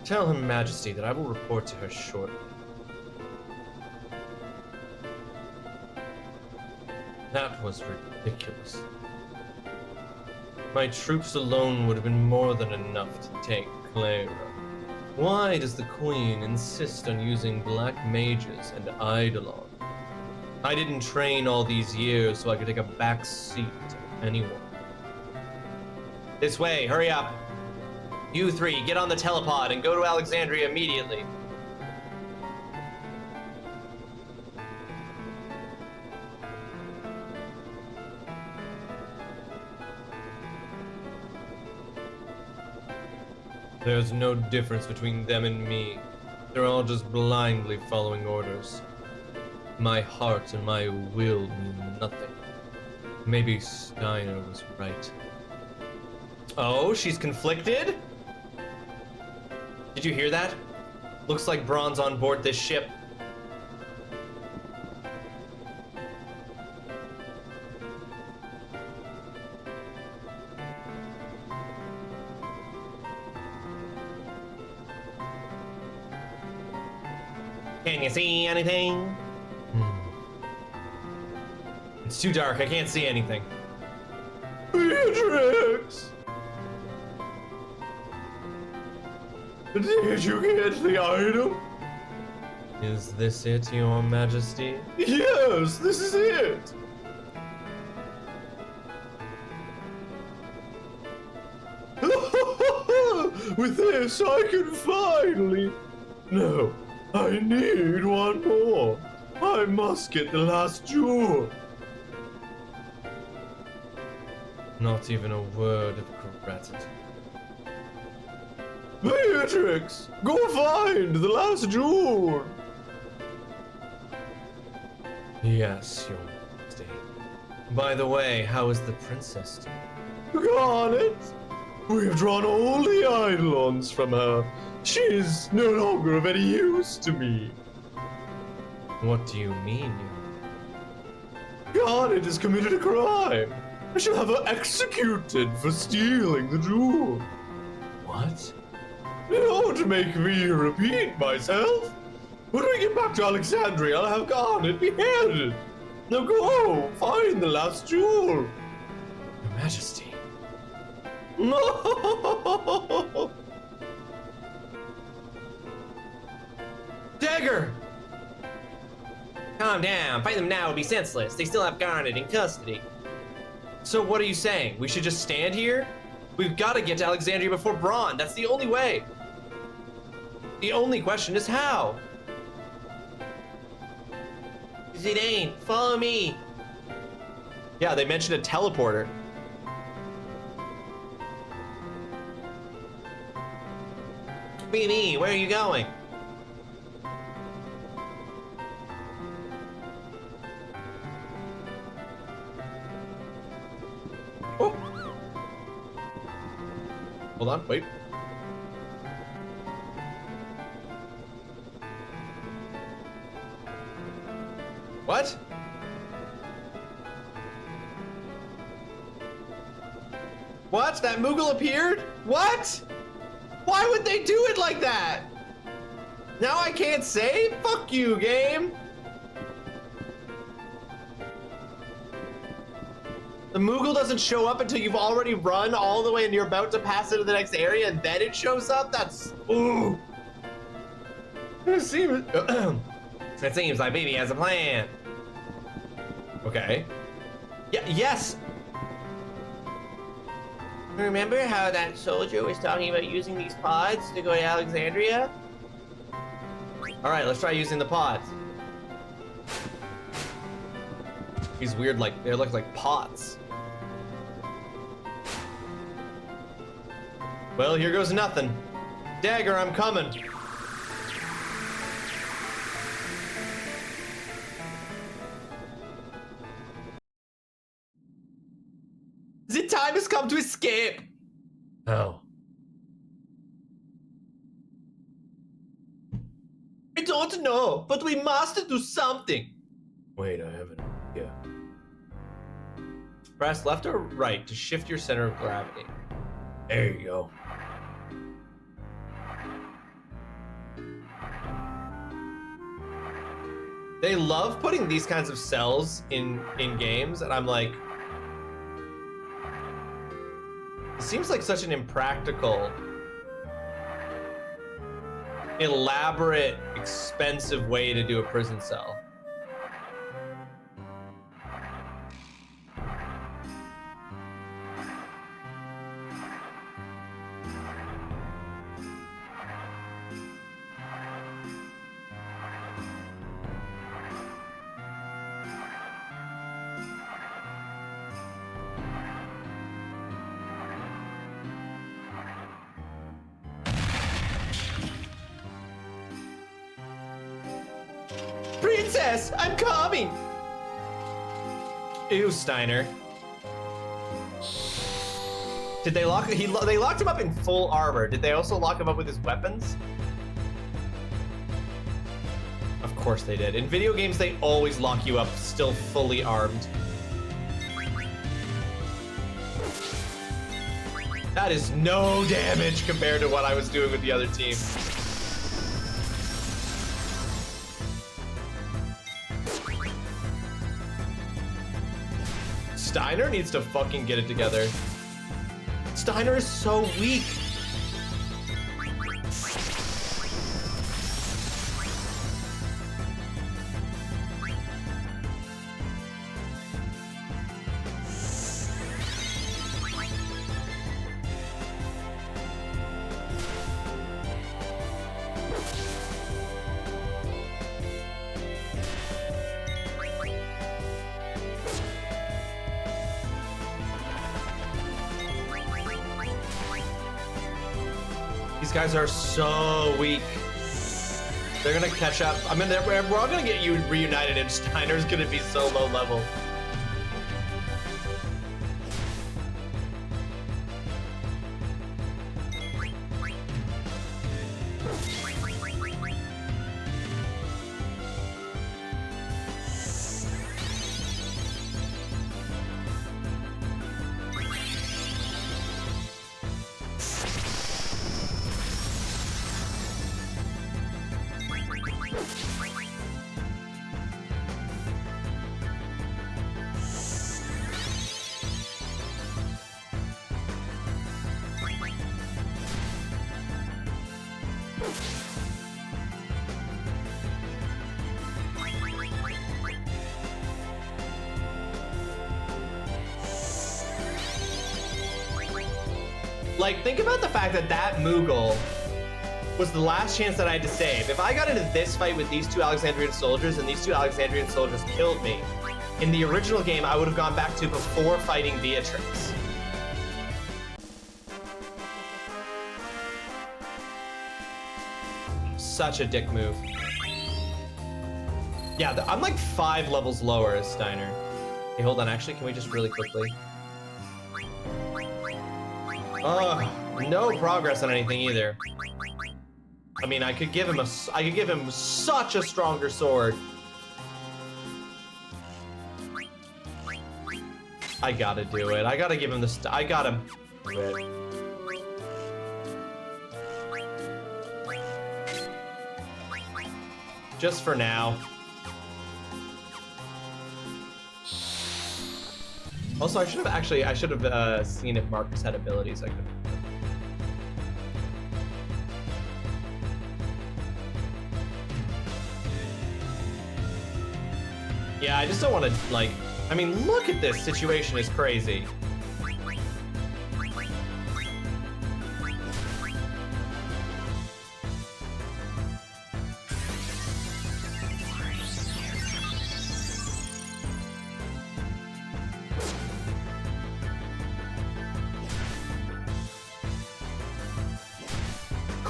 Tell Her Majesty that I will report to her shortly. That was ridiculous. My troops alone would have been more than enough to take Clara. Why does the Queen insist on using black mages and Eidolon? I didn't train all these years so I could take a back seat to anyone. This way, hurry up. You three, get on the telepod and go to Alexandria immediately. There's no difference between them and me. They're all just blindly following orders. My heart and my will mean nothing. Maybe Steiner was right. Oh, she's conflicted? Did you hear that? Looks like Braun's on board this ship. Can you see anything? It's too dark, I can't see anything. Beatrix! Did you get the item? Is this it, Your Majesty? Yes, this is it! With this, I can finally... No, I need one more. I must get the last jewel. Not even a word of gratitude. Beatrix, go find the last jewel. Yes, Your Majesty. By the way, how is the princess doing? Garnet, we have drawn all the Eidolons from her. She is no longer of any use to me. What do you mean, Garnet has committed a crime. I shall have her executed for stealing the jewel. What? In order to make me repeat myself, when we get back to Alexandria, I'll have Garnet beheaded. Now go, find the last jewel. Your Majesty. No! Dagger! Calm down. Fight them now would be senseless. They still have Garnet in custody. So what are you saying? We should just stand here? We've got to get to Alexandria before Braun. That's the only way. The only question is how. Zidane, follow me. Yeah, they mentioned a teleporter. BB, where are you going? Oh. Hold on, wait. What? What? That Moogle appeared? What? Why would they do it like that? Now I can't save? Fuck you, game. The Moogle doesn't show up until you've already run all the way and you're about to pass into the next area and then it shows up? That's... Ooh. It seems like Baby has a plan. Okay. Yeah, yes! Remember how that soldier was talking about using these pods to go to Alexandria? Alright, let's try using the pods. These weird, like, they look like pots. Well, here goes nothing. Dagger, I'm coming. The time has come to escape. Oh. I don't know, but we must do something. Wait, I haven't. Yeah. Press left or right to shift your center of gravity. There you go. They love putting these kinds of cells in games, and I'm like, it seems like such an impractical, elaborate, expensive way to do a prison cell. Princess, I'm coming! Ew, Steiner. Did they lock they locked him up in full armor. Did they also lock him up with his weapons? Of course they did. In video games, they always lock you up still fully armed. That is no damage compared to what I was doing with the other team. Steiner needs to fucking get it together. Steiner is so weak. These guys are so weak. They're gonna catch up. I mean, we're all gonna get you reunited, and Steiner's gonna be so low level. Like, think about the fact that that Moogle was the last chance that I had to save. If I got into this fight with these two Alexandrian soldiers and these two Alexandrian soldiers killed me, in the original game, I would have gone back to before fighting Beatrix. Such a dick move. Yeah, I'm like 5 levels lower as Steiner. Hey, hold on. Actually, can we just really quickly? No progress on anything either. I mean, I could give him such a stronger sword. I gotta do it. I gotta give him I gotta do it. Just for now. Also, I should have seen if Marcus had abilities I could. Yeah, I just don't want to, like, I mean, look at this situation is crazy.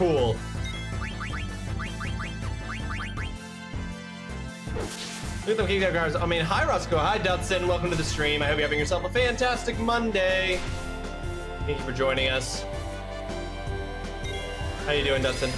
cool. Look at them keep their cars. I mean, hi Roscoe, hi Dutson, welcome to the stream. I hope you're having yourself a fantastic Monday. Thank you for joining us. How you doing, Dutson?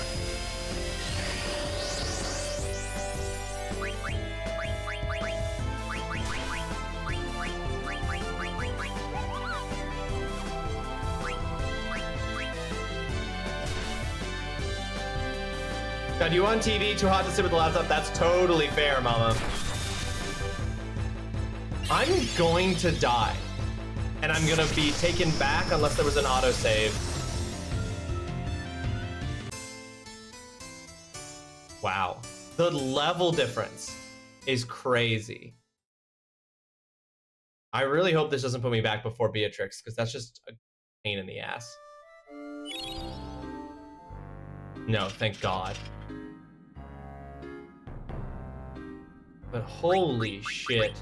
God, you on TV, too hot to sit with the laptop? That's totally fair, mama. I'm going to die. And I'm gonna be taken back unless there was an autosave. Wow. The level difference is crazy. I really hope this doesn't put me back before Beatrix, because that's just a pain in the ass. No, thank God. But holy shit.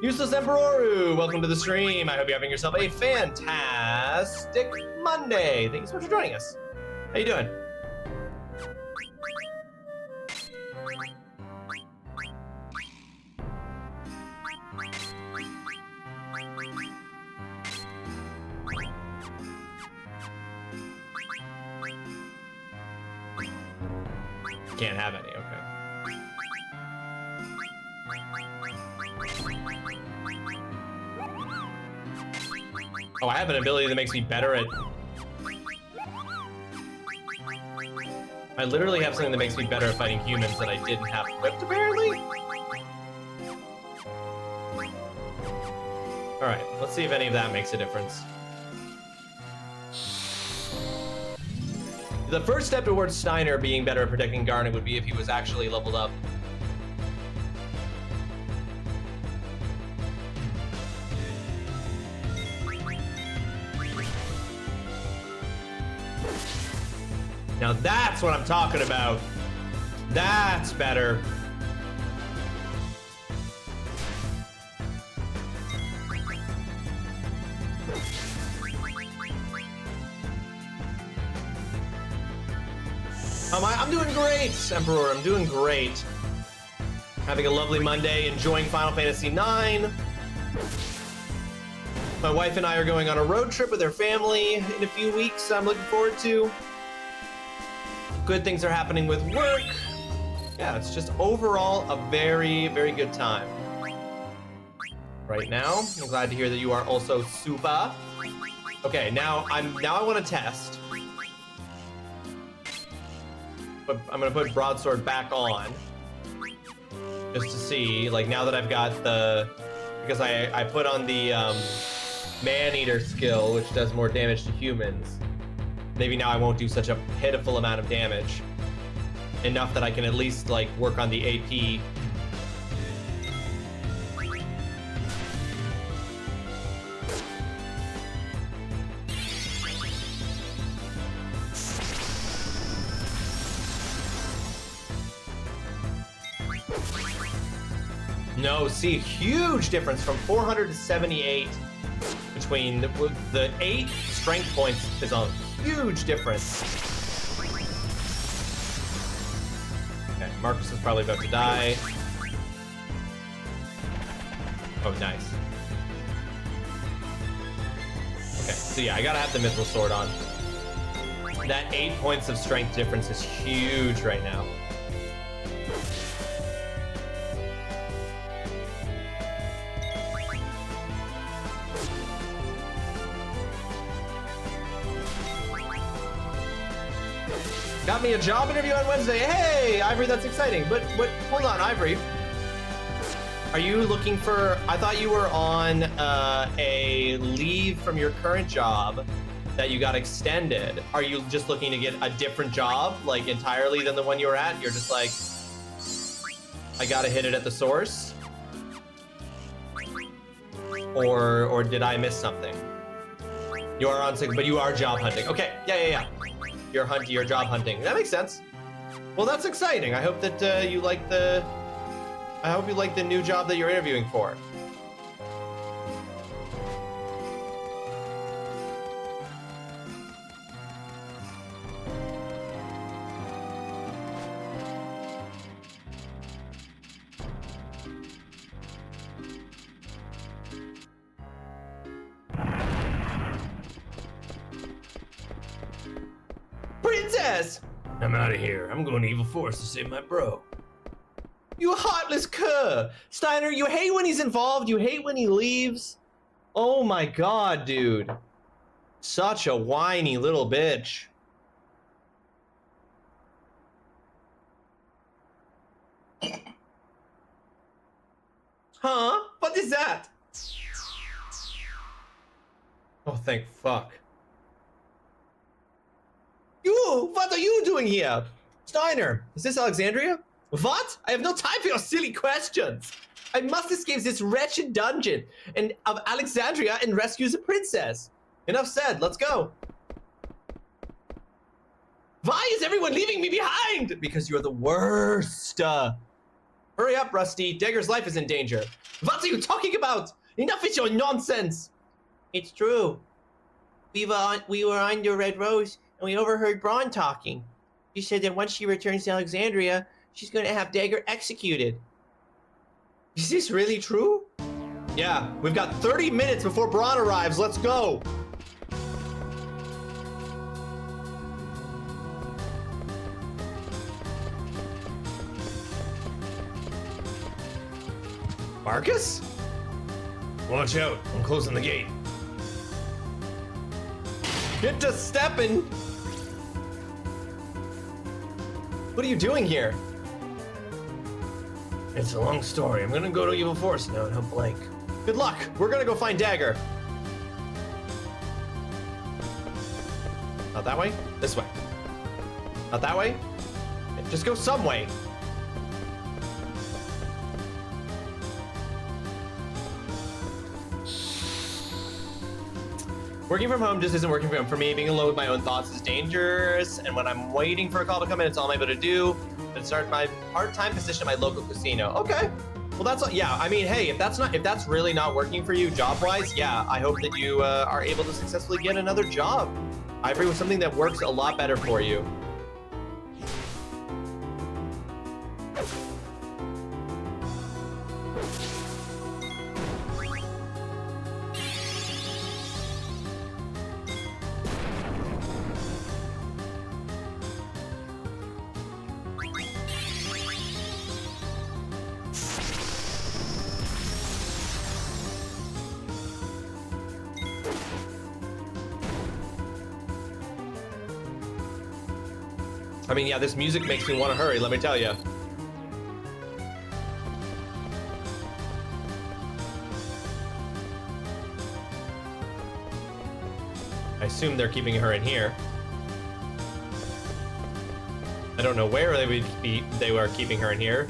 Useless Emperoru, welcome to the stream. I hope you're having yourself a fantastic Monday. Thank you so much for joining us. How you doing? Can't have any, okay. Oh, I have an ability that makes me better at... I literally have something that makes me better at fighting humans that I didn't have equipped, apparently? Alright, let's see if any of that makes a difference. The first step towards Steiner being better at protecting Garnet would be if he was actually leveled up. Now that's what I'm talking about. That's better. I'm doing great, Emperor. I'm doing great. Having a lovely Monday, enjoying Final Fantasy IX. My wife and I are going on a road trip with our family in a few weeks. I'm looking forward to. Good things are happening with work. Yeah, it's just overall a very, very good time. Right now, I'm glad to hear that you are also super. Okay, now I want to test. But I'm gonna put broadsword back on just to see, like, now that I've got the, because I put on the man-eater skill, which does more damage to humans. Maybe now I won't do such a pitiful amount of damage. Enough that I can at least, like, work on the AP. No, see, huge difference from 400 to 78 between the 8 strength points is a huge difference. Okay, Marcus is probably about to die. Oh, nice. Okay, so yeah, I gotta have the Mithril Sword on. That 8 points of strength difference is huge right now. Got me a job interview on Wednesday. Hey, Ivory, that's exciting. But hold on, Ivory. Are you looking for, I thought you were on a leave from your current job that you got extended. Are you just looking to get a different job, like entirely than the one you were at? You're just like, I gotta hit it at the source? Or did I miss something? You are on sick, but you are job hunting. Okay, yeah. You're job hunting. That makes sense. Well, that's exciting. I hope that you like the I hope you like the new job that you're interviewing for. Princess! I'm out of here. I'm going to Evil Force to save my bro. You heartless cur! Steiner, you hate when he's involved, you hate when he leaves. Oh my god, dude. Such a whiny little bitch. Huh? What is that? Oh, thank fuck. You! What are you doing here? Steiner, is this Alexandria? What? I have no time for your silly questions. I must escape this wretched dungeon of Alexandria and rescue the princess. Enough said, let's go. Why is everyone leaving me behind? Because you're the worst. Hurry up, Rusty. Dagger's life is in danger. What are you talking about? Enough with your nonsense. It's true. We were on your Red Rose, and we overheard Braun talking. She said that once she returns to Alexandria, she's going to have Dagger executed. Is this really true? Yeah, we've got 30 minutes before Braun arrives. Let's go. Marcus? Watch out. I'm closing the gate. Get to stepping. What are you doing here? It's a long story. I'm gonna go to Evil Force now and help Blake. Good luck. We're gonna go find Dagger. Not that way? This way. Not that way? Just go some way. Working from home just isn't working from home for me. Being alone with my own thoughts is dangerous. And when I'm waiting for a call to come in, it's all I'm able to do. To start my part-time position at my local casino. Okay. Well, that's yeah. I mean, hey, if that's really not working for you job-wise, yeah, I hope that you are able to successfully get another job. Ivory was something that works a lot better for you. I mean, yeah, this music makes me want to hurry, let me tell you. I assume they're keeping her in here. I don't know where they were keeping her in here.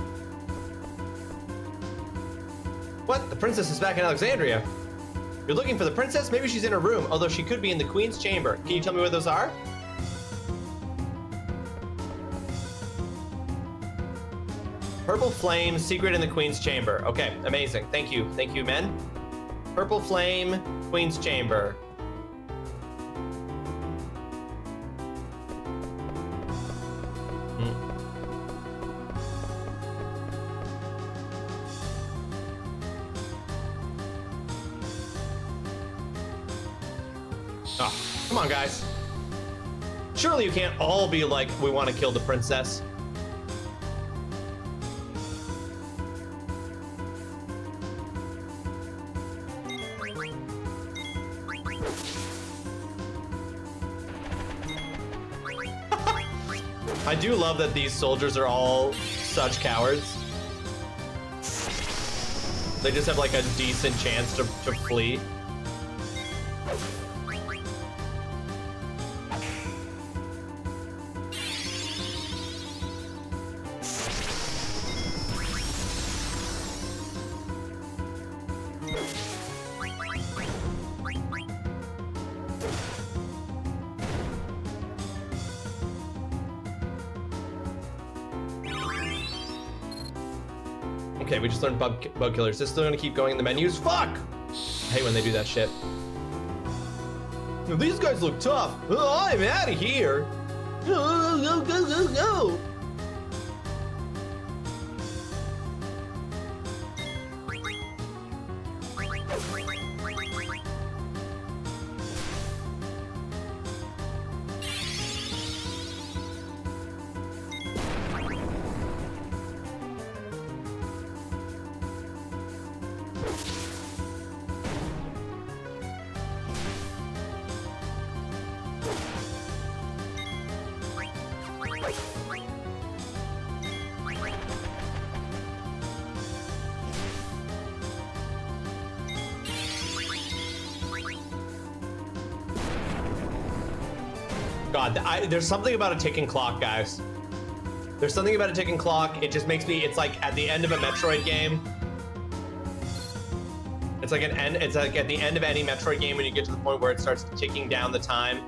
What? The princess is back in Alexandria. You're looking for the princess? Maybe she's in her room, although she could be in the queen's chamber. Can you tell me where those are? Purple flame, secret in the queen's chamber. Okay, amazing. Thank you. Thank you, men. Purple flame, queen's chamber. Oh, come on, guys. Surely you can't all be like, we want to kill the princess. I do love that these soldiers are all such cowards. They just have like a decent chance to flee. Okay, we just learned bug killers. This is still gonna keep going in the menus. Fuck! I hate when they do that shit. These guys look tough. Oh, I'm out of here. Go, go, go, go, go. God, there's something about a ticking clock, guys. There's something about a ticking clock. It just makes me, it's like at the end of a Metroid game. It's like it's like at the end of any Metroid game when you get to the point where it starts ticking down the time.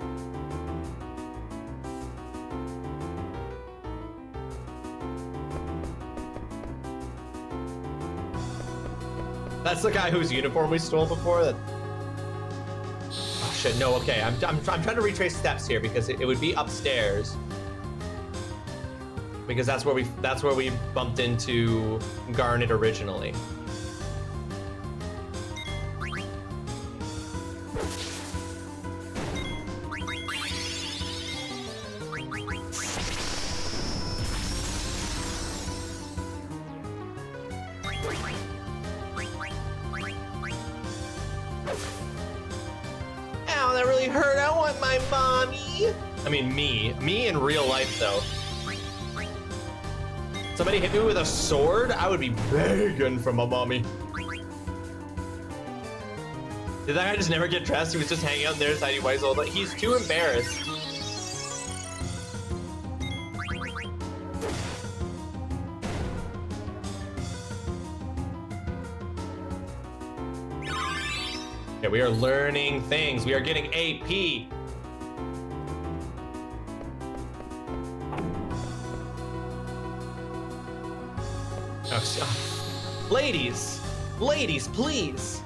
That's the guy whose uniform we stole before. That. Oh shit! No. Okay. I'm trying to retrace steps here because it would be upstairs. Because that's where we bumped into Garnet originally. Ow, that really hurt. I want my mommy. I mean, me in real life though. Somebody hit me with a sword, I would be begging for my mommy. Did that guy just never get dressed? He was just hanging out in there, tiny white old. He's too embarrassed. Okay, we are learning things. We are getting AP. Oh, ladies, please.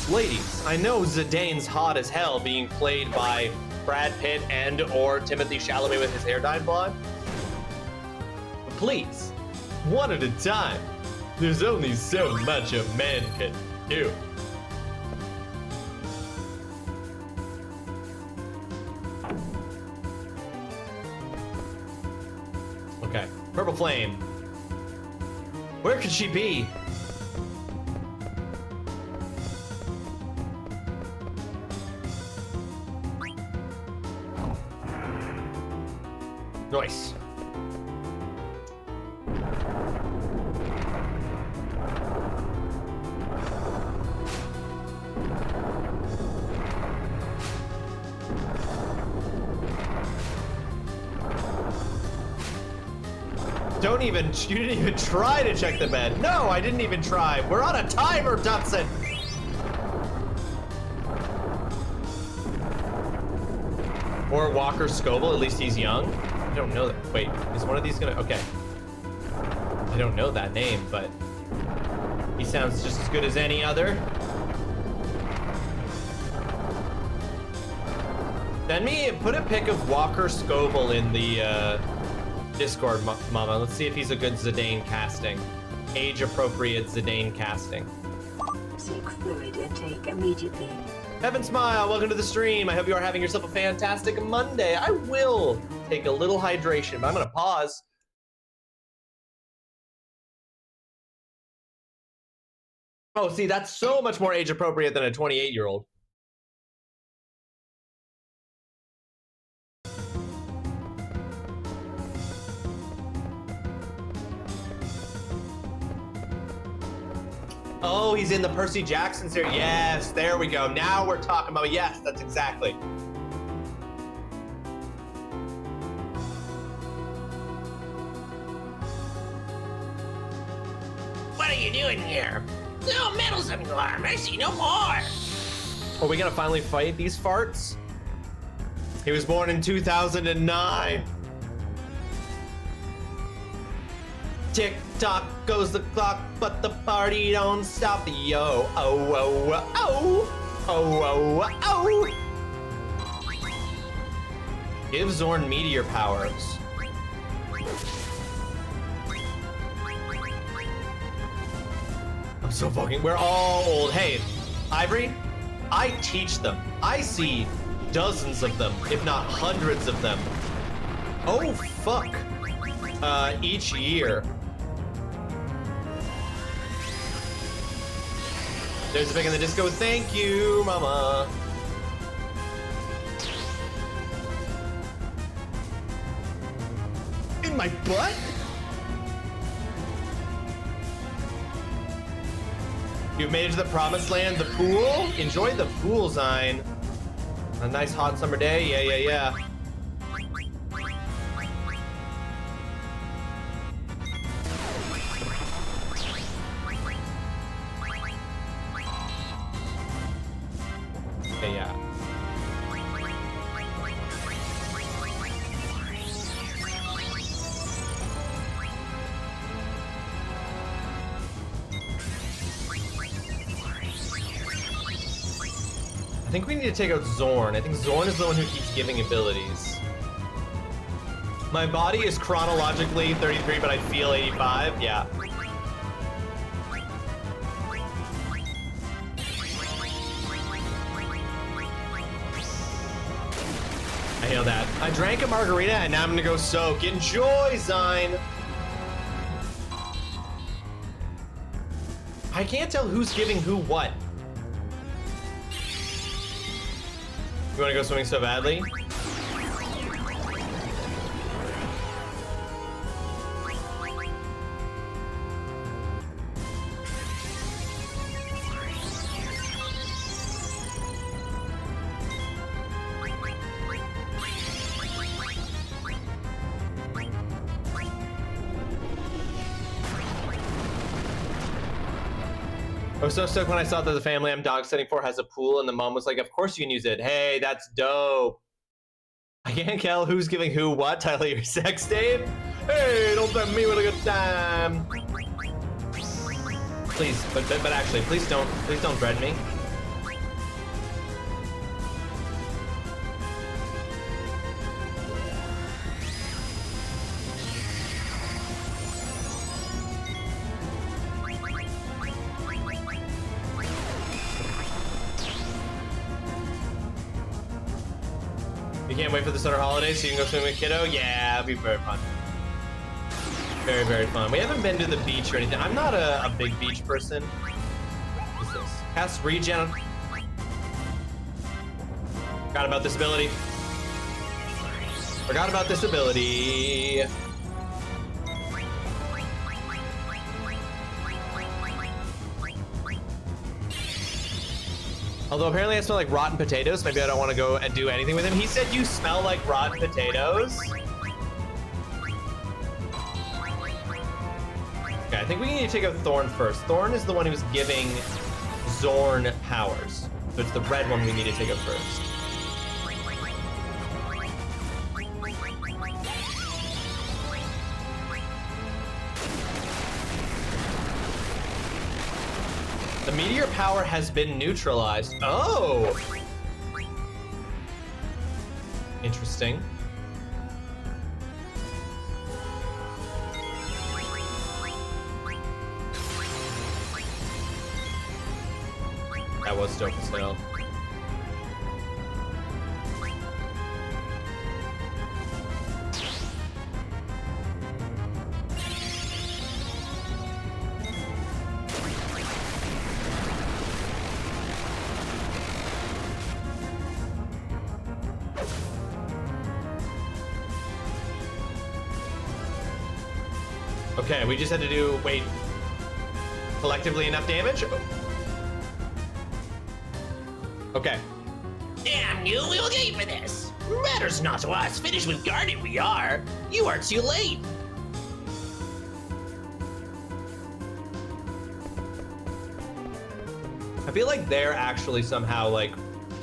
Ladies, I know Zidane's hot as hell being played by Brad Pitt and or Timothy Chalamet with his hair dyed blonde. But please, one at a time. There's only so much a man can do. Okay, Purple Flame. Where could she be? Nice. You didn't even try to check the bed. No, I didn't even try. We're on a timer, Dutson. Or Walker Scoble, at least he's young. I don't know that. Wait, is one of these gonna, okay. I don't know that name, but he sounds just as good as any other. Send me, put a pic of Walker Scoble in the Discord, Mama. Let's see if he's a good Zidane casting. Age-appropriate Zidane casting. Seek fluid intake immediately. Heaven Smile, welcome to the stream. I hope you are having yourself a fantastic Monday. I will take a little hydration, but I'm gonna pause. Oh, see, that's so much more age appropriate than a 28-year-old. Oh, he's in the Percy Jackson series. Yes, there we go. Now we're talking about, yes, that's exactly. you doing here? So meddlesome you are, mercy no more. Are we gonna finally fight these farts? He was born in 2009. Tick tock goes the clock, but the party don't stop. Yo, oh, oh, oh, oh, oh, oh. Give Zorn meteor powers. I'm so fucking. We're all old. Hey, Ivory, I teach them. I see dozens of them, if not hundreds of them. Oh, fuck. Each year. There's a pick in the disco. Thank you, mama. In my butt? You've made it to the promised land, the pool? Enjoy the pool, Zine. A nice hot summer day, yeah. Yeah. I think we need to take out Zorn. I think Zorn is the one who keeps giving abilities. My body is chronologically 33, but I feel 85. Yeah. I hail that. I drank a margarita and now I'm gonna go soak. Enjoy, Zine. I can't tell who's giving who what. You wanna go swimming so badly? I was so stoked when I saw that the family I'm dog sitting for has a pool, and the mom was like, of course you can use it. Hey, that's dope. I can't tell who's giving who what. Tyler, your sex tape? Hey, don't tempt me with a good time. Please, but actually, please don't threaten me. You can't wait for the summer holidays so you can go swim with kiddo? Yeah, it'll be very fun. Very, very fun. We haven't been to the beach or anything. I'm not a big beach person. What's this? Cast regen. Forgot about this ability. Forgot about this ability. Although apparently I smell like rotten potatoes, maybe I don't want to go and do anything with him. He said you smell like rotten potatoes. Okay, I think we need to take out Thorn first. Thorn is the one who's giving Zorn powers. So it's the red one we need to take out first. The meteor power has been neutralized. Oh! Interesting. That was dope as hell. Okay, we just had to do, wait, collectively enough damage? Okay. Damn you, we will get you for this. Matters not to us. Finished with guarding we are. You are too late. I feel like they're actually somehow like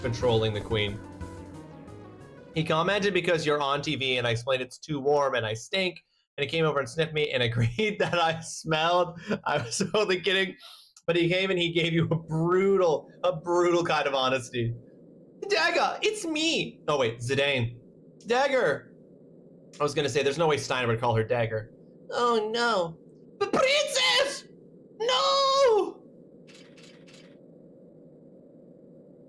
controlling the queen. He commented because you're on TV and I explained it's too warm and I stink. And he came over and sniffed me and agreed that I smelled. I was totally kidding. But he came and he gave you a brutal kind of honesty. Dagger, it's me. Oh wait, Zidane. Dagger. I was gonna say there's no way Steiner would call her Dagger. Oh no. But princess! No!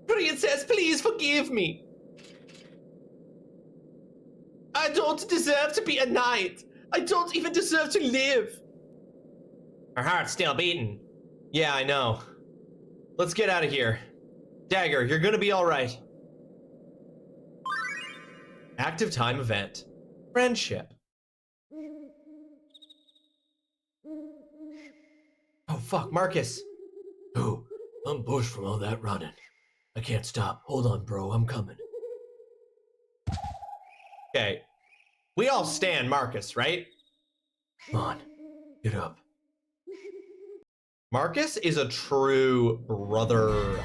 Princess, please forgive me. I don't deserve to be a knight. I don't even deserve to live. Her heart's still beating. Yeah, I know. Let's get out of here. Dagger, you're gonna be all right. Active time event. Friendship. Oh, fuck, Marcus. Oh, I'm bushed from all that running. I can't stop. Hold on, bro. I'm coming. Okay. We all stand Marcus, right? Come on. Get up. Marcus is a true brother.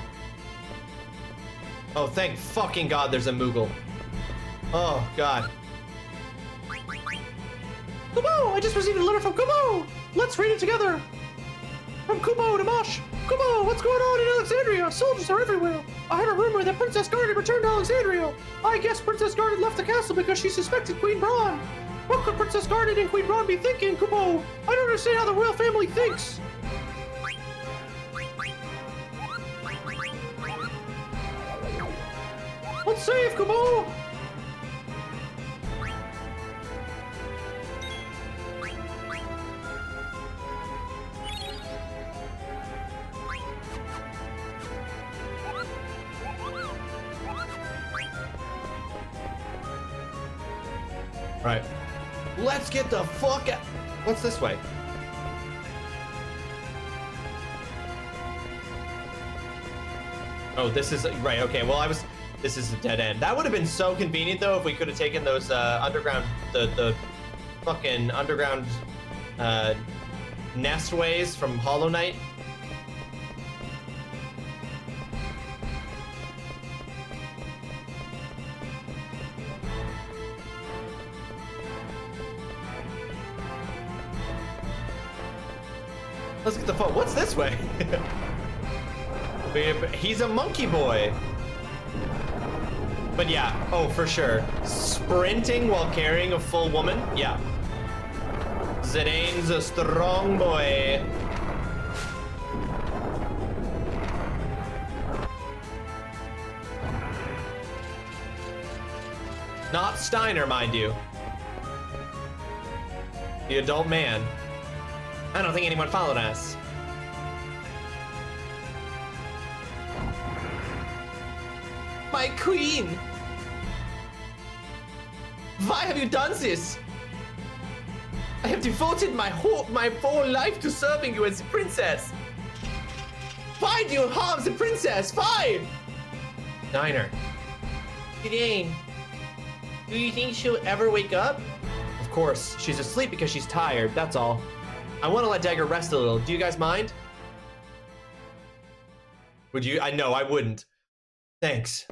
Oh, thank fucking God there's a Moogle. Oh, God. Kubo! I just received a letter from Kubo! Let's read it together! From Kubo to Mosh! Kubo, what's going on in Alexandria? Soldiers are everywhere! I heard a rumor that Princess Guard returned to Alexandria! I guess Princess Guard left the castle because she suspected Queen Braun! What could Princess Guard and Queen Braun be thinking, Kubo? I don't understand how the royal family thinks! Let's save, Kubo! Right. Let's get the fuck out. What's this way? Oh, this is right. Okay. Well, this is a dead end. That would have been so convenient though if we could have taken those underground, the fucking underground nest ways from Hollow Knight. Let's get the phone. What's this way? He's a monkey boy. But yeah, oh, for sure. Sprinting while carrying a full woman? Yeah. Zidane's a strong boy. Not Steiner, mind you. The adult man. I don't think anyone followed us. My queen! Why have you done this? I have devoted my whole life to serving you as a princess. Why do you harm the princess? Why? Steiner. Zidane, do you think she'll ever wake up? Of course, she's asleep because she's tired, that's all. I want to let Dagger rest a little. Do you guys mind? Would you? No, I wouldn't. Thanks.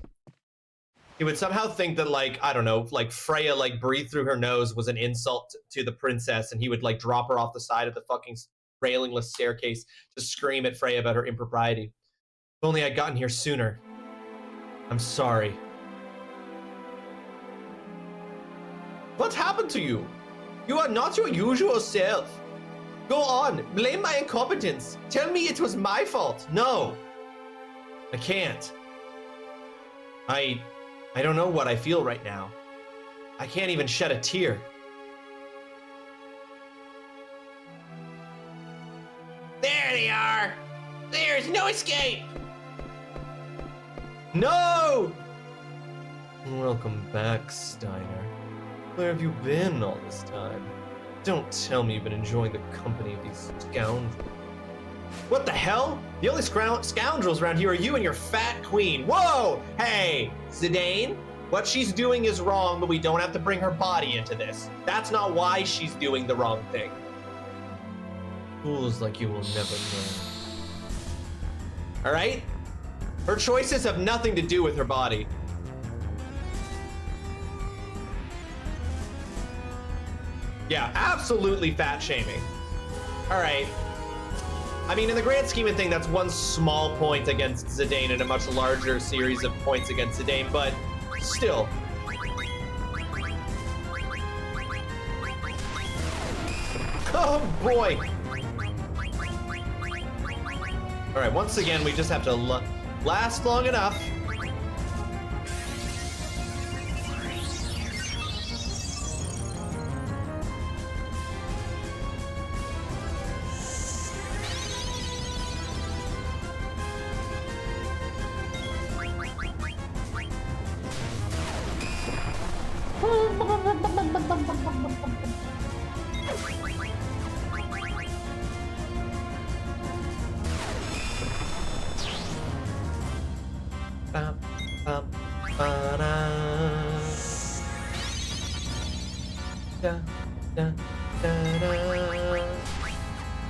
He would somehow think that, like, I don't know, like Freya, like, breathed through her nose was an insult to the princess, and he would, like, drop her off the side of the fucking railingless staircase to scream at Freya about her impropriety. If only I'd gotten here sooner. I'm sorry. What happened to you? You are not your usual self. Go on, blame my incompetence. Tell me it was my fault. No, I can't. I don't know what I feel right now. I can't even shed a tear. There they are. There's no escape. No! Welcome back, Steiner. Where have you been all this time? Don't tell me you've been enjoying the company of these scoundrels. What the hell? The only scoundrels around here are you and your fat queen. Whoa! Hey, Zidane, what she's doing is wrong, but we don't have to bring her body into this. That's not why she's doing the wrong thing. Fools like you will never know. All right? Her choices have nothing to do with her body. Yeah, absolutely fat shaming. All right. I mean, in the grand scheme of things, that's one small point against Zidane in a much larger series of points against Zidane, but still. Oh boy. All right, once again, we just have to last long enough.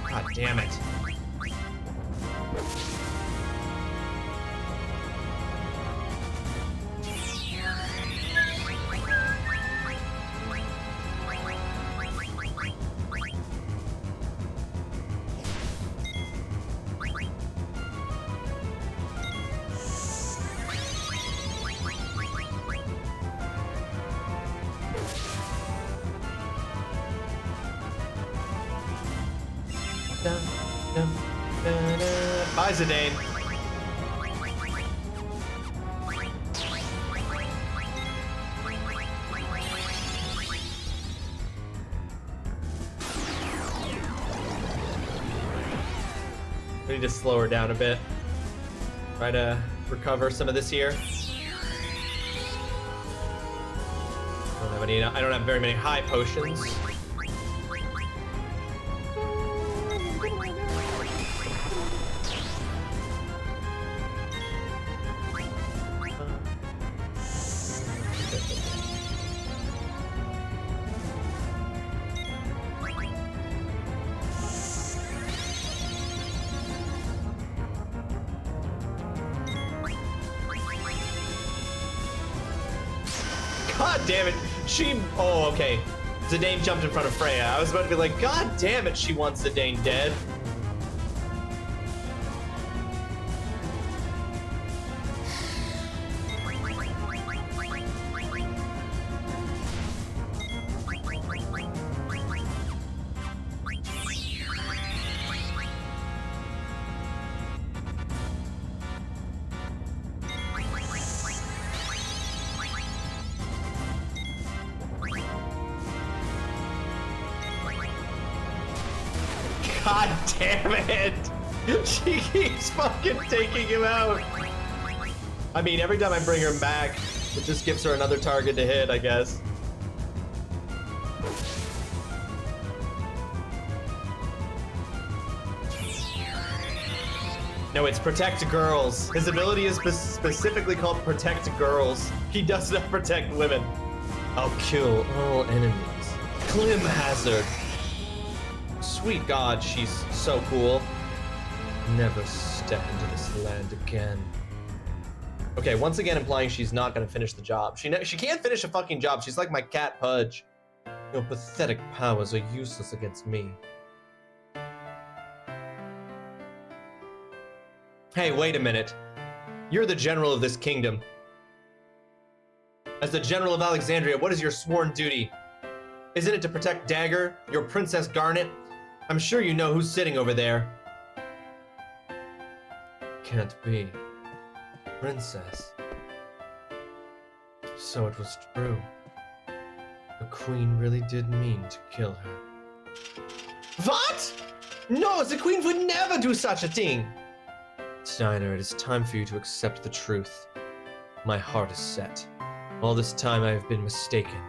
God damn it. Bye, Zidane. We need to slow her down a bit. Try to recover some of this here. I don't have very many high potions. God damn it. Oh, okay. Zidane jumped in front of Freya. I was about to be like, God damn it, she wants Zidane dead. God damn it! She keeps fucking taking him out. I mean, every time I bring her back, it just gives her another target to hit, I guess. No, it's protect girls. His ability is specifically called protect girls. He does not protect women. I'll kill all enemies. Clim Hazard. Sweet God, she's so cool. Never step into this land again. Okay, once again implying she's not gonna finish the job. She can't finish a fucking job. She's like my cat Pudge. Your pathetic powers are useless against me. Hey, wait a minute. You're the general of this kingdom. As the general of Alexandria, what is your sworn duty? Isn't it to protect Dagger, your Princess Garnet? I'm sure you know who's sitting over there. Can't be. Princess. So it was true. The queen really did mean to kill her. What? No, the queen would never do such a thing. Steiner, it is time for you to accept the truth. My heart is set. All this time I have been mistaken.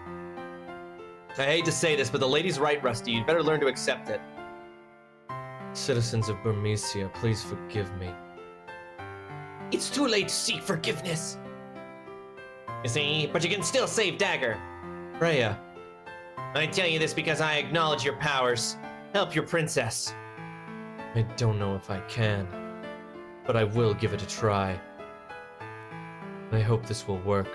I hate to say this, but the lady's right, Rusty. You'd better learn to accept it. Citizens of Burmecia, please forgive me. It's too late to seek forgiveness. You see, but you can still save Dagger. Freya. I tell you this because I acknowledge your powers. Help your princess. I don't know if I can. but I will give it a try. I hope this will work.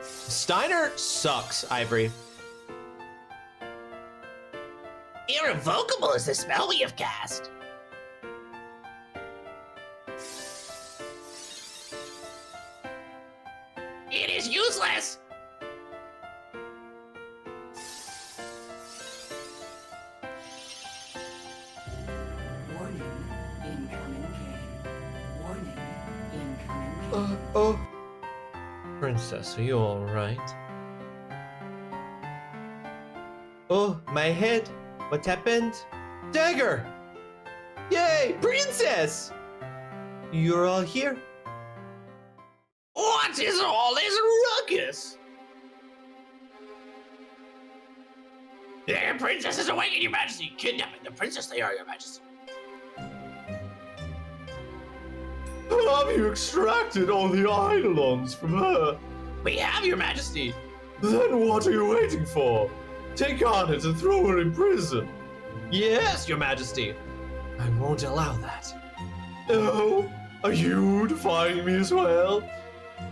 Steiner sucks, Ivory. Irrevocable is the spell we have cast. It is useless. Warning, incoming game. Warning, incoming game. Oh. Princess, are you alright? Oh, my head. What happened? Dagger! Yay, princess! You're all here. What is all this ruckus? The princess is awakened, your majesty. Kidnapping the princess they are, your majesty. Have you extracted all the eidolons from her? We have, your majesty. Then what are you waiting for? Take Garnet and throw her in prison. Yes, your majesty. I won't allow that. Oh, are you defying me as well?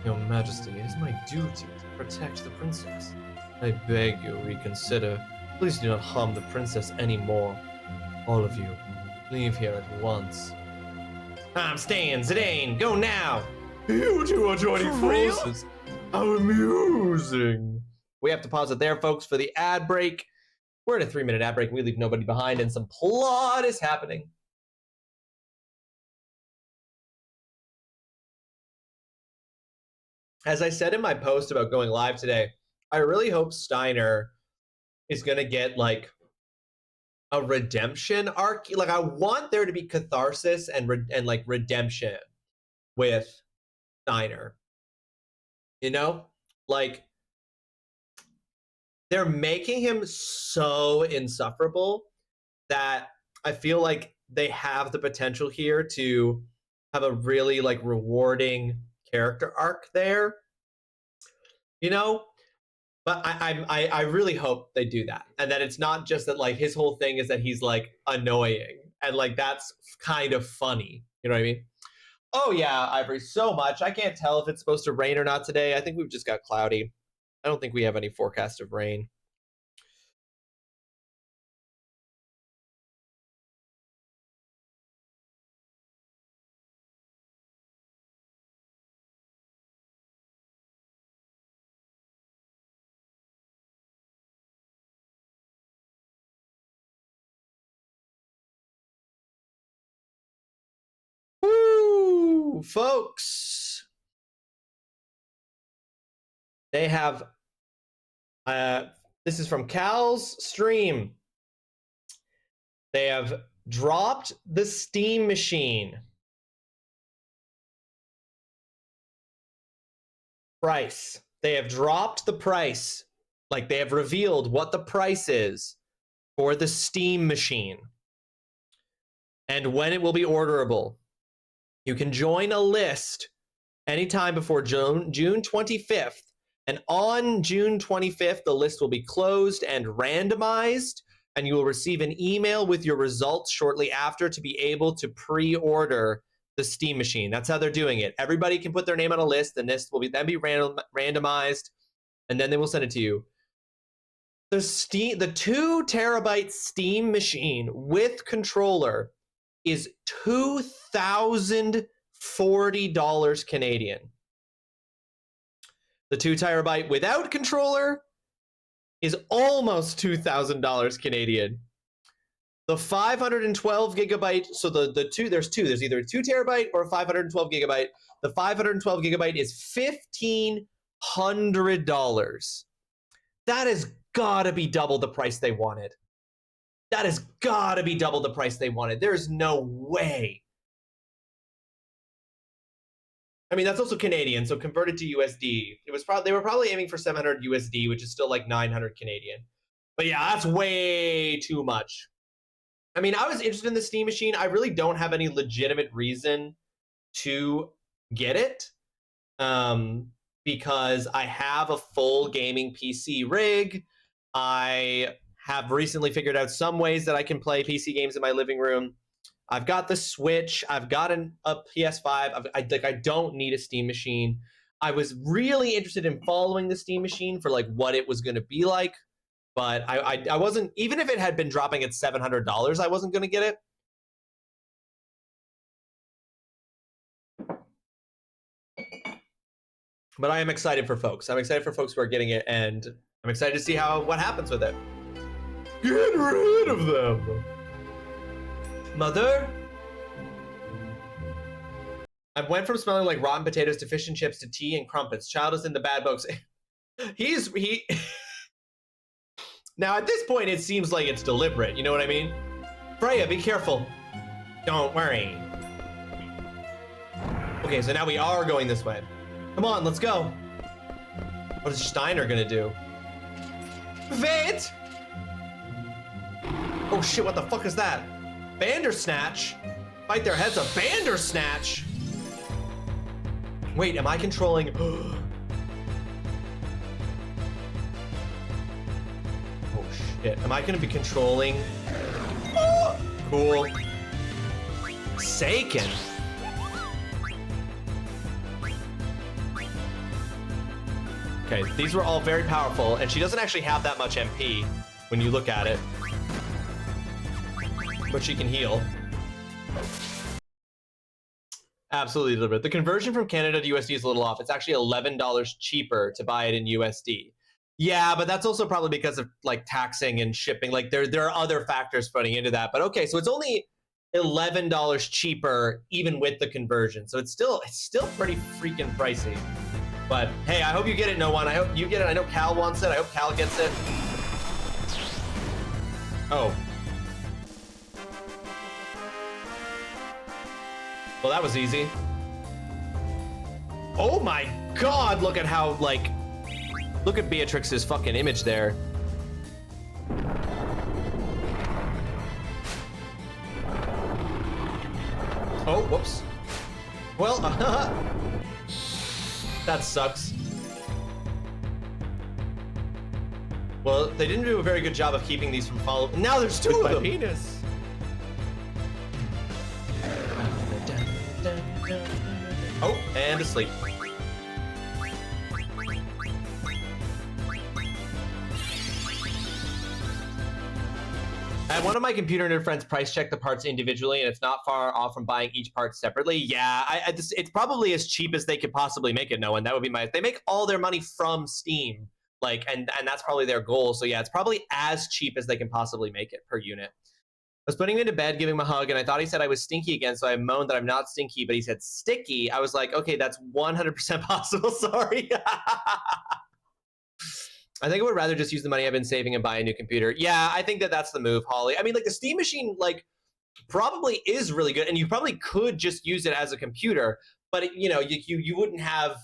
Your majesty, it is my duty to protect the princess. I beg you, reconsider. Please do not harm the princess anymore. All of you, leave here at once. I'm staying, Zidane, go now! You two are joining forces. How amusing. We have to pause it there, folks, for the ad break. We're in a 3-minute ad break. We leave nobody behind, and some plot is happening. As I said in my post about going live today, I really hope Steiner is going to get, like, a redemption arc. Like, I want there to be catharsis and like, redemption with Steiner. You know? Like, they're making him so insufferable that I feel like they have the potential here to have a really, like, rewarding character arc there, you know? But I really hope they do that, and that it's not just that, like, his whole thing is that he's, like, annoying, and, like, that's kind of funny. You know what I mean? Oh yeah, Ivory, so much. I can't tell if it's supposed to rain or not today. I think we've just got cloudy. I don't think we have any forecast of rain. Woo, folks. They have, this is from Cal's stream. They have dropped the Steam Machine price. They have dropped the price. Like, they have revealed what the price is for the Steam Machine and when it will be orderable. You can join a list anytime before June 25th. And on June 25th, the list will be closed and randomized, and you will receive an email with your results shortly after to be able to pre-order the Steam Machine. That's how they're doing it. Everybody can put their name on a list. The list will then be randomized, and then they will send it to you. The 2 terabyte Steam Machine with controller is $2,040 Canadian. The 2 terabyte without controller is almost $2,000 Canadian. The 512 gigabyte, so there's either a 2 terabyte or a 512 gigabyte. The 512 gigabyte is $1,500. That has gotta be double the price they wanted. That has gotta be double the price they wanted. There's no way. I mean, that's also Canadian, so converted to USD, they were probably aiming for 700 USD, which is still like 900 Canadian. But yeah, that's way too much. I mean, I was interested in the Steam Machine. I really don't have any legitimate reason to get it, because I have a full gaming PC rig. I have recently figured out some ways that I can play PC games in my living room. I've got the Switch. I've got a PS5. I don't need a Steam machine. I was really interested in following the Steam machine for like what it was going to be like, but I wasn't, even if it had been dropping at $700, I wasn't going to get it. But I am excited for folks. I'm excited for folks who are getting it, and I'm excited to see what happens with it. Get rid of them. Mother? I went from smelling like rotten potatoes to fish and chips to tea and crumpets. Child is in the bad books. he Now at this point it seems like it's deliberate, you know what I mean? Freya, be careful. Don't worry. Okay, so now we are going this way. Come on, let's go. What is Steiner gonna do? Wait! Oh shit, what the fuck is that? Bandersnatch? Bite their heads off. Bandersnatch? Wait, am I controlling? Oh shit, am I gonna be controlling? Oh, cool. Seiken. Okay, these were all very powerful, and she doesn't actually have that much MP when you look at it. But she can heal. Absolutely deliberate. The conversion from Canada to USD is a little off. It's actually $11 cheaper to buy it in USD. Yeah, but that's also probably because of like taxing and shipping. Like there are other factors putting into that. But okay, so it's only $11 cheaper even with the conversion. So it's still pretty freaking pricey. But hey, I hope you get it, no one. I hope you get it. I know Cal wants it. I hope Cal gets it. Oh. Well, that was easy. Oh my god, look at how, like, look at Beatrix's fucking image there. Oh, whoops. Well, that sucks. Well, they didn't do a very good job of keeping these from following. Now there's two of them. Penis. Oh, and asleep. I had one of my computer nerd friends price check the parts individually, and it's not far off from buying each part separately. Yeah, it's probably as cheap as they could possibly make it, no one. That would be my... They make all their money from Steam, like, and that's probably their goal. So yeah, it's probably as cheap as they can possibly make it per unit. I was putting him into bed, giving him a hug, and I thought he said I was stinky again, so I moaned that I'm not stinky, but he said sticky. I was like, okay, that's 100% possible, sorry. I think I would rather just use the money I've been saving and buy a new computer. Yeah, I think that's the move, Holly. I mean, like, the Steam machine, like, probably is really good, and you probably could just use it as a computer, but, you know, you wouldn't have...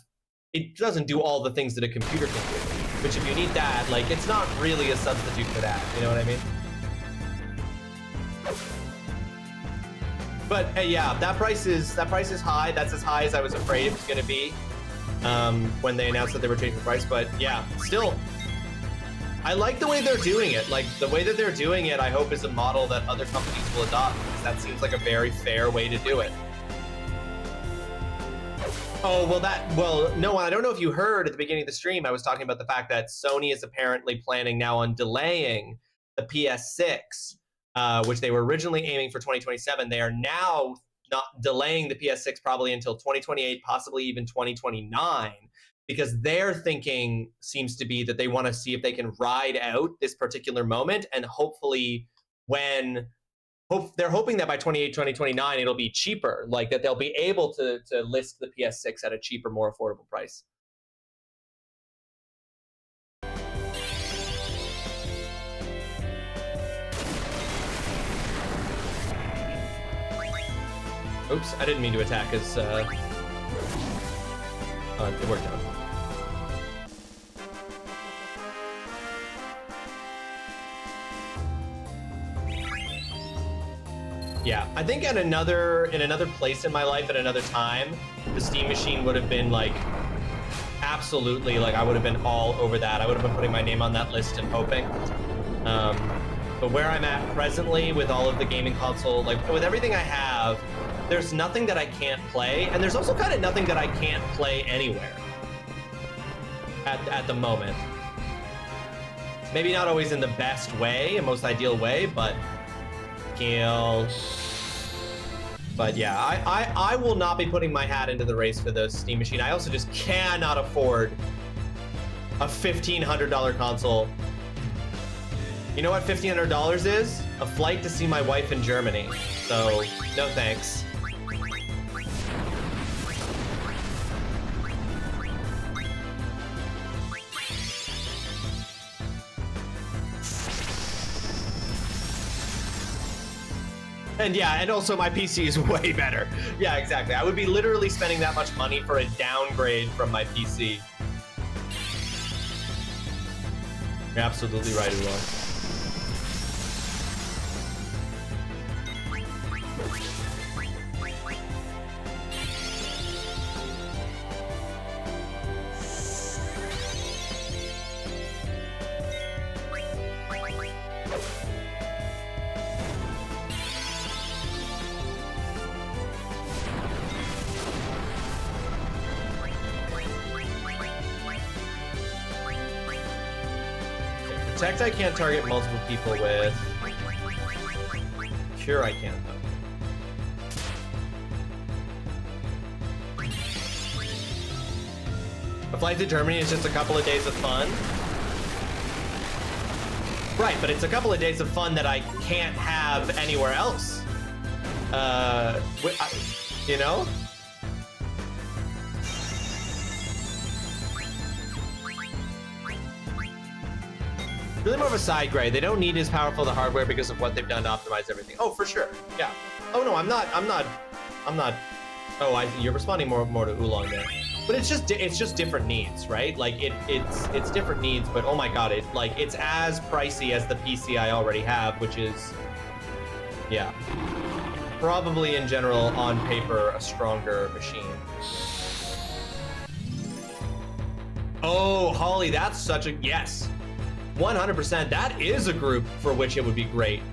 It doesn't do all the things that a computer can do, which if you need that, like, it's not really a substitute for that, you know what I mean? But yeah, that price is high. That's as high as I was afraid it was going to be when they announced that they were changing the price. But yeah, still, I like the way they're doing it. Like the way that they're doing it, I hope is a model that other companies will adopt, because that seems like a very fair way to do it. Oh, well, no, I don't know if you heard at the beginning of the stream, I was talking about the fact that Sony is apparently planning now on delaying the PS6. Which they were originally aiming for 2027. They are now not delaying the PS6 probably until 2028, possibly even 2029, because their thinking seems to be that they want to see if they can ride out this particular moment, and hopefully they're hoping that by 2029 it'll be cheaper, like that they'll be able to list the PS6 at a cheaper, more affordable price. Oops, I didn't mean to attack as, it worked out. Yeah, I think in another place in my life at another time, the Steam machine would have been like, absolutely, like I would have been all over that. I would have been putting my name on that list and hoping. But where I'm at presently with all of the gaming console, like with everything I have, there's nothing that I can't play, and there's also kind of nothing that I can't play anywhere at the moment. Maybe not always in the best way, and most ideal way, but kill. But yeah, I will not be putting my hat into the race for the Steam Machine. I also just cannot afford a $1,500 console. You know what $1,500 is? A flight to see my wife in Germany. So, no thanks. And yeah, and also my PC is way better. Yeah, exactly. I would be literally spending that much money for a downgrade from my PC. You're absolutely right, Ulan. Protect I can't target multiple people with. Cure I can though. A flight to Germany is just a couple of days of fun. Right, but it's a couple of days of fun that I can't have anywhere else. You know? Really more of a side grade. They don't need as powerful the hardware because of what they've done to optimize everything. Oh, for sure. Yeah. Oh no, I'm not. Oh, you're responding more to Oolong there. But it's just different needs, right? Like it's different needs, but oh my god, it's as pricey as the PC I already have, which is, yeah, probably in general on paper a stronger machine. Oh, Holly, that's such a yes. 100%, that is a group for which it would be great.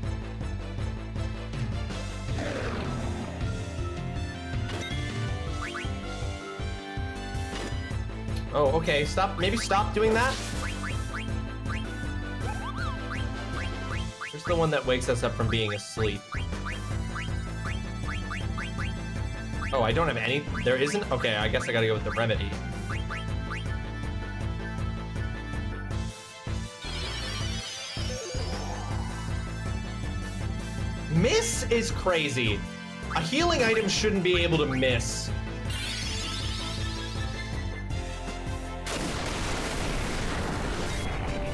Oh, okay, maybe stop doing that. There's the one that wakes us up from being asleep. Oh, I don't have any, there isn't? Okay, I guess I gotta go with the remedy. Miss is crazy. A healing item shouldn't be able to miss.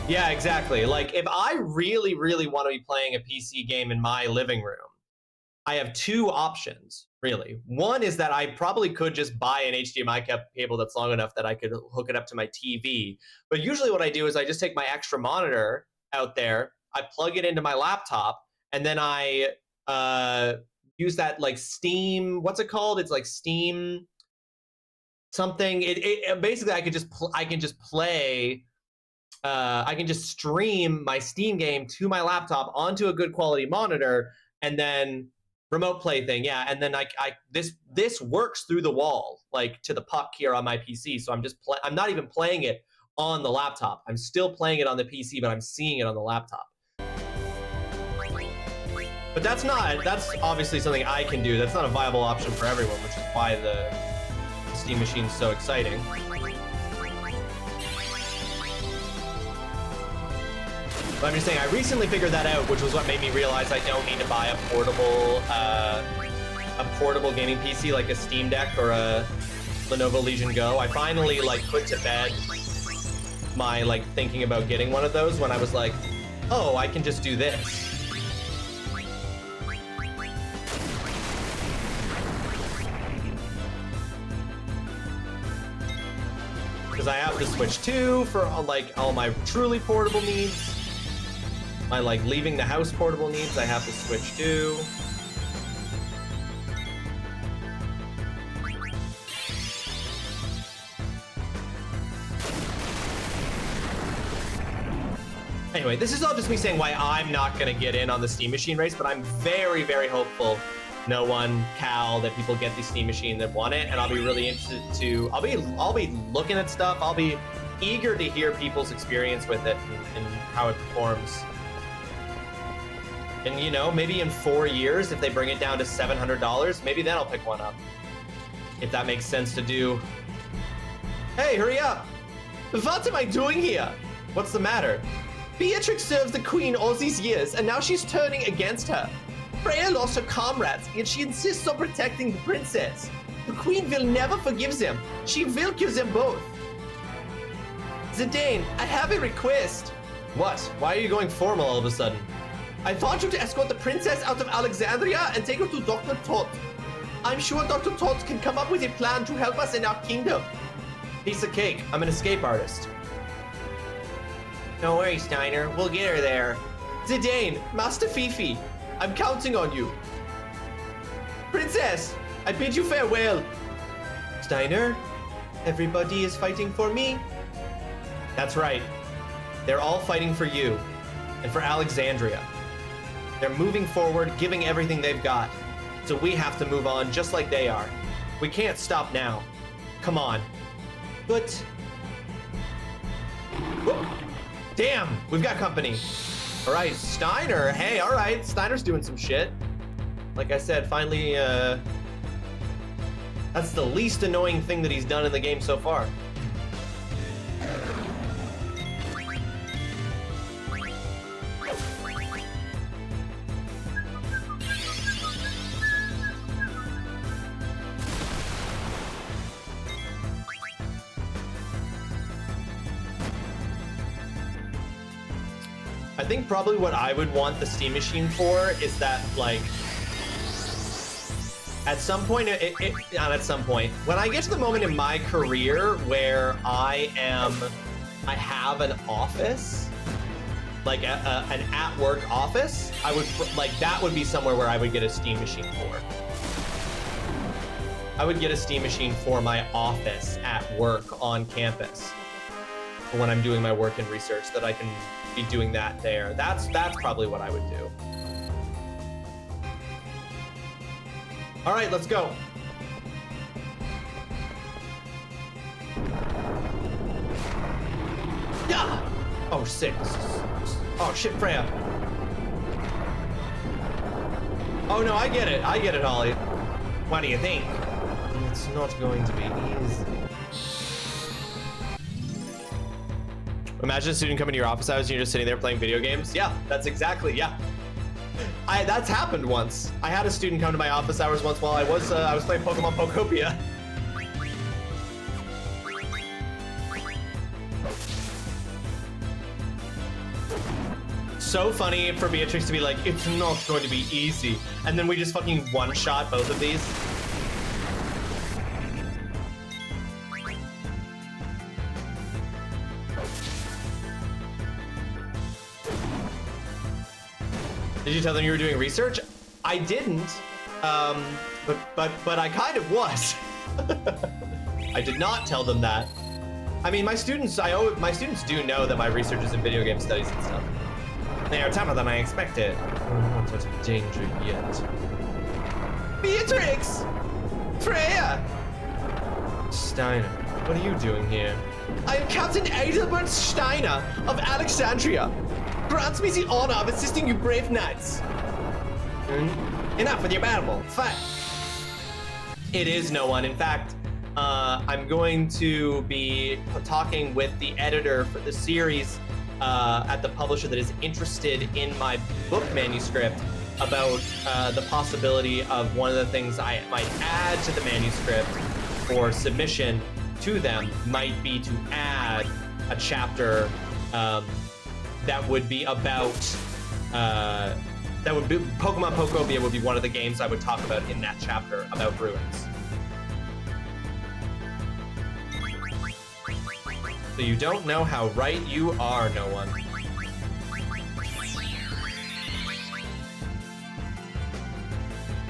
Yeah, exactly. Like, if I really, really want to be playing a PC game in my living room, I have two options, really. One is that I probably could just buy an HDMI cable that's long enough that I could hook it up to my TV. But usually what I do is I just take my extra monitor out there, I plug it into my laptop, and then I use that like Steam, what's it called? It's like Steam something. It basically I can just play. I can just stream my Steam game to my laptop onto a good quality monitor, and then remote play thing. Yeah, and then this works through the wall, like to the puck here on my PC. So I'm not even playing it on the laptop. I'm still playing it on the PC, but I'm seeing it on the laptop. But that's obviously something I can do. That's not a viable option for everyone, which is why the Steam Machine is so exciting. But I'm just saying, I recently figured that out, which was what made me realize I don't need to buy a portable gaming PC like a Steam Deck or a Lenovo Legion Go. I finally put to bed my thinking about getting one of those when I was like, oh, I can just do this. Because I have the Switch 2 for all my truly portable needs. My leaving the house portable needs, I have the Switch 2. Anyway, this is all just me saying why I'm not gonna get in on the Steam Machine race, but I'm very, very hopeful, no one, Cal, that people get the Steam Machine that want it, and I'll be really interested to, I'll be looking at stuff, I'll be eager to hear people's experience with it and how it performs. And you know, maybe in 4 years, if they bring it down to $700, maybe then I'll pick one up. If that makes sense to do. Hey, hurry up! What am I doing here? What's the matter? Beatrix served the queen all these years, and now she's turning against her. Freya lost her comrades, yet she insists on protecting the princess. The queen will never forgive them. She will kill them both. Zidane, I have a request. What? Why are you going formal all of a sudden? I want you to escort the princess out of Alexandria and take her to Dr. Todd. I'm sure Dr. Todd can come up with a plan to help us in our kingdom. Piece of cake. I'm an escape artist. Don't worry, Steiner. We'll get her there. Zidane, Master Fifi, I'm counting on you. Princess, I bid you farewell. Steiner, everybody is fighting for me. That's right. They're all fighting for you and for Alexandria. They're moving forward, giving everything they've got. So we have to move on just like they are. We can't stop now. Come on. But... Whoop. Damn, we've got company. All right, Steiner. Hey, all right. Steiner's doing some shit. Like I said, finally, that's the least annoying thing that he's done in the game so far. I think probably what I would want the Steam Machine for is that, like, at some point, not at some point, when I get to the moment in my career where I have an office, like an at-work office, I would, like, that would be somewhere where I would get a Steam Machine for. I would get a Steam Machine for my office at work on campus for when I'm doing my work and research, that I can be doing that there. That's probably what I would do. All right, let's go. Yeah. Oh, shit. Oh, shit, Freya. Oh, no, I get it, Holly. What do you think? It's not going to be easy. Imagine a student coming to your office hours and you're just sitting there playing video games. Yeah, that's exactly, yeah. That's happened once. I had a student come to my office hours once while I was playing Pokemon Pokopia. So funny for Beatrix to be like, it's not going to be easy. And then we just fucking one-shot both of these. Did you tell them you were doing research? I didn't, but I kind of was. I did not tell them that. I mean, my students do know that my research is in video game studies and stuff. They are tougher than I expected. We're not out of danger yet. Beatrix! Freya! Steiner, what are you doing here? I am Captain Adelbert Steiner of Alexandria. Grants me the honor of assisting you brave knights. Enough with your babble. Fight. It is no one. In fact, I'm going to be talking with the editor for the series at the publisher that is interested in my book manuscript about the possibility of one of the things I might add to the manuscript for submission to them might be to add a chapter that would be about, Pokemon Pokopia would be one of the games I would talk about in that chapter about ruins. So you don't know how right you are, no one.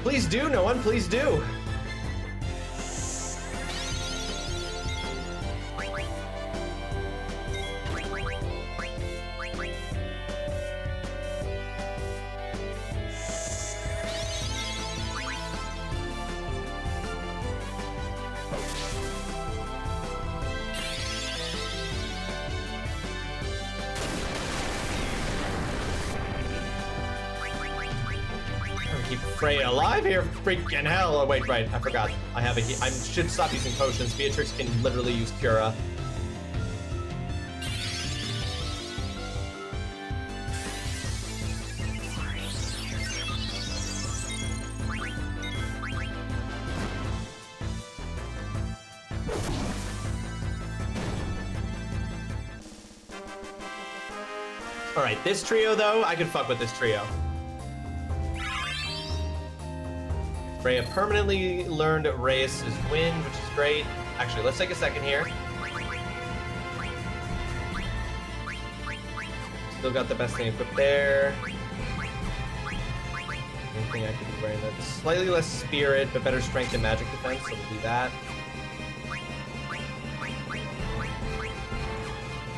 Please do, no one, please do. Freya alive here? Freaking hell. Oh, wait, right. I forgot. I have a I should stop using potions. Beatrix can literally use Cura. All right, this trio though, I can fuck with this trio. Freya permanently learned Reyes' wind, which is great. Actually, let's take a second here. Still got the best thing equipped there. Anything I could be wearing that's slightly less spirit, but better strength and magic defense, so we'll do that.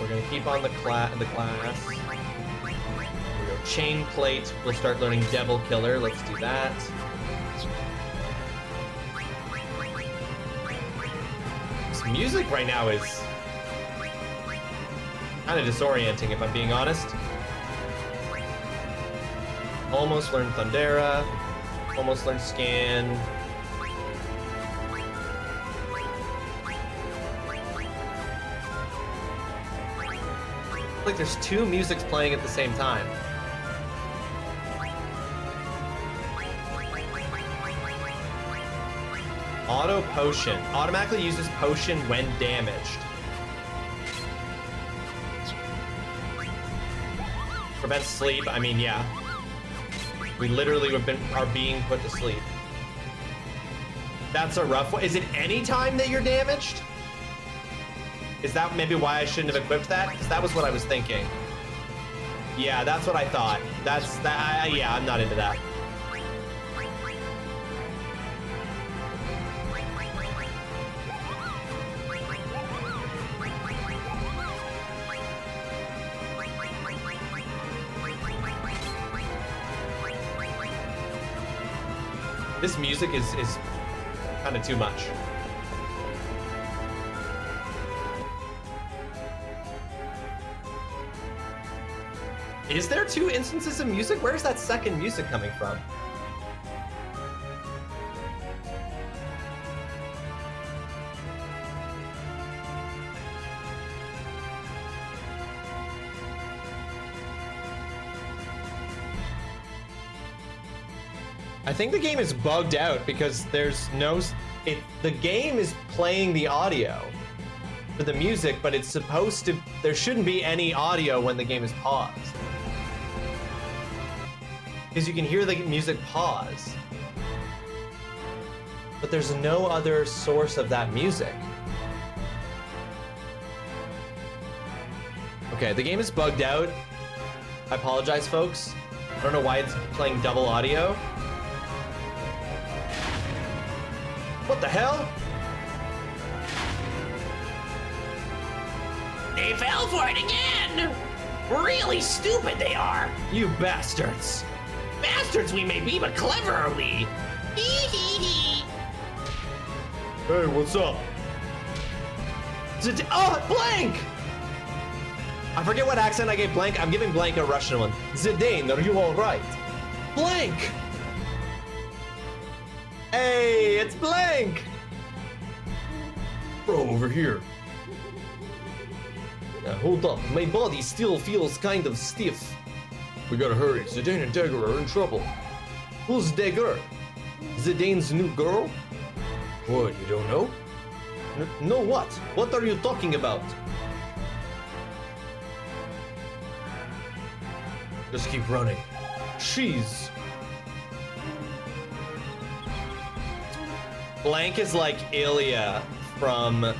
We're gonna keep on the class. Here we go. Chain plate. We'll start learning Devil Killer. Let's do that. This music right now is kind of disorienting, if I'm being honest. Almost learned Thundera. Almost learned Scan. Like there's two musics playing at the same time. Auto potion. Automatically uses potion when damaged. Prevents sleep. I mean, yeah. We literally are being put to sleep. That's a rough one. Is it any time that you're damaged? Is that maybe why I shouldn't have equipped that? Because that was what I was thinking. Yeah, that's what I thought. That's that. Yeah, I'm not into that. This music is kind of too much. Is there two instances of music? Where's that second music coming from? I think the game is bugged out because there's no... the game is playing the audio for the music, but it's supposed to... There shouldn't be any audio when the game is paused. Because you can hear the music pause. But there's no other source of that music. Okay, the game is bugged out. I apologize, folks. I don't know why it's playing double audio. What the hell? They fell for it again! Really stupid they are! You bastards! Bastards we may be, but clever are we! Hee hee hee! Hey, what's up? Oh, Blank! I forget what accent I gave Blank. I'm giving Blank a Russian one. Zidane, are you alright? Blank! Hey, it's Blank! Bro, over here. Now, hold up, my body still feels kind of stiff. We gotta hurry. Zidane and Dagger are in trouble. Who's Dagger? Zidane's new girl? What, you don't know? No, what? What are you talking about? Just keep running. She's... Blank is like Ilya from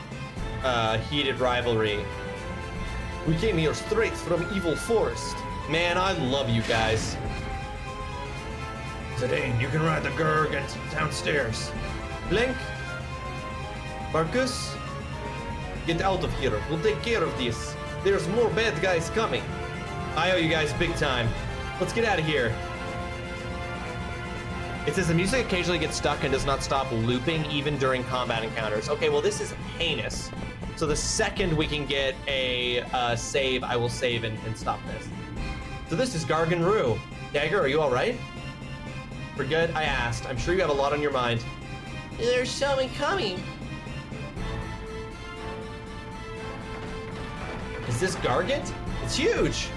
Heated Rivalry. We came here straight from Evil Forest. Man, I love you guys. Zidane, you can ride the Gurg downstairs. Blank, Marcus, get out of here. We'll take care of this. There's more bad guys coming. I owe you guys big time. Let's get out of here. It says the music occasionally gets stuck and does not stop looping even during combat encounters. Okay, well this is heinous. So the second we can get a save, I will save and stop this. So this is Gargan Rue. Dagger, are you all right? We're good? I asked. I'm sure you have a lot on your mind. There's someone coming. Is this Gargant? It's huge!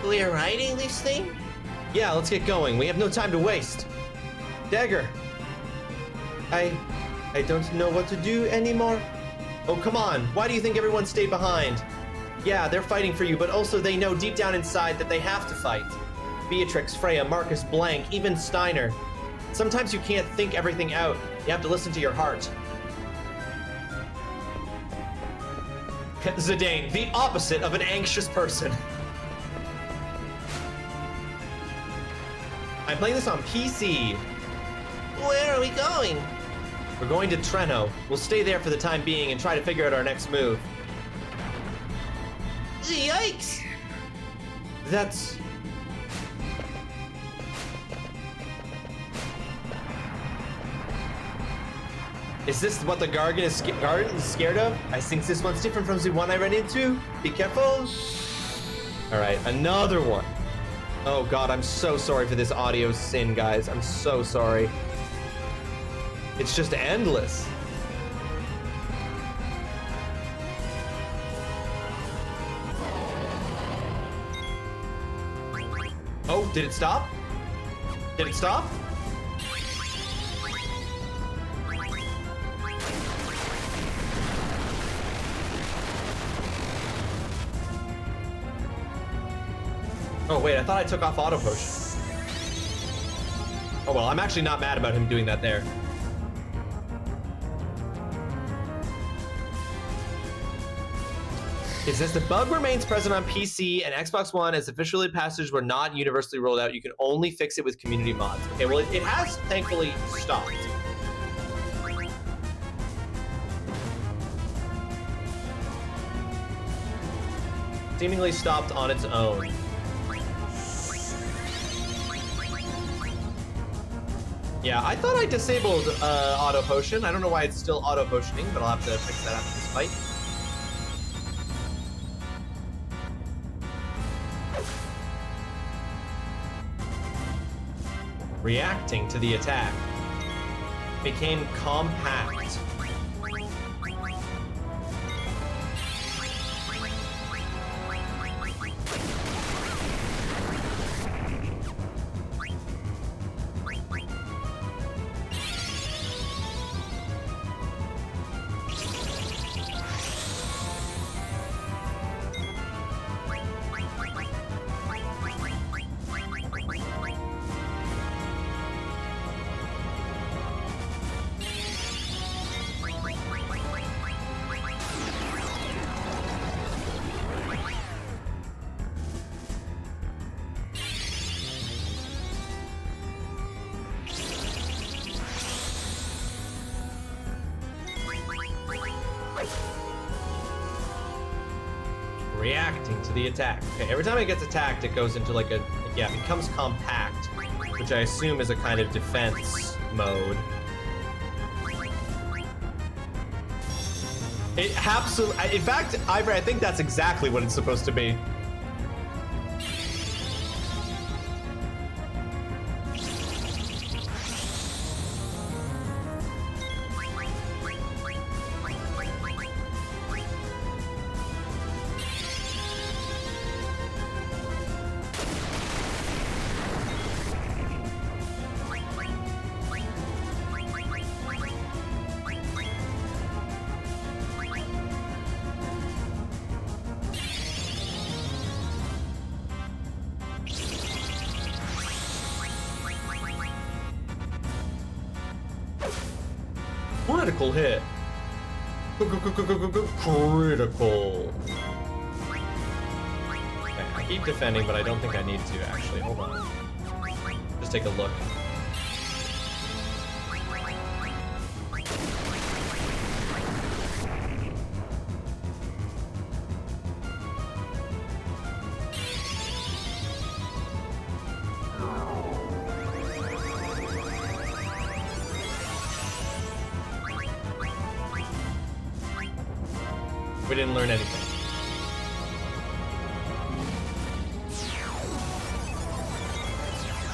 We're riding this thing? Yeah, let's get going. We have no time to waste. Dagger. I don't know what to do anymore. Oh, come on. Why do you think everyone stayed behind? Yeah, they're fighting for you, but also they know deep down inside that they have to fight. Beatrix, Freya, Marcus, Blank, even Steiner. Sometimes you can't think everything out. You have to listen to your heart. Zidane, the opposite of an anxious person. I'm playing this on PC. Where are we going? We're going to Treno. We'll stay there for the time being and try to figure out our next move. Yikes! That's... Is this what the Gargant is scared of? I think this one's different from the one I ran into. Be careful. All right, another one. Oh God, I'm so sorry for this audio sin, guys. I'm so sorry. It's just endless. Oh, did it stop? Did it stop? Oh wait, I thought I took off auto potion. Oh well, I'm actually not mad about him doing that there. It says the bug remains present on PC and Xbox One as officially passages were not universally rolled out. You can only fix it with community mods. Okay, well it has thankfully stopped. Seemingly stopped on its own. Yeah, I thought I disabled auto potion. I don't know why it's still auto potioning, but I'll have to fix that after this fight. Reacting to the attack. Became compact. Reacting to the attack. Okay, every time it gets attacked, it goes into like a, yeah, it becomes compact, which I assume is a kind of defense mode. It absolutely, in fact, I think that's exactly what it's supposed to be. Critical hit. Critical. Okay, I keep defending, but I don't think I need to actually. Hold on. Just take a look. We didn't learn anything.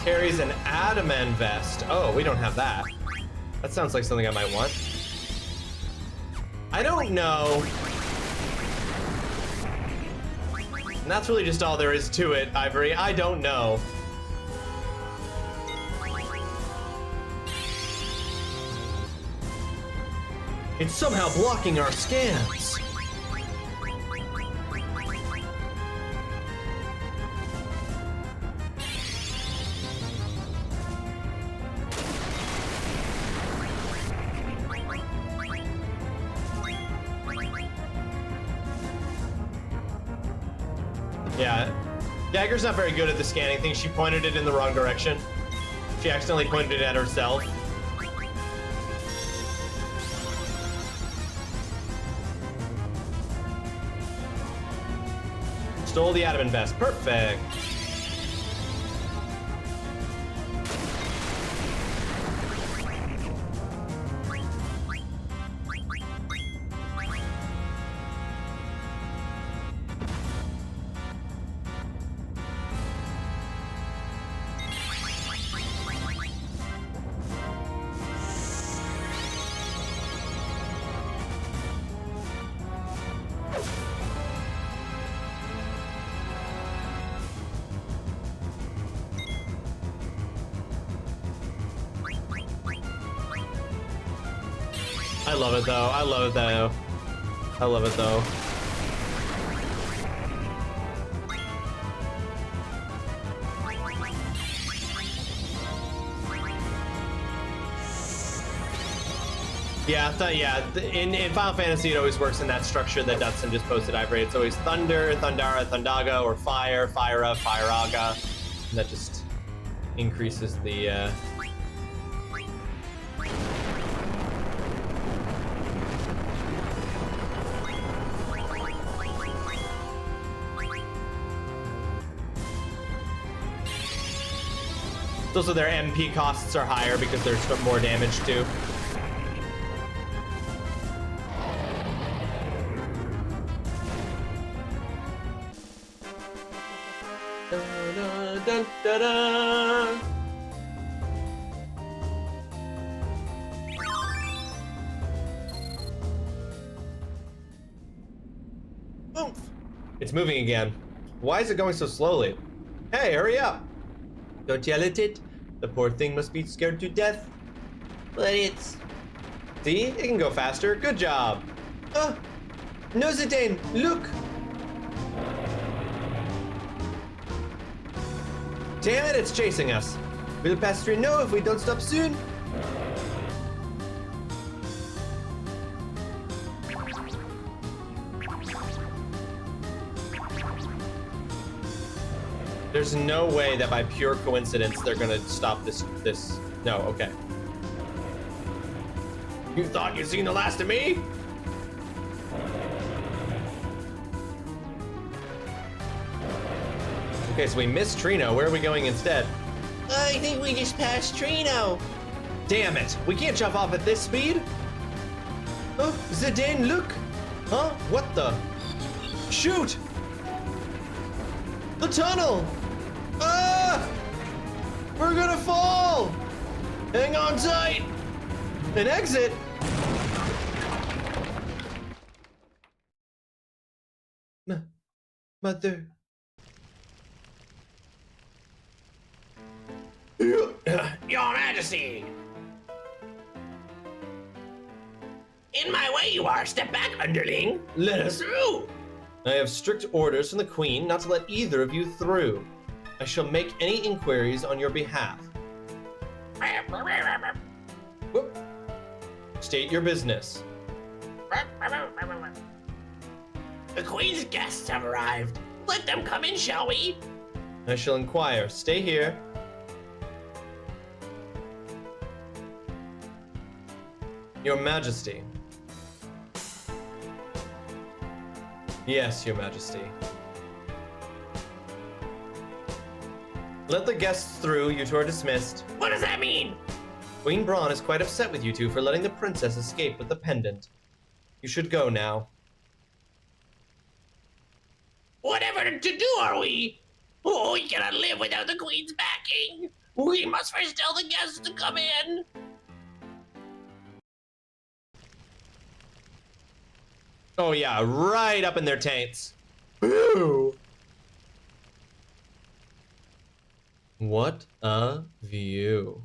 Carries an adamant vest. Oh, we don't have that. That sounds like something I might want. I don't know. And that's really just all there is to it, Ivory. I don't know. It's somehow blocking our scans. Yeah, Dagger's not very good at the scanning thing. She pointed it in the wrong direction. She accidentally pointed it at herself. Stole the adamant vest. Perfect. I love it though. I love it though. I love it though. Yeah, in Final Fantasy it always works in that structure that Dutson just posted, Ivory. It's always Thunder, Thundara, Thundaga, or Fire, Fyra, Fyraga. And that just increases the also their MP costs are higher because there's more damage too. Dun, dun, dun, dun. Oomph. It's moving again. Why is it going so slowly? Hey, hurry up! Don't yell at it. The poor thing must be scared to death. But it's... See? It can go faster. Good job. No, Zidane, look! Damn it, it's chasing us. Will Pastor know if we don't stop soon? There's no way that by pure coincidence they're gonna stop this. No, okay. You thought you'd seen the last of me? Okay, so we missed Trino. Where are we going instead? I think we just passed Trino. Damn it! We can't jump off at this speed? Oh, Zidane, look! Huh? What the? Shoot! The tunnel! Ah! We're gonna fall! Hang on tight! An exit? Mother. Your Majesty! In my way you are! Step back, underling! Let us through! I have strict orders from the Queen not to let either of you through. I shall make any inquiries on your behalf. Whoop. State your business. The Queen's guests have arrived. Let them come in, shall we? I shall inquire. Stay here. Your Majesty. Yes, Your Majesty. Let the guests through. You two are dismissed. What does that mean? Queen Braun is quite upset with you two for letting the princess escape with the pendant. You should go now. Whatever to do are we? Oh, we cannot live without the Queen's backing. We must first tell the guests to come in. Oh yeah, right up in their taints. Ew. What a view.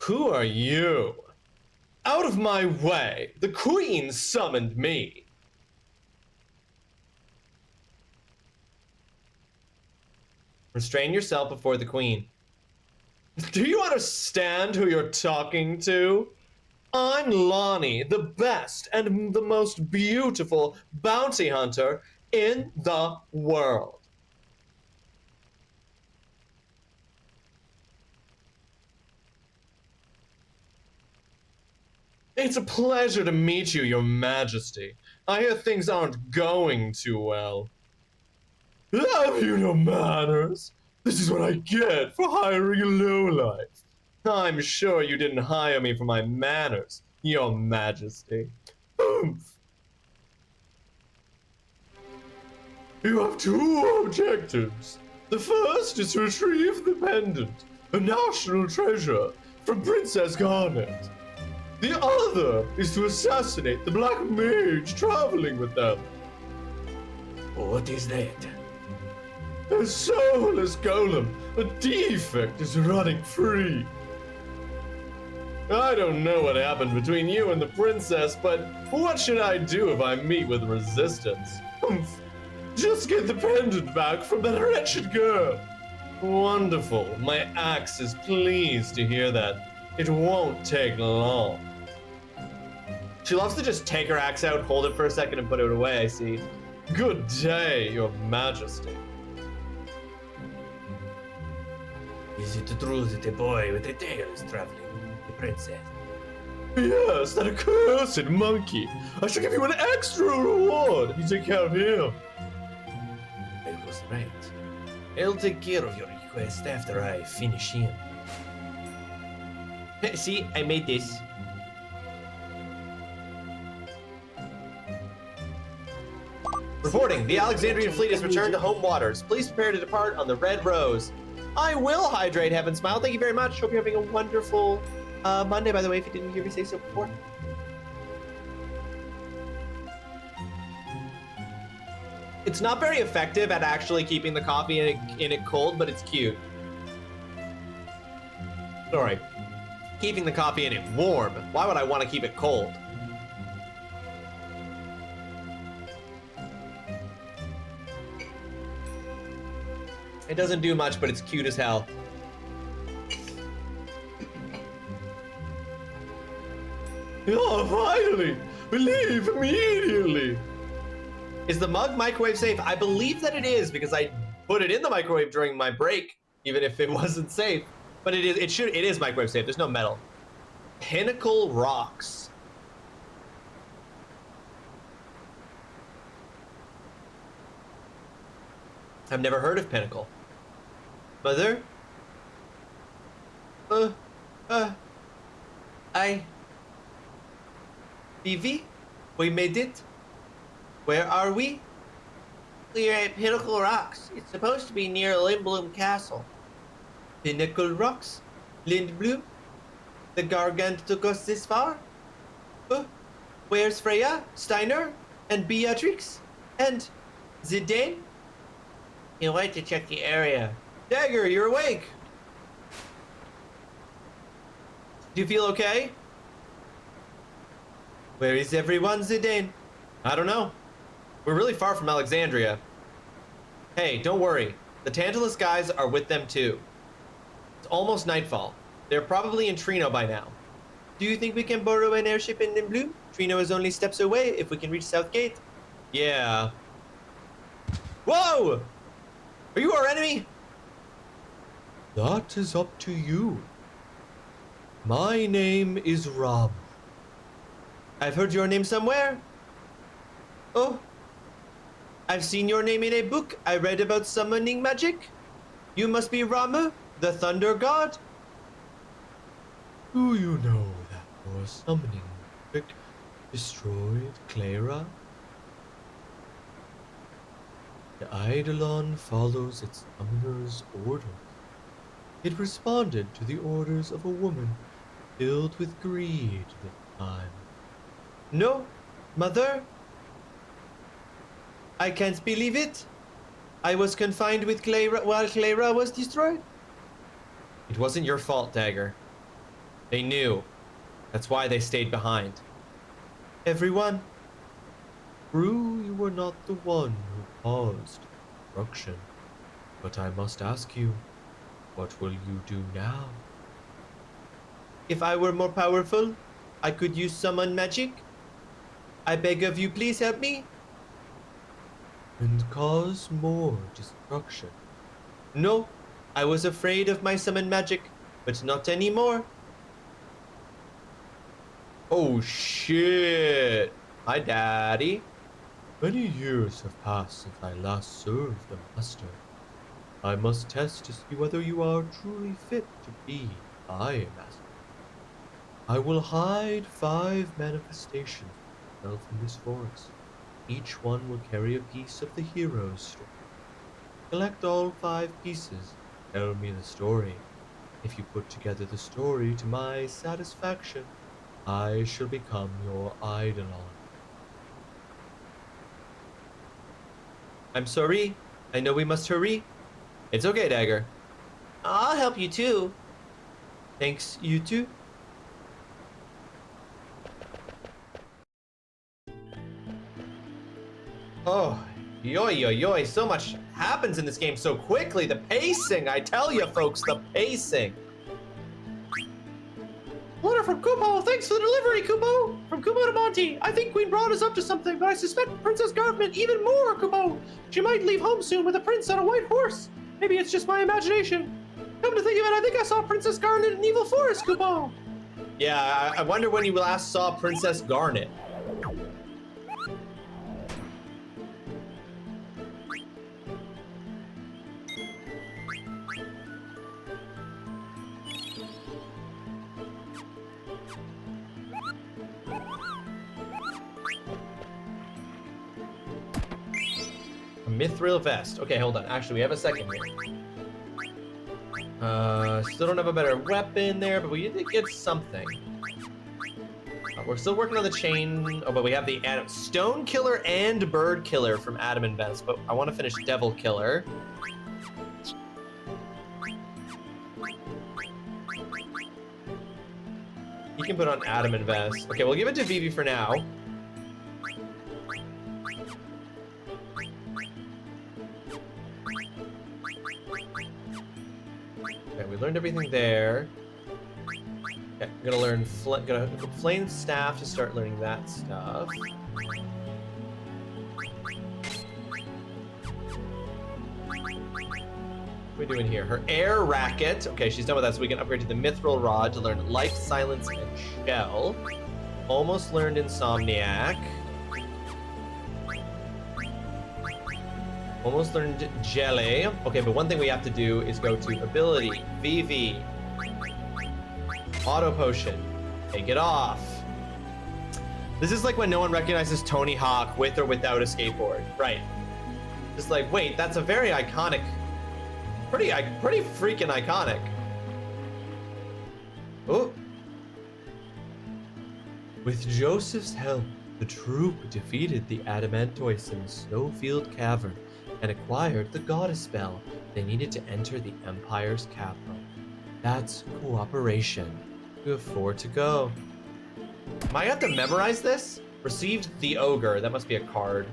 Who are you? Out of my way! The Queen summoned me! Restrain yourself before the Queen. Do you understand who you're talking to? I'm Lonnie, the best and the most beautiful bounty hunter in the world. It's a pleasure to meet you, Your Majesty. I hear things aren't going too well. Have you no manners? This is what I get for hiring a lowlife. I'm sure you didn't hire me for my manners, Your Majesty. Oomph. You have two objectives. The first is to retrieve the pendant, a national treasure, from Princess Garnet. The other is to assassinate the Black Mage traveling with them. What is that? A soulless golem, a defect, is running free. I don't know what happened between you and the princess, but what should I do if I meet with resistance? Just get the pendant back from that wretched girl. Wonderful. My axe is pleased to hear that. It won't take long. She loves to just take her axe out, hold it for a second, and put it away, I see. Good day, Your Majesty. Is it true that the boy with the tail is traveling with the princess? Yes, that accursed monkey. I shall give you an extra reward if you take care of him. I was right. I'll take care of your request after I finish him. See, I made this. Reporting, the Alexandrian fleet has returned to home waters. Please prepare to depart on the Red Rose. I will hydrate, Heaven Smile. Thank you very much. Hope you're having a wonderful Monday, by the way, if you didn't hear me say so before. It's not very effective at actually keeping the coffee in it cold, but it's cute. Sorry. Keeping the coffee in it warm. Why would I want to keep it cold? It doesn't do much, but it's cute as hell. Oh, finally! Leave immediately! Is the mug microwave safe? I believe that it is because I put it in the microwave during my break, even if it wasn't safe. But it is. It is microwave safe. There's no metal. Pinnacle rocks. I've never heard of Pinnacle. Mother? Vivi? We made it? Where are we? We're at Pinnacle Rocks. It's supposed to be near Lindblom Castle. Pinnacle Rocks? Lindblom? The Gargant took us this far? Where's Freya, Steiner, and Beatrix? And Zidane? You went to check the area. Dagger, you're awake! Do you feel okay? Where is everyone, Zidane? I don't know. We're really far from Alexandria. Hey, don't worry. The Tantalus guys are with them too. It's almost nightfall. They're probably in Trino by now. Do you think we can borrow an airship in Bloom? Trino is only steps away if we can reach South Gate. Yeah. Whoa! Are you our enemy? That is up to you. My name is Rob. I've heard your name somewhere. Oh. I've seen your name in a book I read about summoning magic. You must be Rama, the Thunder God. Do you know that your summoning magic destroyed Clara? The Eidolon follows its summoner's order. It responded to the orders of a woman filled with greed this time. No, Mother. I can't believe it. I was confined with Clara while Clara was destroyed. It wasn't your fault, Dagger. They knew. That's why they stayed behind. Everyone. True, you were not the one who caused destruction. But I must ask you, what will you do now? If I were more powerful, I could use summon magic. I beg of you, please help me. And cause more destruction. No, I was afraid of my summon magic, but not anymore. Oh shit! Hi, Daddy. Many years have passed since I last served the Master. I must test to see whether you are truly fit to be my Master. I will hide 5 manifestations of myself in this forest. Each one will carry a piece of the hero's story. Collect all 5 pieces. Tell me the story. If you put together the story to my satisfaction, I shall become your eidolon. I'm sorry. I know we must hurry. It's okay, Dagger. I'll help you too. Thanks, you too. Oh, yoy, yoy, yoy. So much happens in this game so quickly. The pacing, I tell you, folks, the pacing. Letter from Kupo. Thanks for the delivery, Kupo. From Kupo to Monty. I think Queen brought us up to something, but I suspect Princess Garment even more, Kupo. She might leave home soon with a prince on a white horse. Maybe it's just my imagination. Come to think of it, I think I saw Princess Garnet in Evil Forest, Kupo. Yeah, I wonder when you last saw Princess Garnet. A mithril vest. Okay, hold on. Actually, we have a second here. Still don't have a better weapon there, but we did get something. We're still working on the chain. Oh, but we have the Stone Killer and Bird Killer from Adam and Vest, but I want to finish Devil Killer. You can put on Adam and Vest. Okay, we'll give it to Vivi for now. Okay, we learned everything there. Okay, I'm gonna learn Flame Staff to start learning that stuff. What are we doing here? Her Air Racket. Okay, she's done with that, so we can upgrade to the Mithril Rod to learn Life, Silence, and Shell. Almost learned Insomniac. Almost learned Jelly. Okay, but one thing we have to do is go to Ability, VV. Auto Potion. Take it off. This is like when no one recognizes Tony Hawk with or without a skateboard. Right. Just like, wait, that's a very iconic... Pretty freaking iconic. Oh. With Joseph's help, the troop defeated the Adamantois in the Snowfield Cavern and acquired the goddess spell they needed to enter the Empire's capital. That's cooperation. We have 4 to go. Am I gonna have to memorize this? Received the ogre. That must be a card.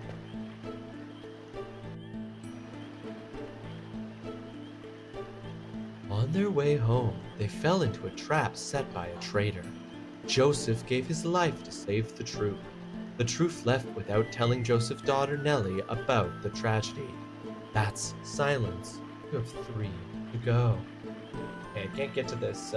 On their way home, they fell into a trap set by a traitor. Joseph gave his life to save the troop. The troop left without telling Joseph's daughter Nellie about the tragedy. That's silence. You have 3 to go. Okay, I can't get to this,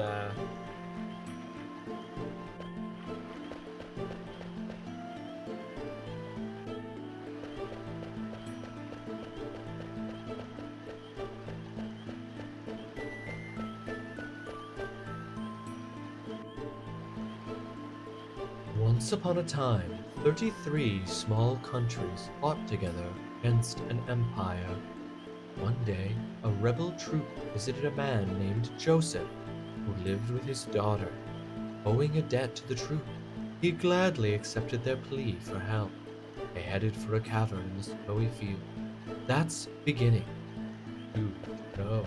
Once upon a time, 33 small countries fought together against an empire. One day, a rebel troop visited a man named Joseph, who lived with his daughter. Owing a debt to the troop, he gladly accepted their plea for help. They headed for a cavern in the snowy field. That's beginning. To know.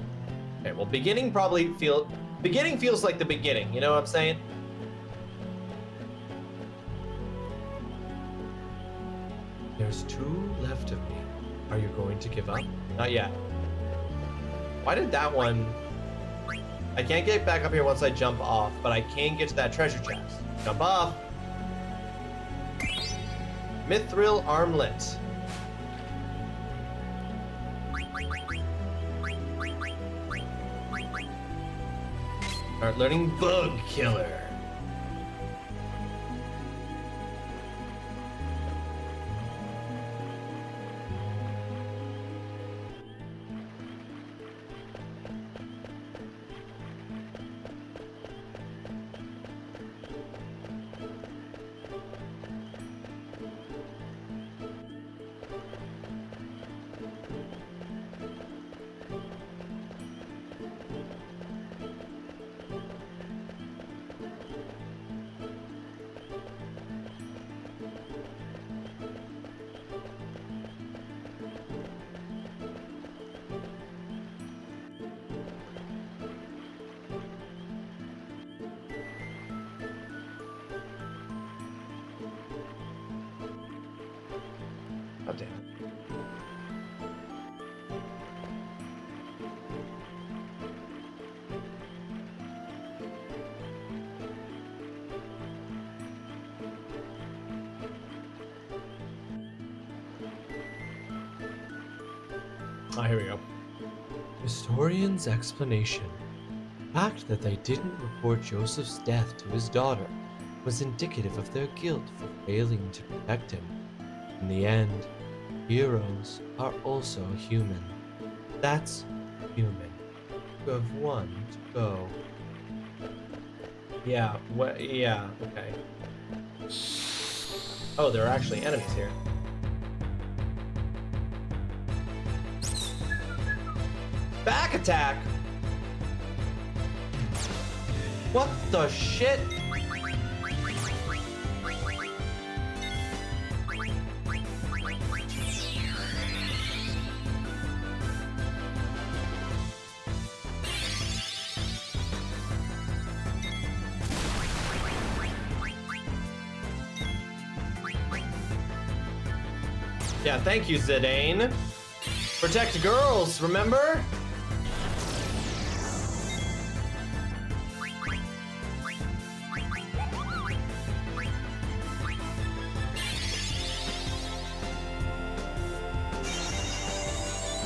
Okay, well, beginning feels like the beginning. You know what I'm saying? There's 2 left of me. Are you going to give up? Not yet. Why did that one... I can't get back up here once I jump off, but I can get to that treasure chest. Jump off. Mithril armlet. Start learning bug killer. Oh, damn it. Ah, here we go. Historian's explanation. The fact that they didn't report Joseph's death to his daughter was indicative of their guilt for failing to protect him. In the end, heroes are also human. That's human. You have 1 to go. Yeah, what? Yeah, okay. Oh, there are actually enemies here. Back attack! What the shit? Yeah, thank you, Zidane. Protect girls, remember?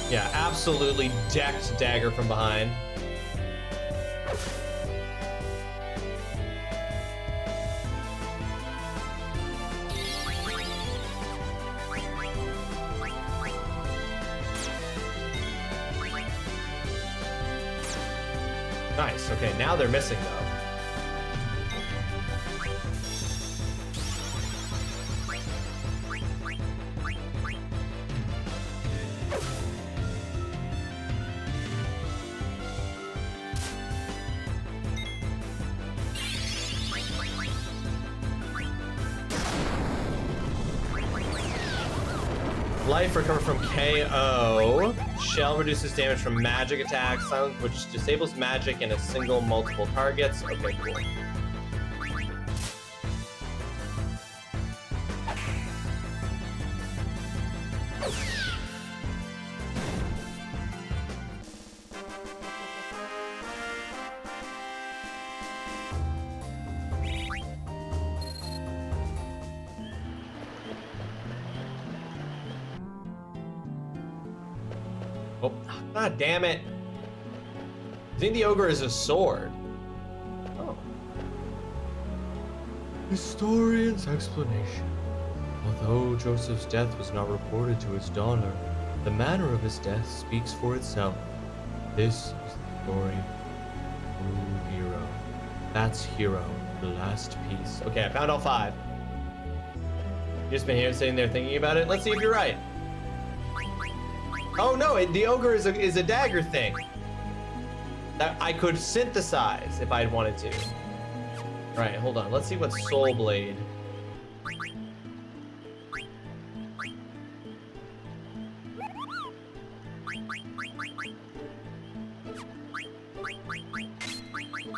Yeah, absolutely decked dagger from behind. Nice, okay, now they're missing though. Life recovered from KO. Shell reduces damage from magic attacks, silence, which disables magic in a single multiple targets. Okay, cool. Oh, god damn it. I think the ogre is a sword. Oh. Historian's explanation. Although Joseph's death was not reported to his daughter, the manner of his death speaks for itself. This is the story of true hero. That's Hero, the last piece. Okay, I found all 5. You just been here sitting there thinking about it? Let's see if you're right. Oh no, the ogre is a dagger thing that I could synthesize if I wanted to. All right, hold on. Let's see what Soul Blade.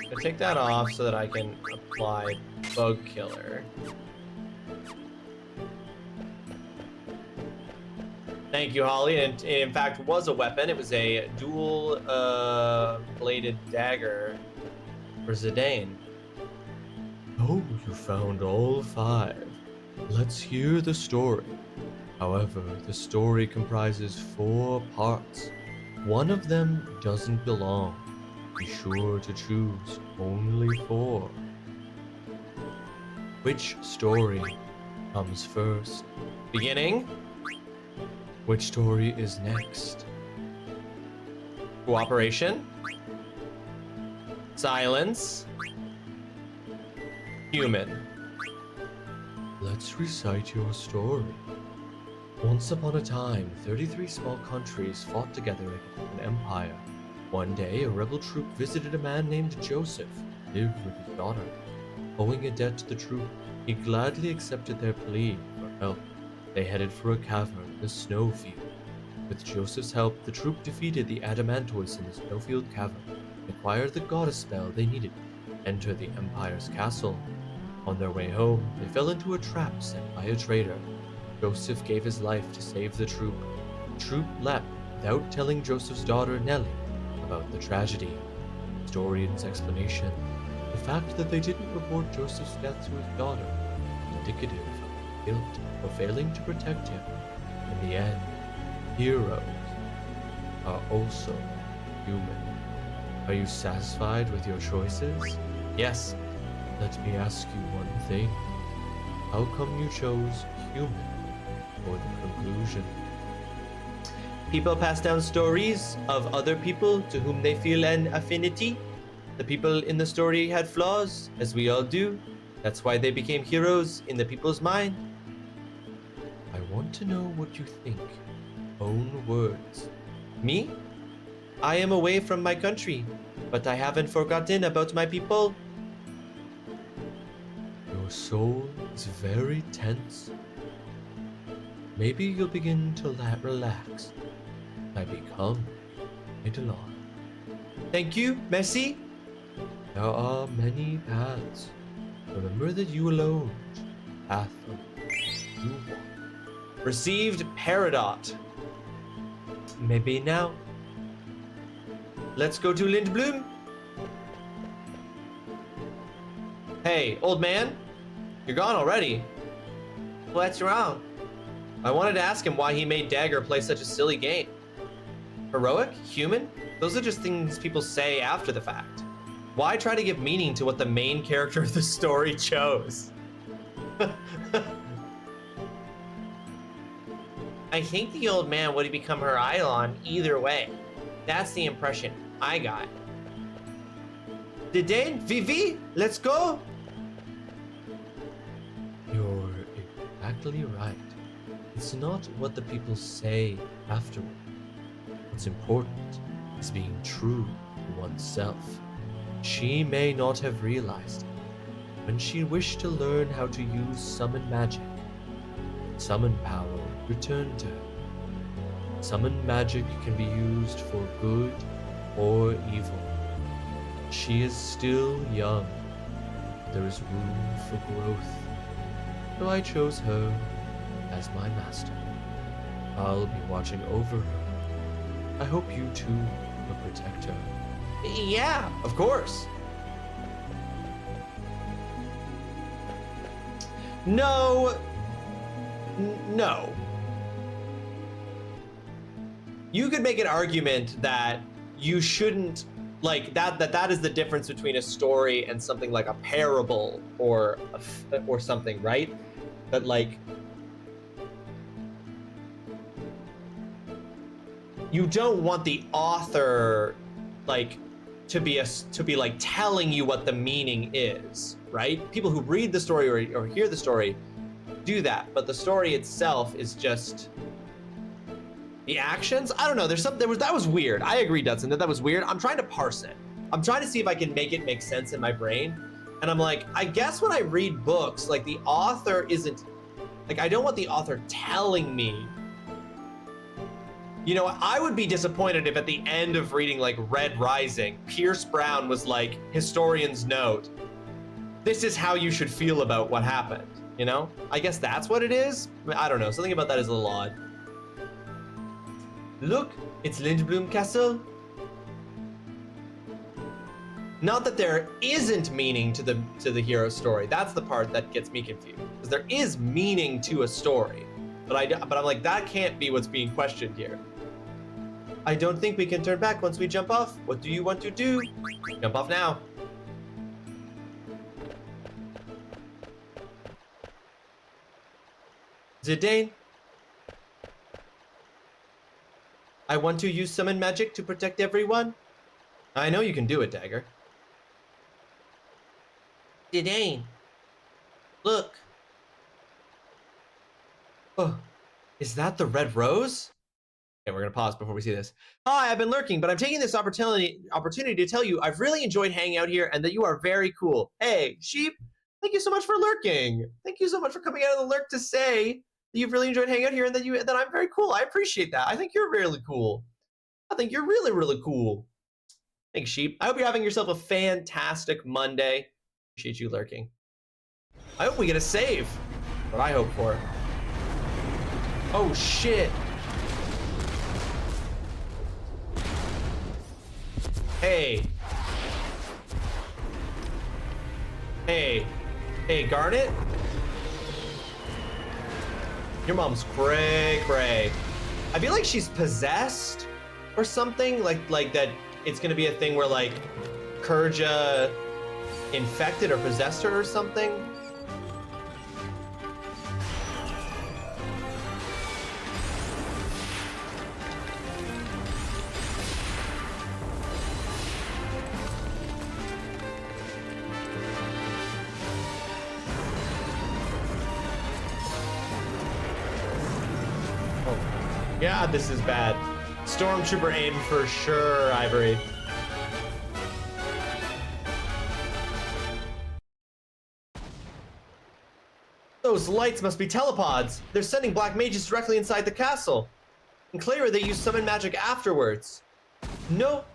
I'll take that off so that I can apply Bug Killer. Thank you, Holly. And it in fact was a weapon. It was a dual bladed dagger for Zidane. Oh, you found all 5. Let's hear the story. However, the story comprises 4 parts. One of them doesn't belong. Be sure to choose only 4. Which story comes first? Beginning? Which story is next? Cooperation? Silence? Human? Let's recite your story. Once upon a time, 33 small countries fought together against an empire. One day, a rebel troop visited a man named Joseph, who lived with his daughter. Owing a debt to the troop, he gladly accepted their plea for help. They headed for a cavern in the snowfield. With Joseph's help, the troop defeated the Adamantoids in the snowfield cavern and acquired the goddess spell they needed to enter the Empire's castle. On their way home, they fell into a trap set by a traitor. Joseph gave his life to save the troop. The troop left without telling Joseph's daughter, Nellie, about the tragedy. Historian's explanation: the fact that they didn't report Joseph's death to his daughter was indicative of guilt for failing to protect him. In the end, heroes are also human. Are you satisfied with your choices? Yes. Let me ask you one thing. How come you chose human for the conclusion? People pass down stories of other people to whom they feel an affinity. The people in the story had flaws, as we all do. That's why they became heroes in the people's mind. I want to know what you think. Own words. Me? I am away from my country, but I haven't forgotten about my people. Your soul is very tense. Maybe you'll begin to relax. I become Eidolon. Thank you, merci. There are many paths. Remember that you alone path of you walk. Received Peridot. Maybe now. Let's go to Lindblom. Hey, old man. You're gone already. What's wrong? I wanted to ask him why he made Dagger play such a silly game. Heroic? Human? Those are just things people say after the fact. Why try to give meaning to what the main character of the story chose? I think the old man would have become her Eidolon either way. That's the impression I got. Didane, Vivi, let's go! You're exactly right. It's not what the people say afterward. What's important is being true to oneself. She may not have realized it. When she wished to learn how to use summon magic, summon power returned to her. Summon magic can be used for good or evil. She is still young. There is room for growth. So I chose her as my master. I'll be watching over her. I hope you too will protect her. Yeah, of course. No. No. You could make an argument that you shouldn't, like, that is the difference between a story and something like a parable or something, right? That, like, you don't want the author, like, to be like telling you what the meaning is, right? People who read the story or hear the story do that, but the story itself is just The actions? I don't know. That was weird. I agree, Dudson, that was weird. I'm trying to parse it. I'm trying to see if I can make it make sense in my brain. And I'm like, I guess when I read books, like the author isn't, like I don't want the author telling me. You know, I would be disappointed if at the end of reading like Red Rising, Pierce Brown was like, historian's note, this is how you should feel about what happened, you know? I guess that's what it is. I don't know, something about that is a little odd. Look, it's Lindblom Castle. Not that there isn't meaning to the hero story. That's the part that gets me confused. Because there is meaning to a story. But I'm like, that can't be what's being questioned here. I don't think we can turn back once we jump off. What do you want to do? Jump off now. Zidane? I want to use summon magic to protect everyone. I know you can do it, Dagger. Zidane. Look. Oh, is that the Red Rose? Okay, we're gonna pause before we see this. Hi, I've been lurking, but I'm taking this opportunity to tell you I've really enjoyed hanging out here and that you are very cool. Hey, sheep, thank you so much for lurking. Thank you so much for coming out of the lurk to say that you've really enjoyed hanging out here and that I'm very cool. I appreciate that. I think you're really cool. I think you're really, really cool. Thanks, sheep. I hope you're having yourself a fantastic Monday. Appreciate you lurking. I hope we get a save. What I hope for. Oh shit. Hey. Hey. Hey, Garnet? Your mom's cray cray. I feel like she's possessed or something. Like that it's gonna be a thing where like Kurja infected or possessed her or something. God, this is bad. Stormtrooper aim for sure, Ivory. Those lights must be telepods. They're sending black mages directly inside the castle. In Clara, they use summon magic afterwards. No,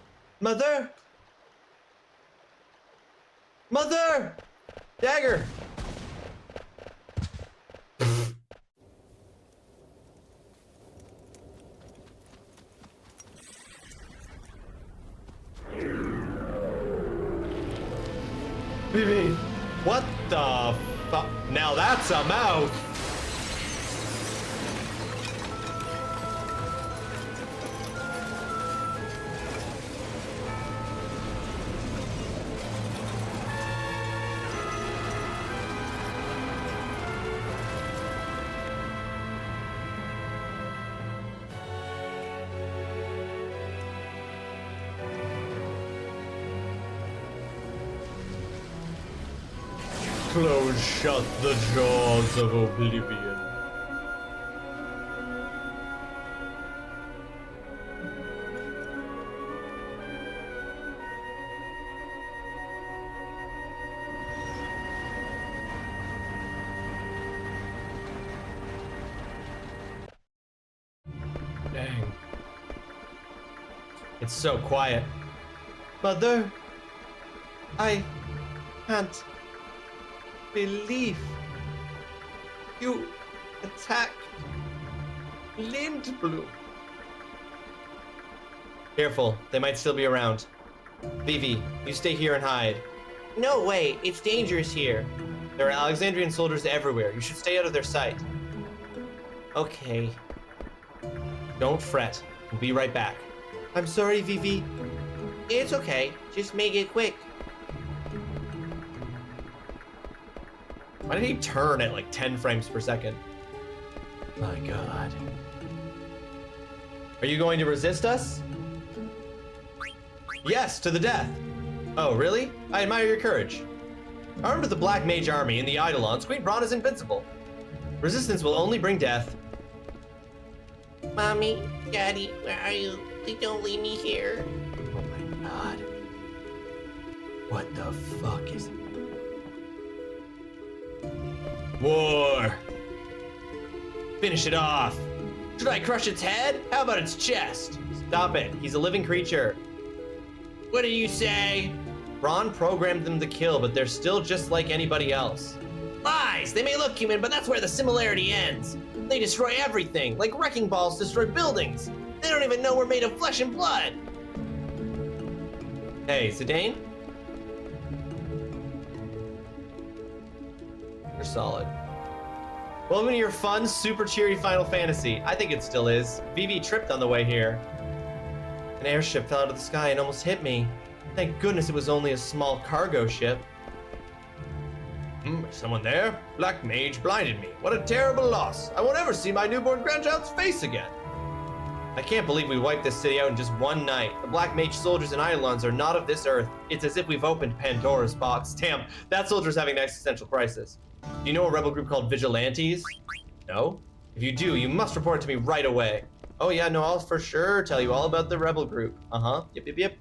Mother! Mother! Dagger! Vivi, what the fuck? Now that's a mouth! Close shut the jaws of oblivion. Dang. It's so quiet. Mother, I can't believe you attacked Lindblom. Careful, they might still be around. Vivi, you stay here and hide. No way, it's dangerous here. There are Alexandrian soldiers everywhere. You should stay out of their sight. Okay. Don't fret. We'll be right back. I'm sorry, Vivi. It's okay, just make it quick. Why did he turn at like 10 frames per second? My God. Are you going to resist us? Yes, to the death. Oh, really? I admire your courage. Armed with the Black Mage Army and the Eidolons, Queen Braun is invincible. Resistance will only bring death. Mommy, Daddy, where are you? Please don't leave me here. Oh my god. What the fuck is it? War! Finish it off! Should I crush its head? How about its chest? Stop it. He's a living creature. What do you say? Ron programmed them to kill, but they're still just like anybody else. Lies! They may look human, but that's where the similarity ends. They destroy everything, like wrecking balls destroy buildings. They don't even know we're made of flesh and blood. Hey, Zidane? You're solid. Welcome to your fun, super cheery Final Fantasy. I think it still is. Vivi tripped on the way here. An airship fell out of the sky and almost hit me. Thank goodness it was only a small cargo ship. Is someone there? Black Mage blinded me. What a terrible loss. I won't ever see my newborn grandchild's face again. I can't believe we wiped this city out in just one night. The Black Mage soldiers and Eidolons are not of this earth. It's as if we've opened Pandora's box. Damn, that soldier's having an existential crisis. Do you know a rebel group called Vigilantes? No? If you do, you must report it to me right away. Oh yeah, no, I'll for sure tell you all about the rebel group. Uh-huh, yep.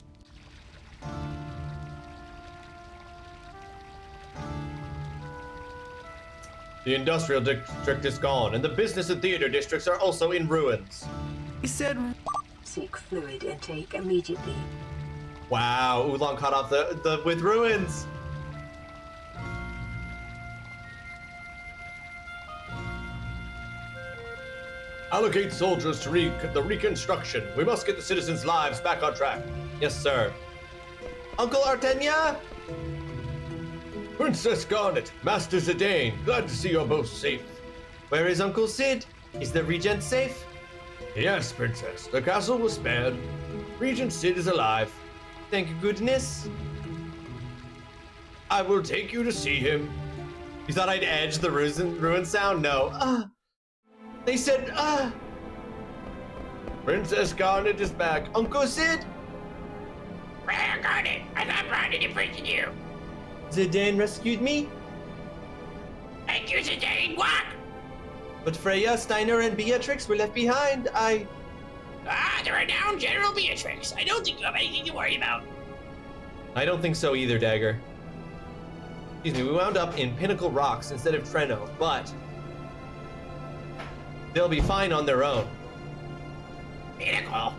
The industrial district is gone, and the business and theater districts are also in ruins. He said... Seek fluid intake immediately. Wow, Oolong caught off the with ruins. Allocate soldiers to the reconstruction. We must get the citizens' lives back on track. Yes, sir. Uncle Artenia? Princess Garnet, Master Zidane, glad to see you're both safe. Where is Uncle Sid? Is the Regent safe? Yes, Princess. The castle was spared. Regent Sid is alive. Thank goodness. I will take you to see him. You thought I'd edge the ruin sound? No. They said, Princess Garnet is back. Uncle Sid? Rare Garnet, I thought Brandon imprisoned you. Zidane rescued me? Thank you, Zidane. Quack! But Freya, Steiner, and Beatrix were left behind. The renowned General Beatrix. I don't think you have anything to worry about. I don't think so either, Dagger. Excuse me, we wound up in Pinnacle Rocks instead of Treno, but they'll be fine on their own. Pinnacle?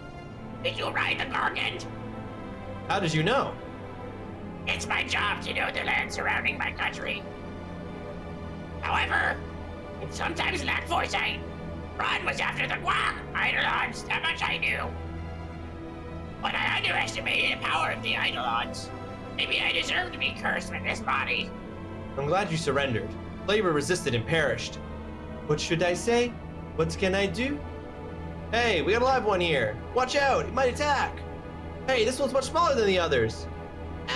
Did you ride the Gargant? How did you know? It's my job to know the land surrounding my country. However, it sometimes lack foresight. Ron was after the Guac Eidolons, that much I knew. But I underestimated the power of the Eidolons. Maybe I deserve to be cursed with this body. I'm glad you surrendered. Labor resisted and perished. What should I say? What can I do? Hey, we got a live one here. Watch out, it might attack. Hey, this one's much smaller than the others.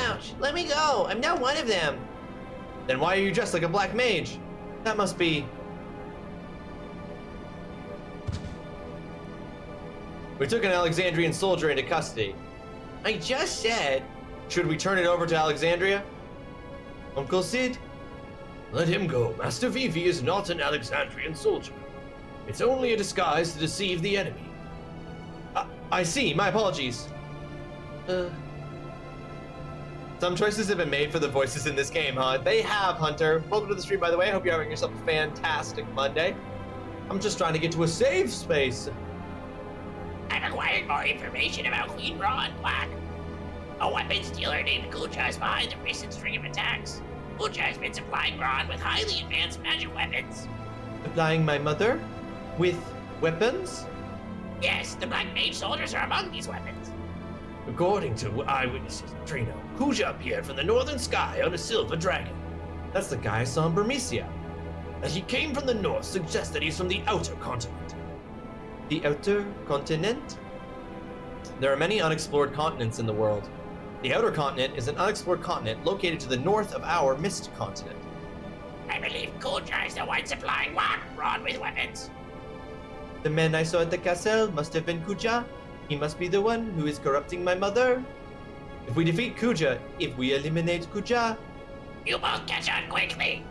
Ouch, let me go. I'm not one of them. Then why are you dressed like a black mage? That must be... We took an Alexandrian soldier into custody. I just said... Should we turn it over to Alexandria? Uncle Sid? Let him go. Master Vivi is not an Alexandrian soldier. It's only a disguise to deceive the enemy. I see. My apologies. Some choices have been made for the voices in this game, huh? They have, Hunter. Welcome to the stream, by the way. I hope you're having yourself a fantastic Monday. I'm just trying to get to a safe space. I've acquired more information about Queen Raw and Black. A weapons dealer named Kuja is behind the recent string of attacks. Kuja has been supplying Ron with highly advanced magic weapons. Supplying my mother with weapons? Yes, the Black Mage soldiers are among these weapons. According to eyewitnesses, Treno, Kuja appeared from the northern sky on a silver dragon. That's the guy I saw in Burmecia. That he came from the north suggests that he's from the outer continent. The outer continent? There are many unexplored continents in the world. The outer continent is an unexplored continent located to the north of our mist continent. I believe Kuja is the one supplying Ron with weapons. The man I saw at the castle must have been Kuja. He must be the one who is corrupting my mother. If we defeat Kuja, if we eliminate Kuja... You both catch on quickly.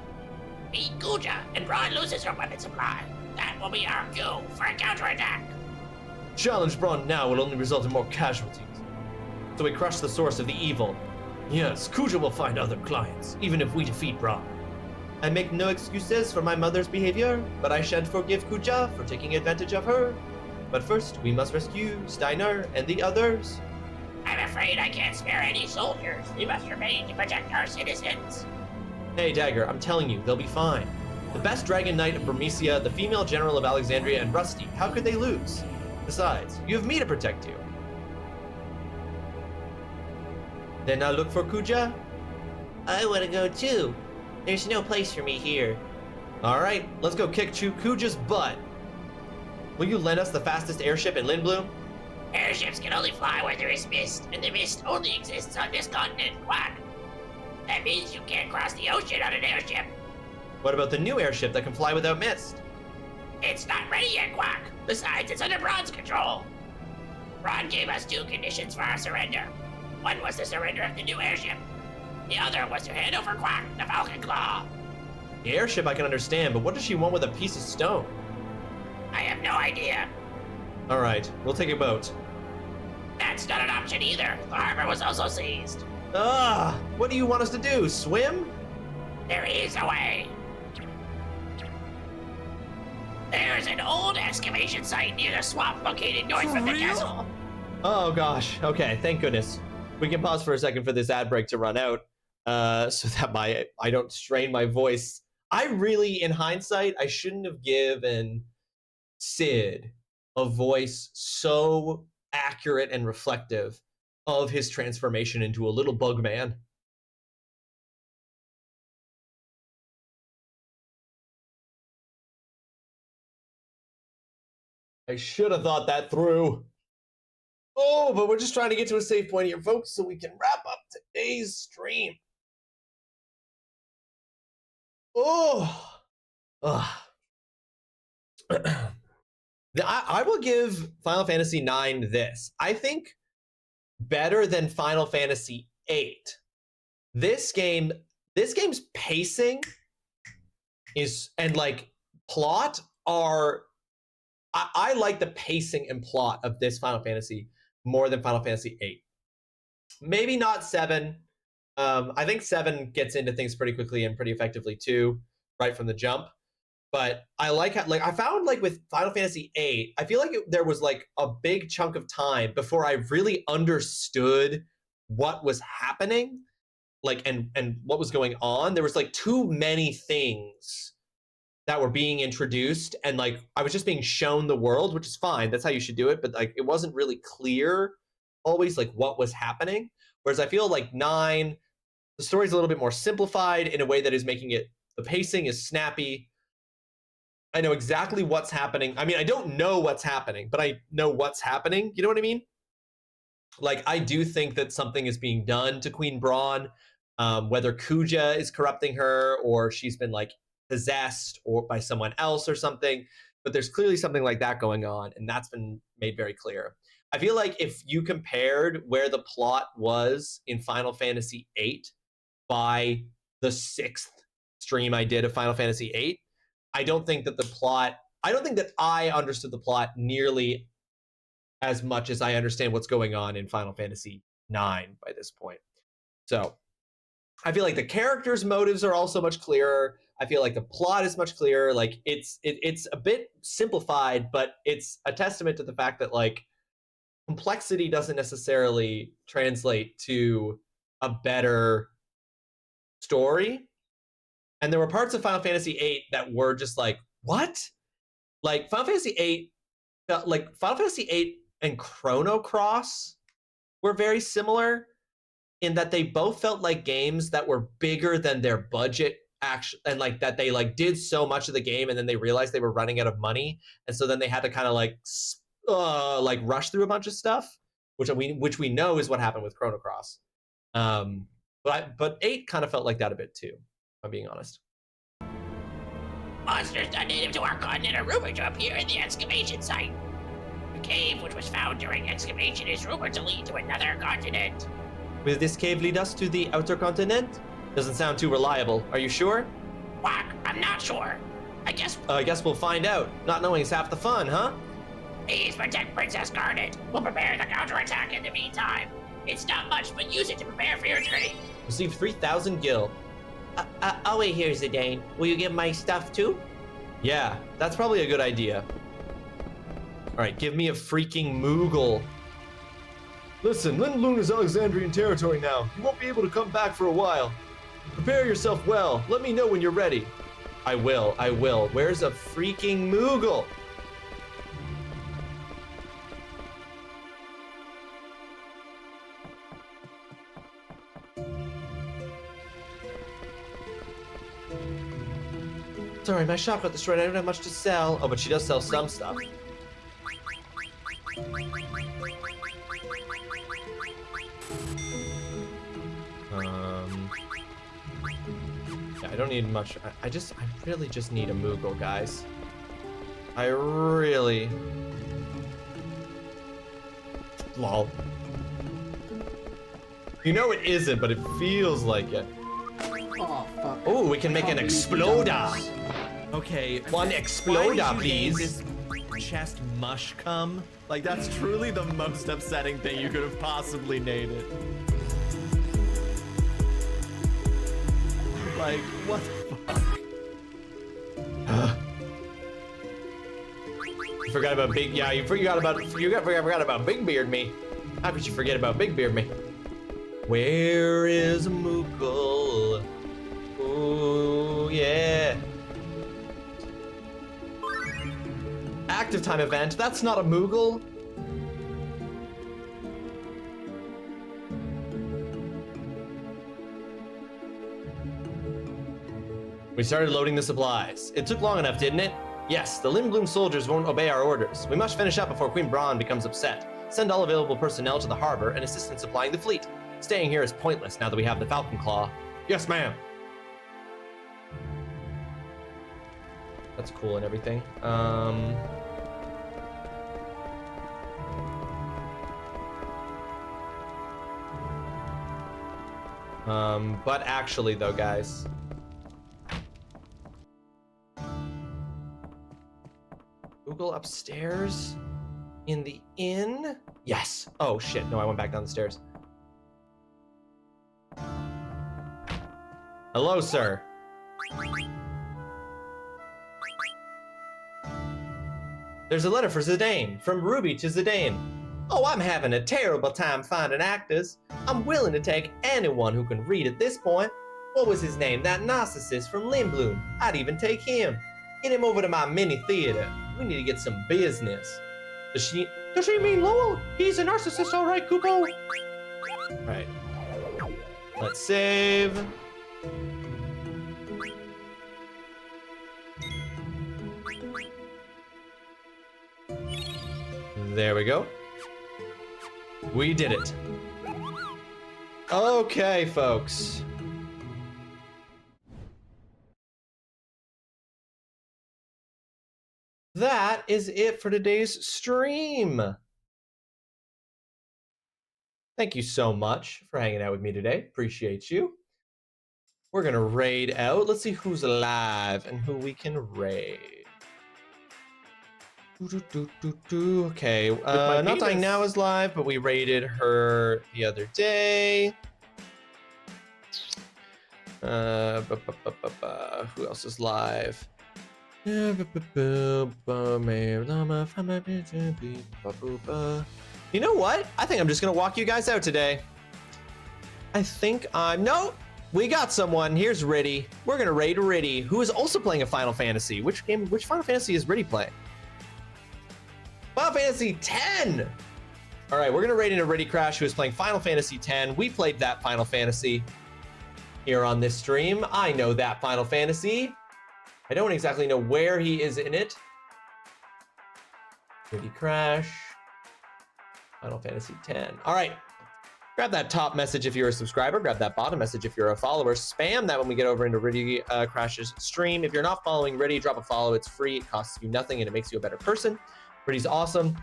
Beat Kuja and Ron loses her weapon supply. That will be our cue for a counterattack. Challenge Braun now will only result in more casualties. So we crush the source of the evil. Yes, Kuja will find other clients, even if we defeat Braun. I make no excuses for my mother's behavior, but I shan't forgive Kuja for taking advantage of her. But first, we must rescue Steiner and the others. I'm afraid I can't spare any soldiers. We must remain to protect our citizens. Hey, Dagger, I'm telling you, they'll be fine. The best Dragon Knight of Bermesia, the female general of Alexandria, and Rusty, how could they lose? Besides, you have me to protect you. Then I'll look for Kuja? I want to go too. There's no place for me here. Alright, let's go kick Kuja's butt. Will you lend us the fastest airship in Lindblum? Airships can only fly where there is mist, and the mist only exists on this continent, Quack. That means you can't cross the ocean on an airship. What about the new airship that can fly without mist? It's not ready yet, Quack. Besides, it's under Braun's control. Braun gave us 2 conditions for our surrender. One was the surrender of the new airship. The other was to hand over Quack, the Falcon Claw. The airship I can understand, but what does she want with a piece of stone? I have no idea. Alright, we'll take a boat. That's not an option either. The harbor was also seized. What do you want us to do? Swim? There is a way. There's an old excavation site near the swamp located north from the castle. Oh gosh, okay, thank goodness. We can pause for a second for this ad break to run out, so that I don't strain my voice. I really, in hindsight, I shouldn't have given Sid a voice so accurate and reflective of his transformation into a little bug man. I should have thought that through. Oh, but we're just trying to get to a safe point here, folks, so we can wrap up today's stream. Oh. I will give Final Fantasy IX this. I think better than Final Fantasy VIII. This game's pacing is and like plot are. I like the pacing and plot of this Final Fantasy more than Final Fantasy VIII. Maybe not 7. I think 7 gets into things pretty quickly and pretty effectively too, right from the jump. But I like how, I found with Final Fantasy VIII, I feel like there was a big chunk of time before I really understood what was happening, and what was going on. There was too many things that were being introduced, and I was just being shown the world, which is fine. That's how you should do it. But it wasn't really clear always what was happening. Whereas I feel 9, the story's a little bit more simplified in a way that is making it, the pacing is snappy. I know exactly what's happening. I mean, I don't know what's happening, but I know what's happening. You know what I mean? I do think that something is being done to Queen Braun, whether Kuja is corrupting her or she's been possessed or by someone else or something, but there's clearly something like that going on, and that's been made very clear. I feel like if you compared where the plot was in Final Fantasy VIII by the 6th stream I did of Final Fantasy VIII, I don't think that I understood the plot nearly as much as I understand what's going on in Final Fantasy IX by this point. So I feel like the characters' motives are also much clearer. I feel like the plot is much clearer. It's a bit simplified, but it's a testament to the fact that complexity doesn't necessarily translate to a better story. And there were parts of Final Fantasy VIII that were just what? Final Fantasy VIII, Final Fantasy VIII and Chrono Cross were very similar in that they both felt like games that were bigger than their budget, and that they did so much of the game, and then they realized they were running out of money, and so then they had to kind of rush through a bunch of stuff, which we know is what happened with Chrono Cross. But 8 kind of felt like that a bit too, if I'm being honest. Monsters not native to our continent are rumored to appear in the excavation site. The cave, which was found during excavation, is rumored to lead to another continent. Will this cave lead us to the outer continent? Doesn't sound too reliable. Are you sure? Quack, I'm not sure. I guess we'll find out. Not knowing is half the fun, huh? Please protect Princess Garnet. We'll prepare the counterattack in the meantime. It's not much, but use it to prepare for your journey. Received 3,000 gil. I'll wait here, Zidane. Will you give my stuff too? Yeah, that's probably a good idea. All right, give me a freaking Moogle. Listen, Lindblum is Alexandrian territory now. You won't be able to come back for a while. Prepare yourself well. Let me know when you're ready. I will. Where's a freaking Moogle? Sorry, my shop got destroyed. I don't have much to sell. Oh, but she does sell some stuff. Yeah, I don't need much. I really just need a Moogle, guys. I really... Lol. You know it isn't, but it feels like it. Oh, fuck. Oh, we can make an exploder. Okay, One exploder, please. This chest mush cum? Like, that's truly the most upsetting thing you could have possibly named it. Like, what the fuck? You forgot about Big... Yeah, you forgot about Big Beard Me. How could you forget about Big Beard Me? Where is Moogle? Oh, yeah. Active time event. That's not a Moogle. We started loading the supplies. It took long enough, didn't it? Yes, the Lindblum soldiers won't obey our orders. We must finish up before Queen Braun becomes upset. Send all available personnel to the harbor and assist in supplying the fleet. Staying here is pointless now that we have the Falcon Claw. Yes, ma'am. That's cool and everything. But actually though, guys. Google upstairs? In the inn? Yes. Oh shit, no, I went back down the stairs. Hello, sir. There's a letter for Zidane, from Ruby to Zidane. Oh, I'm having a terrible time finding actors. I'm willing to take anyone who can read at this point. What was his name? That narcissist from Lindblum. I'd even take him. Get him over to my mini theater. We need to get some business. Does she mean Lowell? He's a narcissist, all right, Kuko. Right. Let's save. There we go. We did it. Okay, folks. That is it for today's stream. Thank you so much for hanging out with me today. Appreciate you. We're gonna raid out. Let's see who's alive and who we can raid. Okay, Not Dying Now is live, but we raided her the other day. Who else is live? You know what? I think I'm just gonna walk you guys out today. No, we got someone. Here's Riddy. We're gonna raid Riddy, who is also playing a Final Fantasy. Which Final Fantasy is Riddy playing? Final Fantasy X! All right, we're gonna raid into Riddy Crash, who is playing Final Fantasy X. We played that Final Fantasy here on this stream. I know that Final Fantasy. I don't exactly know where he is in it. Riddy Crash. Final Fantasy X. All right. Grab that top message if you're a subscriber. Grab that bottom message if you're a follower. Spam that when we get over into Riddy Crash's stream. If you're not following Riddy, drop a follow. It's free. It costs you nothing, and it makes you a better person. Riddy's awesome.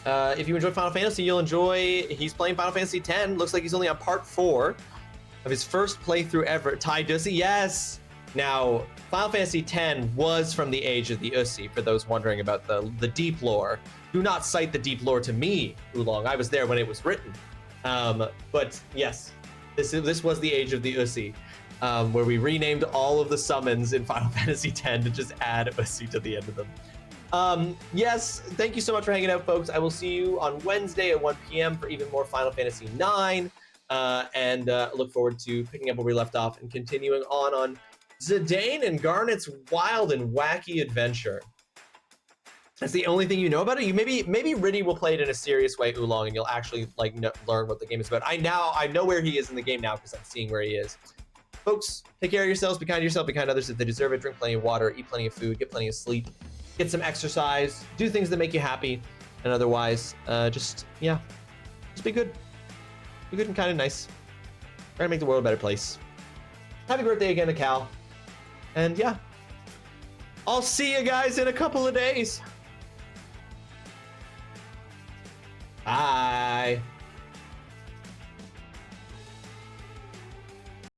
If you enjoy Final Fantasy, you'll enjoy... He's playing Final Fantasy X. Looks like he's only on part 4 of his first playthrough ever. Ty Dussy, yes! Now, Final Fantasy X was from the age of the Ussi, for those wondering about the deep lore. Do not cite the deep lore to me, Oolong. I was there when it was written. But yes, this was the age of the Ussi, where we renamed all of the summons in Final Fantasy X to just add Ussi to the end of them. Yes, thank you so much for hanging out, folks. I will see you on Wednesday at 1 p.m. for even more Final Fantasy IX, and look forward to picking up where we left off and continuing on Zidane and Garnet's wild and wacky adventure. That's the only thing you know about it. You maybe Riddy will play it in a serious way, Oolong, and you'll actually like learn what the game is about. I know where he is in the game now because I'm seeing where he is. Folks, take care of yourselves, be kind to yourself, be kind to others if they deserve it. Drink plenty of water, eat plenty of food, get plenty of sleep, get some exercise, do things that make you happy, and otherwise, just be good. Be good and kind of nice. Try to make the world a better place. Happy birthday again to Cal. And yeah, I'll see you guys in a couple of days. Bye.